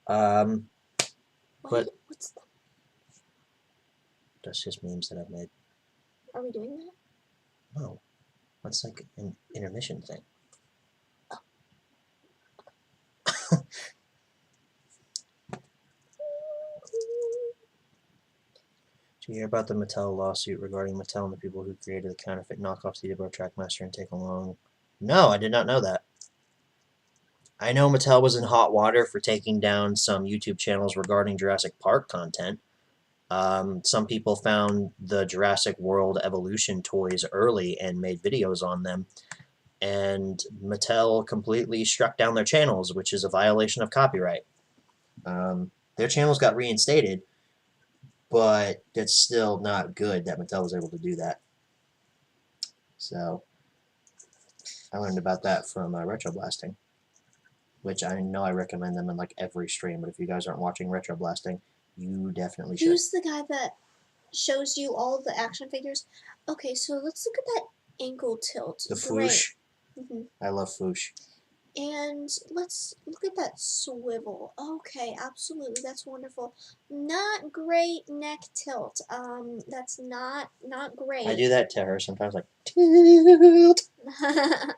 But What's that? That's just memes that I've made. Are we doing that? No, that's like an intermission thing. Did you hear about the Mattel lawsuit regarding Mattel and the people who created the counterfeit knockoff Cedarburg Trackmaster and Take Along? No, I did not know that. I know Mattel was in hot water for taking down some YouTube channels regarding Jurassic Park content. Some people found the Jurassic World Evolution toys early and made videos on them. And Mattel completely struck down their channels, which is a violation of copyright. Their channels got reinstated, but it's still not good that Mattel was able to do that. So, I learned about that from Retro Blasting, which I know I recommend them in like every stream, but if you guys aren't watching Retro Blasting, you definitely should. Who's the guy that shows you all the action figures? Okay, so let's look at that ankle tilt. The Great. Foosh. Mm-hmm. I love Foosh. And let's look at that swivel. Okay, absolutely, that's wonderful. Not great neck tilt. That's not great. I do that to her sometimes, like tilt. And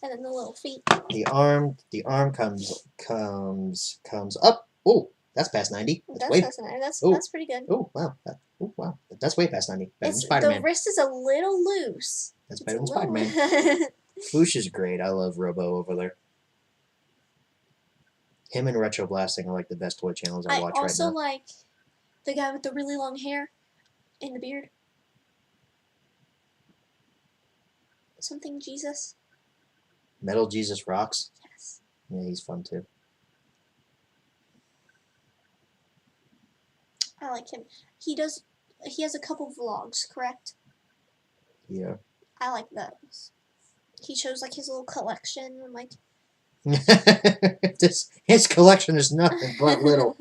then the little feet. The arm comes up. Oh, that's past 90. That's pretty good. Oh wow. That's way past 90. Better than The Spider-Man. wrist is a little loose. That's better than Spider-Man. Foosh is great. I love Robo over there. Him and Retro Blasting are like the best toy channels I I watch right also now. like the guy with the really long hair and the beard. Something Jesus. Metal Jesus Rocks. Yes. Yeah, he's fun too. I like him. He has a couple vlogs, correct? Yeah. I like those. He shows like his little collection and like His collection is nothing but little.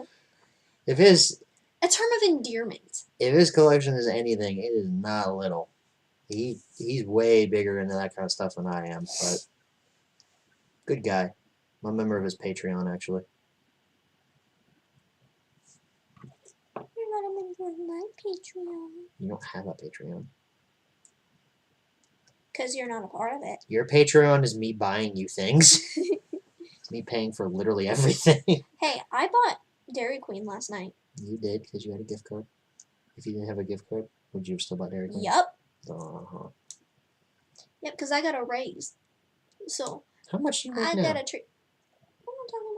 If his a term of endearment. If his collection is anything, it is not little. He's way bigger into that kind of stuff than I am, but good guy. I'm a member of his Patreon actually. You're not a member of my Patreon. You don't have a Patreon. Because you're not a part of it. Your Patreon is me buying you things. It's me paying for literally everything. Hey, I bought Dairy Queen last night. You did because you had a gift card. If you didn't have a gift card, would you have still bought Dairy Queen? Yup. Uh-huh. Yep, because I got a raise. So How much do you make I now? got a treat. What am I talking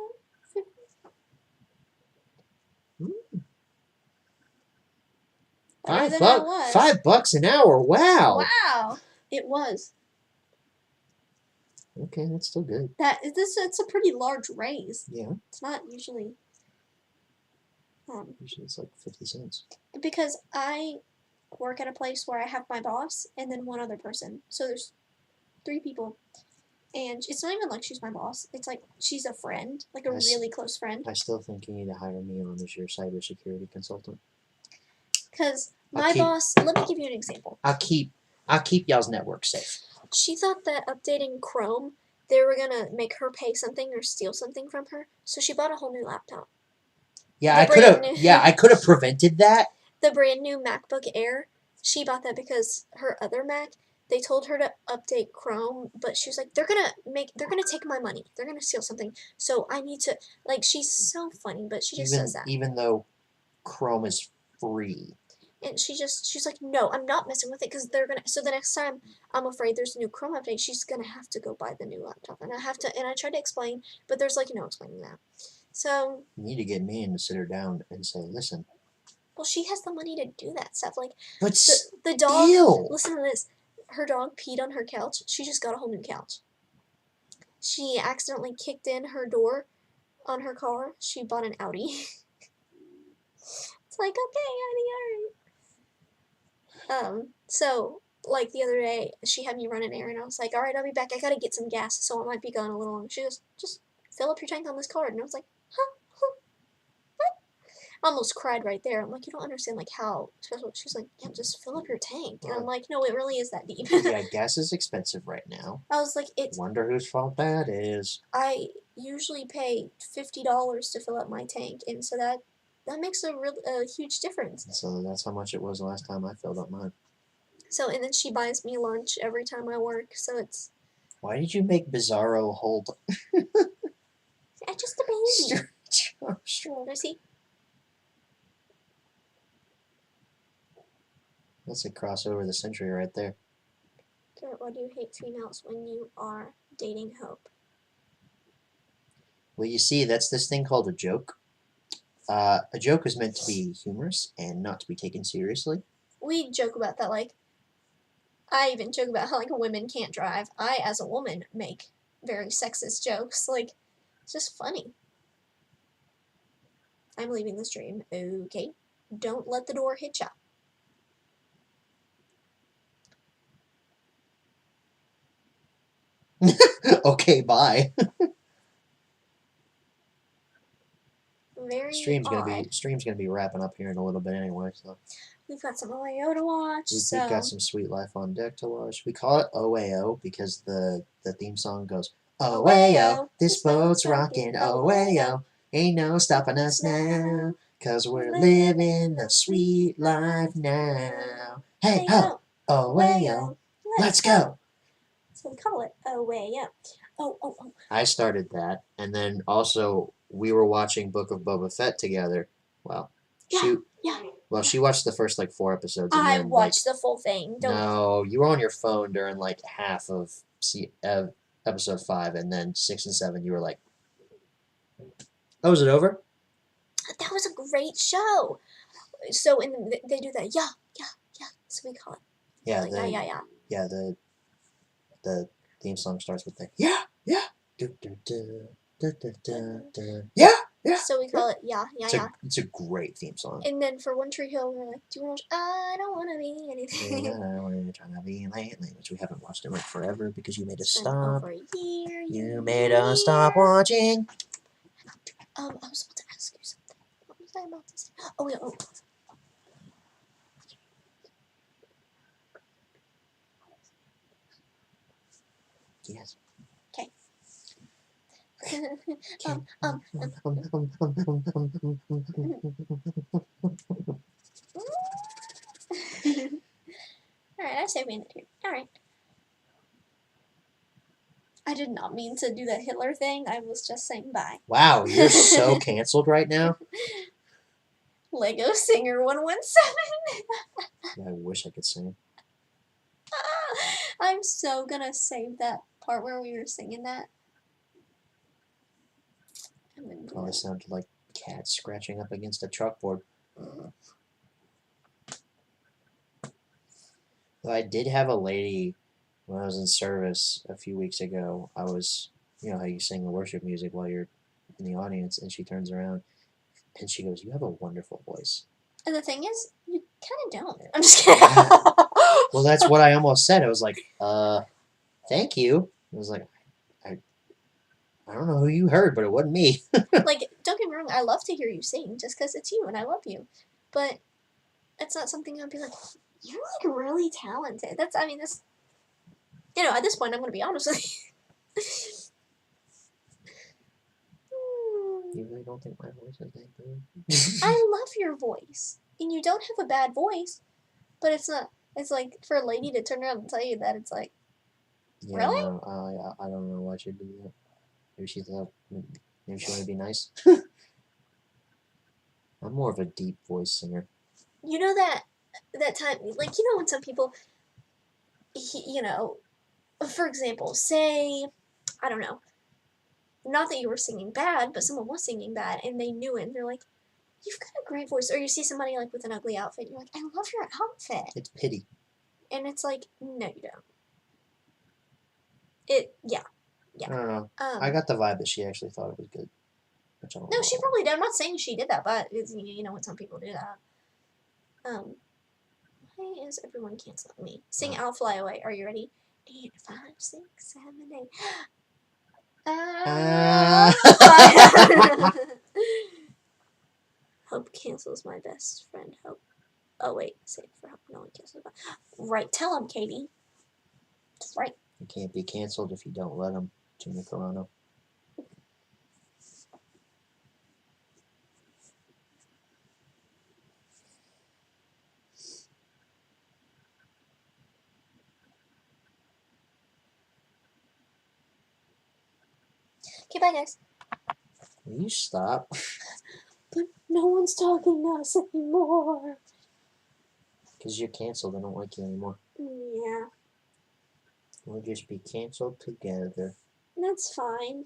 about? Better than I was. $5 an hour. Wow. Wow. It was. Okay, that's still good. It's a pretty large raise. Yeah. It's not usually. Usually it's like 50 cents. Because I work at a place where I have my boss and then one other person. So there's 3 people. And it's not even like she's my boss. It's like she's a friend, like a really close friend. I still think you need to hire me on as your cybersecurity consultant. Because my boss, let me give you an example. I'll keep y'all's network safe. She thought that updating Chrome, they were going to make her pay something or steal something from her. So she bought a whole new laptop. Yeah, I could have prevented that. The brand new MacBook Air, she bought that because her other Mac, they told her to update Chrome, but she was like, they're gonna take my money. They're gonna steal something. So I need to, like, she's so funny, but she just says that. Even though Chrome is free. And she's like, no, I'm not messing with it because they're gonna. So the next time I'm afraid there's a new Chrome update, she's gonna have to go buy the new laptop, and I tried to explain, but there's like no explaining that. So you need to get me in to sit her down and say, listen. Well, she has the money to do that stuff. Like, but the dog. Listen to this. Her dog peed on her couch. She just got a whole new couch. She accidentally kicked in her door on her car. She bought an Audi. It's like, okay, Audi. So, like, the other day, she had me run an errand. I was like, all right, I'll be back. I gotta get some gas, so I might be gone a little long. She goes, just fill up your tank on this card. And I was like, huh? What? I almost cried right there. I'm like, you don't understand, like, how special. She's like, yeah, just fill up your tank. And I'm like, no, it really is that deep. Yeah, gas is expensive right now. I was like, Wonder whose fault that is. I usually pay $50 to fill up my tank, and so that makes a huge difference. So that's how much it was last time I filled up mine. So, and then she buys me lunch every time I work, so it's... Why did you make Bizarro hold... I'm just a baby. Does he? That's a crossover of the century right there. Why do you hate females when you are dating Hope? Well, you see, that's this thing called a joke. A joke is meant to be humorous and not to be taken seriously. We joke about that, like... I even joke about how, like, women can't drive. I, as a woman, make very sexist jokes. Like, it's just funny. I'm leaving the stream. Okay. Don't let the door hit ya. Okay, bye. Very Stream's gonna be wrapping up here in a little bit anyway, so we've got some OAO to watch. We've got some Sweet Life on Deck to watch. We call it OAO because the theme song goes OAO, this boat's rockin' OAO, ain't no stopping us now, 'cause we're living the sweet life now. Hey ho, OAO, let's go. So we call it OAO. Oh. I started that, and then also we were watching Book of Boba Fett together. Well, Well, she watched the first, like, 4 episodes. And I then, watched the full thing. No, you were on your phone during, like, half of episode 5, and then 6 and 7, you were like, "Oh, is it over?" That was a great show. So they do that, yeah, yeah, yeah. So we call it. Yeah, Like, yeah. yeah, the theme song starts with the yeah, yeah, do, do, do, do, do, do, do. Yeah, yeah. So we call it yeah. It's a great theme song. And then for One Tree Hill, we're like, do you want to watch I Don't Want to Be Anything? Yeah, I don't want to try to be lately, which we haven't watched in like forever because you made us It's been stop. over a year. You made us stop watching. I was about to ask you something. What was I about to say? Oh, yeah. Oh. Yes. Okay. Alright, I say we end it here. Alright. I did not mean to do that Hitler thing. I was just saying bye. Wow, you're so canceled right now. Lego Singer 117. I wish I could sing. I'm so gonna save that part where we were singing that. I'm gonna do Probably that. sounded like cats scratching up against a chalkboard. Though I did have a lady when I was in service a few weeks ago. I was, you know how you sing the worship music while you're in the audience, and she turns around and she goes, "You have a wonderful voice." And the thing is, you kind of don't. I'm just kidding. Well, that's what I almost said. I was like, thank you. I was like, I don't know who you heard, but it wasn't me. Like, don't get me wrong, I love to hear you sing just because it's you and I love you. But it's not something I'd be like, you're like really talented. That's, you know, at this point, I'm going to be honest with you. You really don't think my voice is that good? I love your voice. And you don't have a bad voice. But it's not, it's like for a lady to turn around and tell you that, it's like, Yeah, really? no, I don't know why she'd do that. Maybe she thought, maybe she wanted to be nice. I'm more of a deep voice singer. You know that time, like, you know when some people, you know, for example, say, I don't know, not that you were singing bad, but someone was singing bad and they knew it and they're like, you've got a great voice. Or you see somebody like with an ugly outfit and you're like, I love your outfit. It's pity. And it's like, no, you don't. Yeah. I don't know. I got the vibe that she actually thought it was good. Which I don't No, know. she probably did. I'm not saying she did that, but it's, you know when some people do that. Why is everyone canceling me? Sing I'll Fly Away. Are you ready? 8, 5, 6, 7, 8. Hope cancels my best friend. Hope. Oh wait, save for Hope. No one cancels. Right, tell him, Katie. That's right. You can't be canceled if you don't let him. Jimmy Carano. Okay, bye guys. Will you stop? But no one's talking to us anymore. Because you're canceled. I don't like you anymore. Yeah. We'll just be canceled together. That's fine.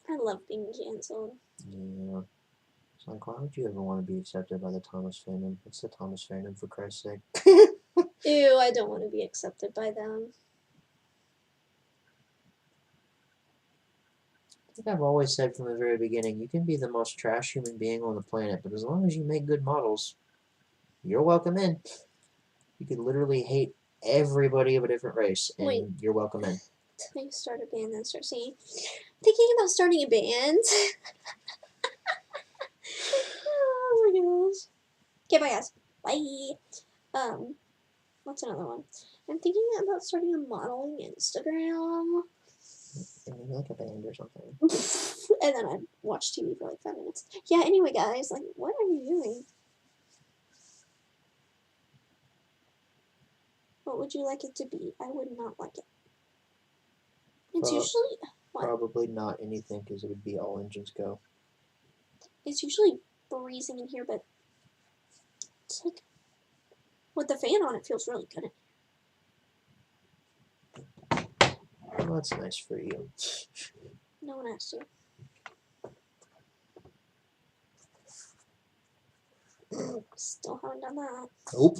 I love being canceled. Yeah. It's like, why would you ever want to be accepted by the Thomas fandom? It's the Thomas fandom, for Christ's sake. Ew, I don't want to be accepted by them. I think I've always said from the very beginning, you can be the most trash human being on the planet, but as long as you make good models, you're welcome in. You could literally hate everybody of a different race, and you're welcome in. Till you start a band, then start singing. Thinking about starting a band. Oh my gosh. Okay, bye guys. Bye. What's another one? I'm thinking about starting a modeling Instagram. And maybe like a band or something. And then I'd watch TV for like 5 minutes. Yeah, anyway guys, like, what are you doing? What would you like it to be? I would not like it. It's usually... What? Probably not anything, because it would be all engines go. It's usually freezing in here, but it's like... With the fan on, it feels really good in here. Well, that's nice for you. No one has to. Still haven't done that. Nope.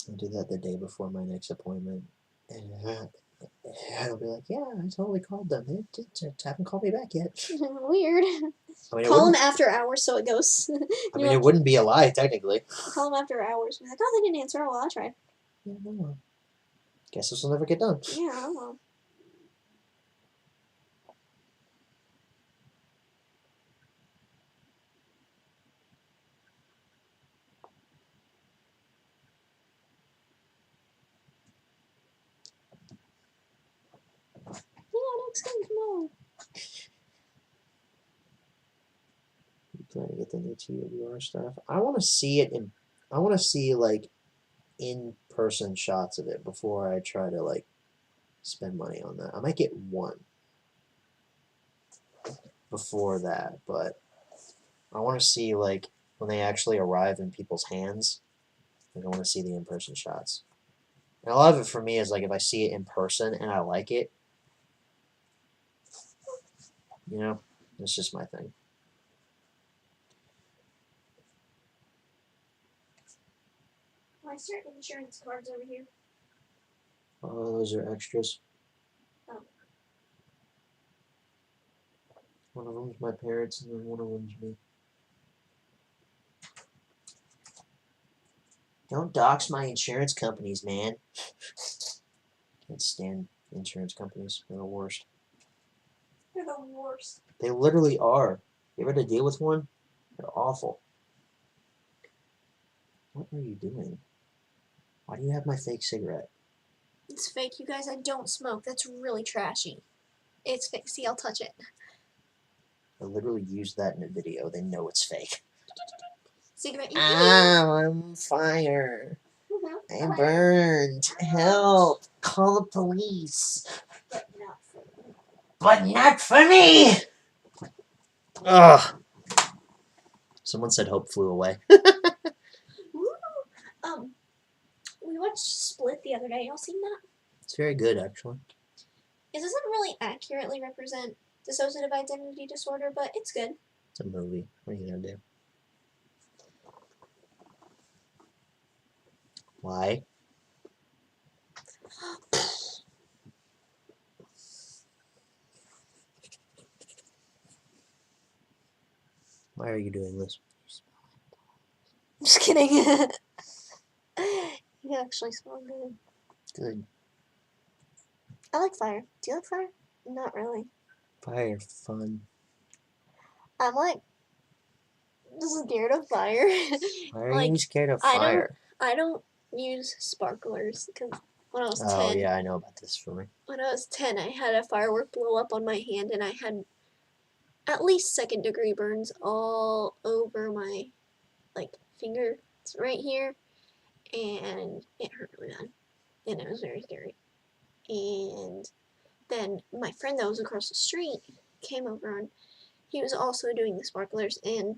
I'll do that the day before my next appointment. And I'll be like, yeah, I totally called them. They just haven't called me back yet. Weird. I mean, Call them after hours so it goes. it wouldn't be a lie, technically. Call them after hours. Be like, oh, they didn't answer. Oh, well, I tried. Yeah, no. Guess this will never get done. Yeah, I don't know. Next game, come on. You plan to get the new TWR stuff? I want to see it in. I want to see like in-person shots of it before I try to like spend money on that. I might get one before that, but I want to see like when they actually arrive in people's hands. Like, I want to see the in-person shots. And a lot of it for me is like if I see it in person and I like it, you know, it's just my thing. My certain insurance cards over here. Oh, those are extras. Oh. One of them's my parents, and then one of them's me. Don't dox my insurance companies, man. Can't stand insurance companies. They're the worst. They're the worst. They literally are. You ever had to deal with one? They're awful. What are you doing? Why do you have my fake cigarette? It's fake, you guys. I don't smoke. That's really trashy. It's fake. See, I'll touch it. I literally used that in a video. They know it's fake. Cigarette. I'm on fire. I'm burned. Help. Call the police. But not for me. But not for me! Ugh. Someone said hope flew away. We watched Split the other day. Y'all seen that? It's very good, actually. It doesn't really accurately represent dissociative identity disorder, but it's good. It's a movie. What are you gonna do? Why? Why are you doing this? I'm just kidding. You actually smell good. Good. I like fire. Do you like fire? Not really. Fire, fun. I'm like scared of fire. Why are Like, you scared of fire? I don't use sparklers because when I was 10, Oh, yeah, I know about this story. when I was 10, I had a firework blow up on my hand and I had at least second-degree burns all over my finger right here, and it hurt really bad, and it was very scary. And then my friend that was across the street came over and he was also doing the sparklers, and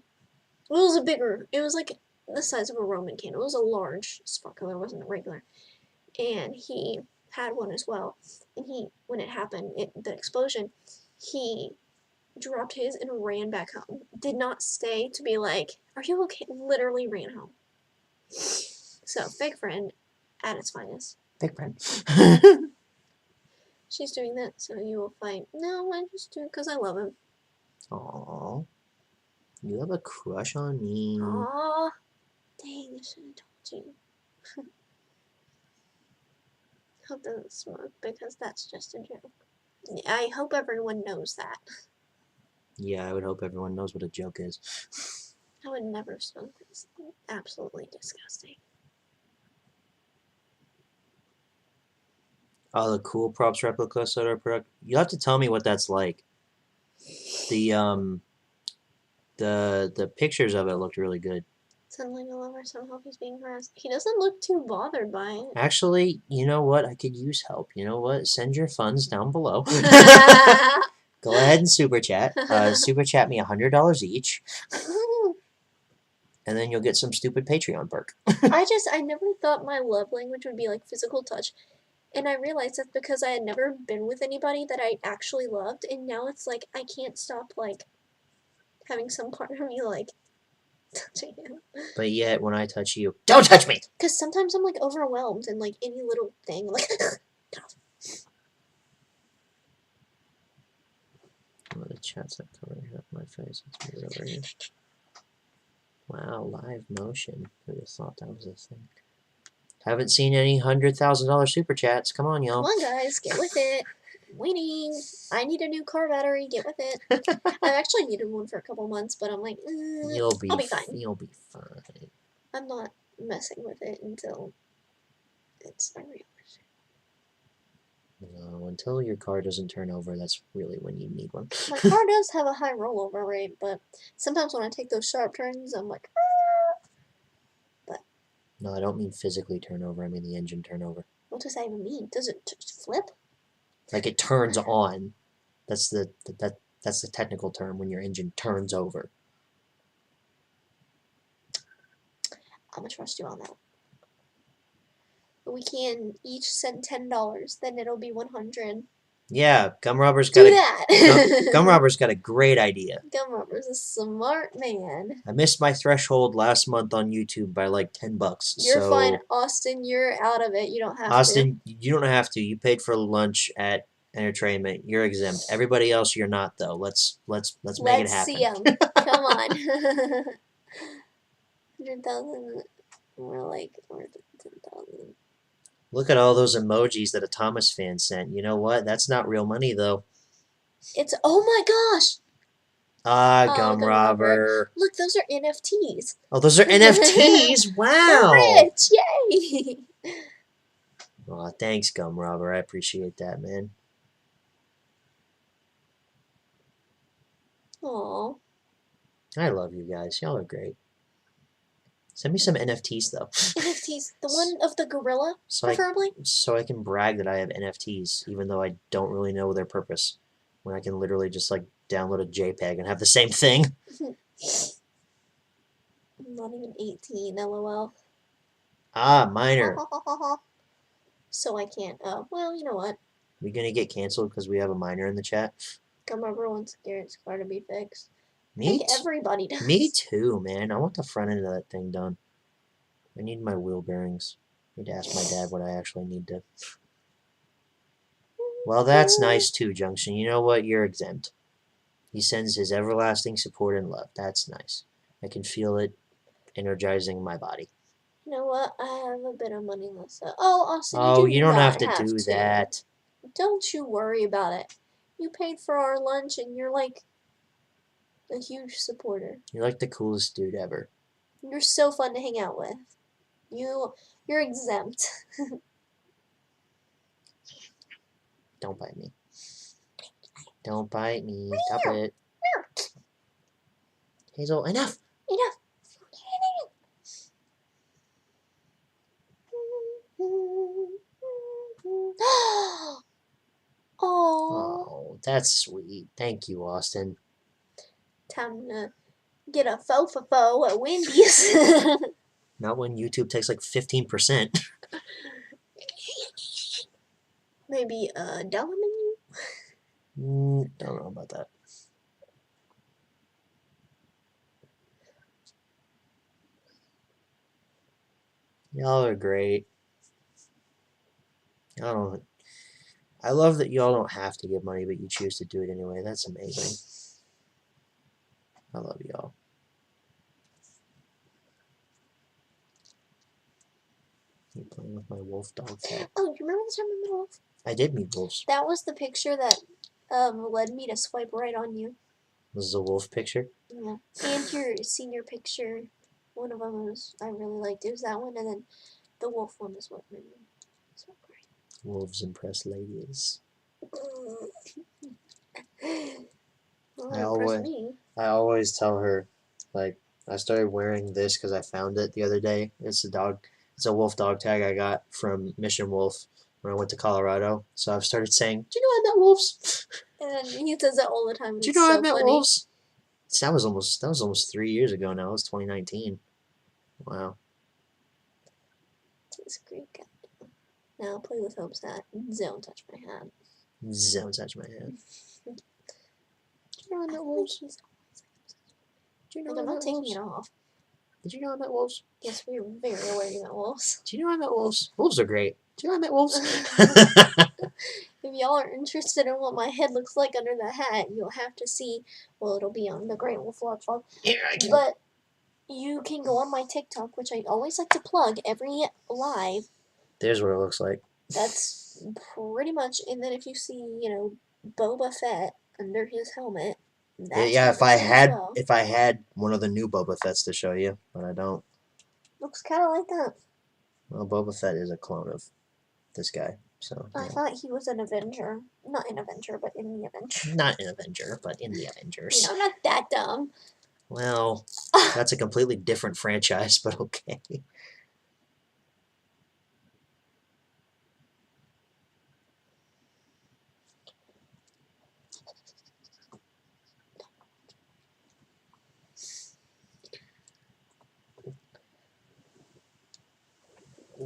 it was like the size of a Roman candle. It was a large sparkler, it wasn't a regular. And he had one as well. And when it happened, the explosion, he dropped his and ran back home. Did not stay to be like, are you okay? Literally ran home. So, fake friend at its finest. Fake friend. She's doing that, so you will fight. No, I just do it because I love him. Aww. You have a crush on me. Aww. Dang, I should have told you. Hope doesn't smoke because that's just a joke. I hope everyone knows that. Yeah, I would hope everyone knows what a joke is. I would never smoke. It's absolutely disgusting. Oh, the Cool Props replica soda product. You have to tell me what that's like. The pictures of it looked really good. Suddenly no longer some help is being harassed. He doesn't look too bothered by it. Actually, you know what? I could use help. You know what? Send your funds down below. Go ahead and super chat. Super chat me $100 each. and then you'll get some stupid Patreon perk. I never thought my love language would be like physical touch. And I realized that's because I had never been with anybody that I actually loved, and now it's like I can't stop like having some part of me like touching him. But yet, when I touch you, don't touch me! Because sometimes I'm like overwhelmed and like any little thing like Oh, the chat's not covering up my face. Let's move it over here. Wow, live motion. Who'd have thought that was a thing? Haven't seen any $100,000 super chats. Come on, y'all. Come on, guys, get with it. Waiting. I need a new car battery. Get with it. I've actually needed one for a couple months, but I'm like, You'll be I'll be fine. You'll be fine. I'm not messing with it until it's a real issue. No, until your car doesn't turn over, that's really when you need one. My car does have a high rollover rate, but sometimes when I take those sharp turns, I'm like, No, I don't mean physically turn over. I mean the engine turnover. what does that even mean? Does it flip? Like it turns on. That's the technical term when your engine turns over. I'm gonna trust you on that. We can each send $10, then it'll be 100. Yeah, Gum Robber's Do got that. Gum Robber's got a great idea. Gum Robber's a smart man. I missed my threshold last month on YouTube by like $10. You're so fine, Austin. You're out of it. You don't have Austin, you don't have to. You paid for lunch at Entertainment. You're exempt. Everybody else, you're not though. Let's make it happen. Let's see him. Come on. 100,000. More like 10,000. Look at all those emojis that a Thomas fan sent. You know what? That's not real money though. It's oh my gosh! Ah, Oh, Gum Gum Robber. Robber. Look, those are NFTs. Oh, those are NFTs. Wow. We're rich! Yay! Aw, thanks, Gum Robber. I appreciate that, man. Aw. I love you guys. Y'all are great. Send me some NFTs though. NFTs. The one of the gorilla, So preferably. I can brag that I have NFTs, even though I don't really know their purpose. When I can literally just like download a JPEG and have the same thing. I'm not even 18, lol. Ah, minor. So I can't. Well, you know what? We gonna get canceled because we have a minor in the chat? Gum Robber wants Garrett's car to be fixed. I Me think everybody does. Me too, man. I want the front end of that thing done. I need my wheel bearings. I need to ask my dad what I actually need to. Well, that's nice too, Junction. You know what? You're exempt. He sends his everlasting support and love. That's nice. I can feel it energizing my body. You know what? I have a bit of money left. Oh, Austin, Oh, you you don't not have to do that. Don't you worry about it. You paid for our lunch, and you're like a huge supporter. You're like the coolest dude ever. You're so fun to hang out with. You're exempt. Don't bite me. Don't bite me. Stop it. Hazel, enough! Enough. Oh. Oh, that's sweet. Thank you, Austin. Time to get a fofo at Wendy's. Not when YouTube takes like 15%. Maybe a dollar menu? Don't know about that. Y'all are great. I love that y'all don't have to give money, but you choose to do it anyway. That's amazing. I love y'all. You playing with my wolf dog cat. Oh, you remember the time I met a wolf? I did meet wolves. That was the picture that led me to swipe right on you. This is a wolf picture. Yeah. And your senior picture, one of them was I really liked. It was that one, and then the wolf one is what made me swipe right. Wolves impress ladies. Well, impressed me. I always tell her, like, I started wearing this because I found it the other day. It's a wolf dog tag I got from Mission Wolf when I went to Colorado. So I've started saying, "Do you know I met wolves?" And he says that all the time. Do you know I met wolves? That was almost 3 years ago now. It was 2019. Wow. This Greek guy. Now play with Hope's hat. Don't touch my hat. Don't touch my head. Do you know I met I wolves? think he's. Do you know Like, I I'm met not taking wolves? it off. Did you know I met wolves? Yes, we are very aware you met wolves. Do you know I met wolves? Wolves are great. Do you know I met wolves? If y'all are interested in what my head looks like under the hat, you'll have to see. Well, it'll be on the Great Wolf Lodge vlog. Here I can. But you can go on my TikTok, which I always like to plug every live. There's what it looks like. That's pretty much. And then if you see, Boba Fett under his helmet, that's Yeah, what this is as well. if I had one of the new Boba Fett's to show you, but I don't. Looks kind of like that. Well, Boba Fett is a clone of this guy, so I thought he was an Avenger. Not an Avenger, but in the Avenger. not an Avenger, but in the Avengers. I'm not that dumb. Well, that's a completely different franchise, but okay.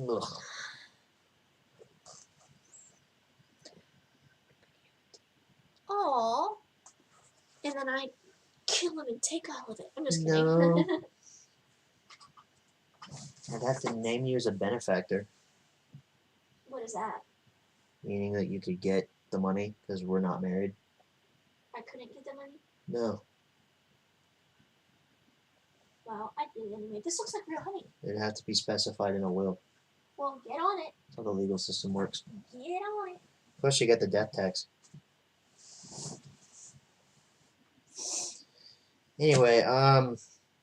Ugh. Aww. And then I kill him and take all of it. I'm just No. kidding. I'd have to name you as a benefactor, What is that? meaning that you could get the money because we're not married. I couldn't get the money? No, Well, I did anyway. This looks like real honey. it'd have to be specified in a will. Well, get on it. That's how the legal system works. Get on it. Plus, you get the death tax. Anyway,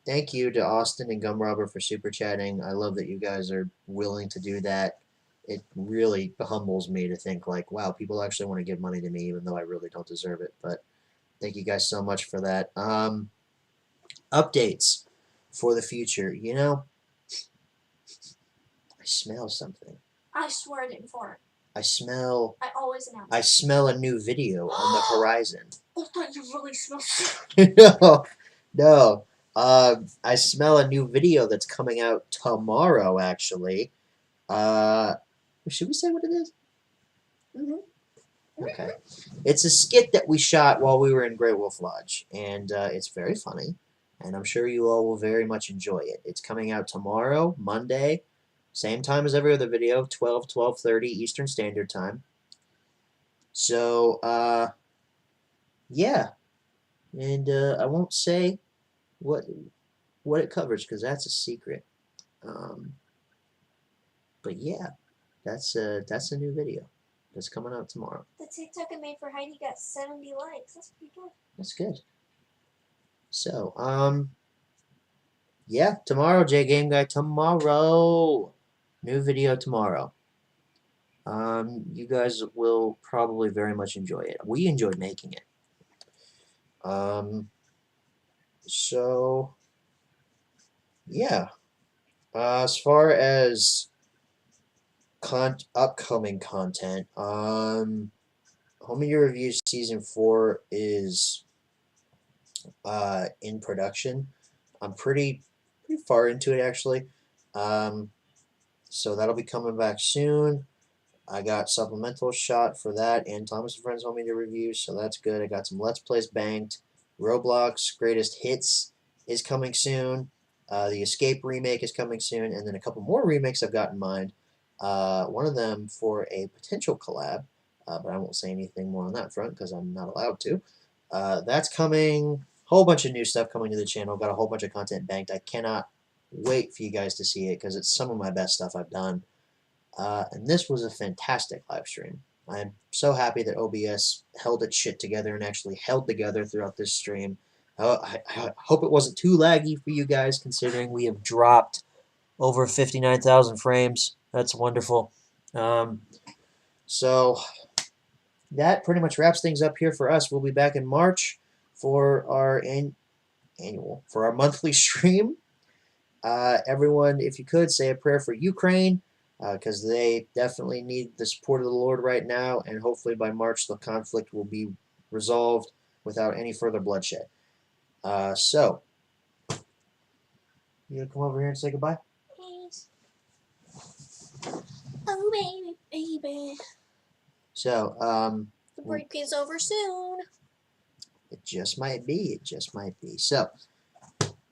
thank you to Austin and Gumrobber for super chatting. I love that you guys are willing to do that. It really humbles me to think like, wow, people actually want to give money to me even though I really don't deserve it. But thank you guys so much for that. Updates for the future. You know, I smell something. I swear I didn't fart. I smell I always announce I it. smell a new video on the horizon. I thought you really smelled No, no. I smell a new video that's coming out tomorrow, actually. Should we say what it is? Mm-hmm. Okay. It's a skit that we shot while we were in Grey Wolf Lodge, and it's very funny, and I'm sure you all will very much enjoy it. It's coming out tomorrow, Monday, same time as every other video, 12:30 Eastern Standard Time. So, yeah. And I won't say what it covers because that's a secret. But yeah, that's a new video that's coming out tomorrow. The TikTok I made for Heidi got 70 likes. That's pretty good. That's good. So, yeah, tomorrow, J Game Guy, tomorrow. New video tomorrow. You guys will probably very much enjoy it. We enjoyed making it. So, yeah. As far as upcoming content, Home Media Reviews Season 4 is in production. I'm pretty far into it, actually. So that'll be coming back soon. I got supplemental shot for that and Thomas and Friends Home Media Reviews, so that's good. I got some Let's Plays banked. Roblox Greatest Hits is coming soon. The Escape remake is coming soon, and then a couple more remakes I've got in mind. One of them for a potential collab, but I won't say anything more on that front because I'm not allowed to. That's coming. Whole bunch of new stuff coming to the channel. Got a whole bunch of content banked. I cannot wait for you guys to see it because it's some of my best stuff I've done. And this was a fantastic live stream. I'm so happy that OBS held its shit together and actually held together throughout this stream. I hope it wasn't too laggy for you guys, considering we have dropped over 59,000 frames. That's wonderful. So that pretty much wraps things up here for us. We'll be back in March for our monthly stream. Everyone, if you could, say a prayer for Ukraine, because they definitely need the support of the Lord right now, and hopefully by March the conflict will be resolved without any further bloodshed. So, You gonna come over here and say goodbye? Yes. Oh, baby, baby. So, The break is over soon. it just might be. It just might be. So,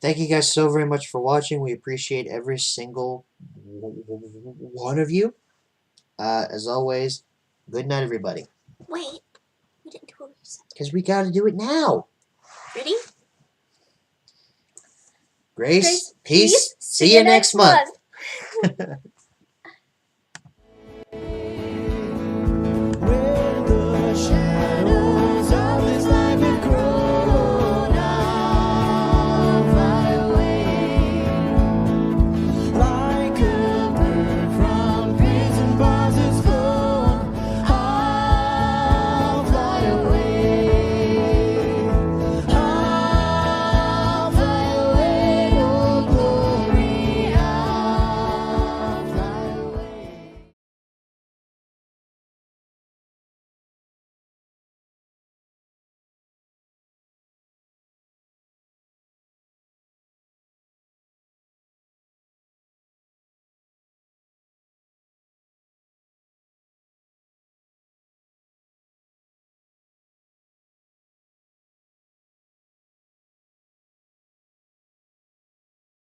thank you guys so very much for watching. We appreciate every single one of you. As always, good night, everybody. Wait, we didn't do what we said. Because we got to do it now. Ready? Grace, peace. See you next month.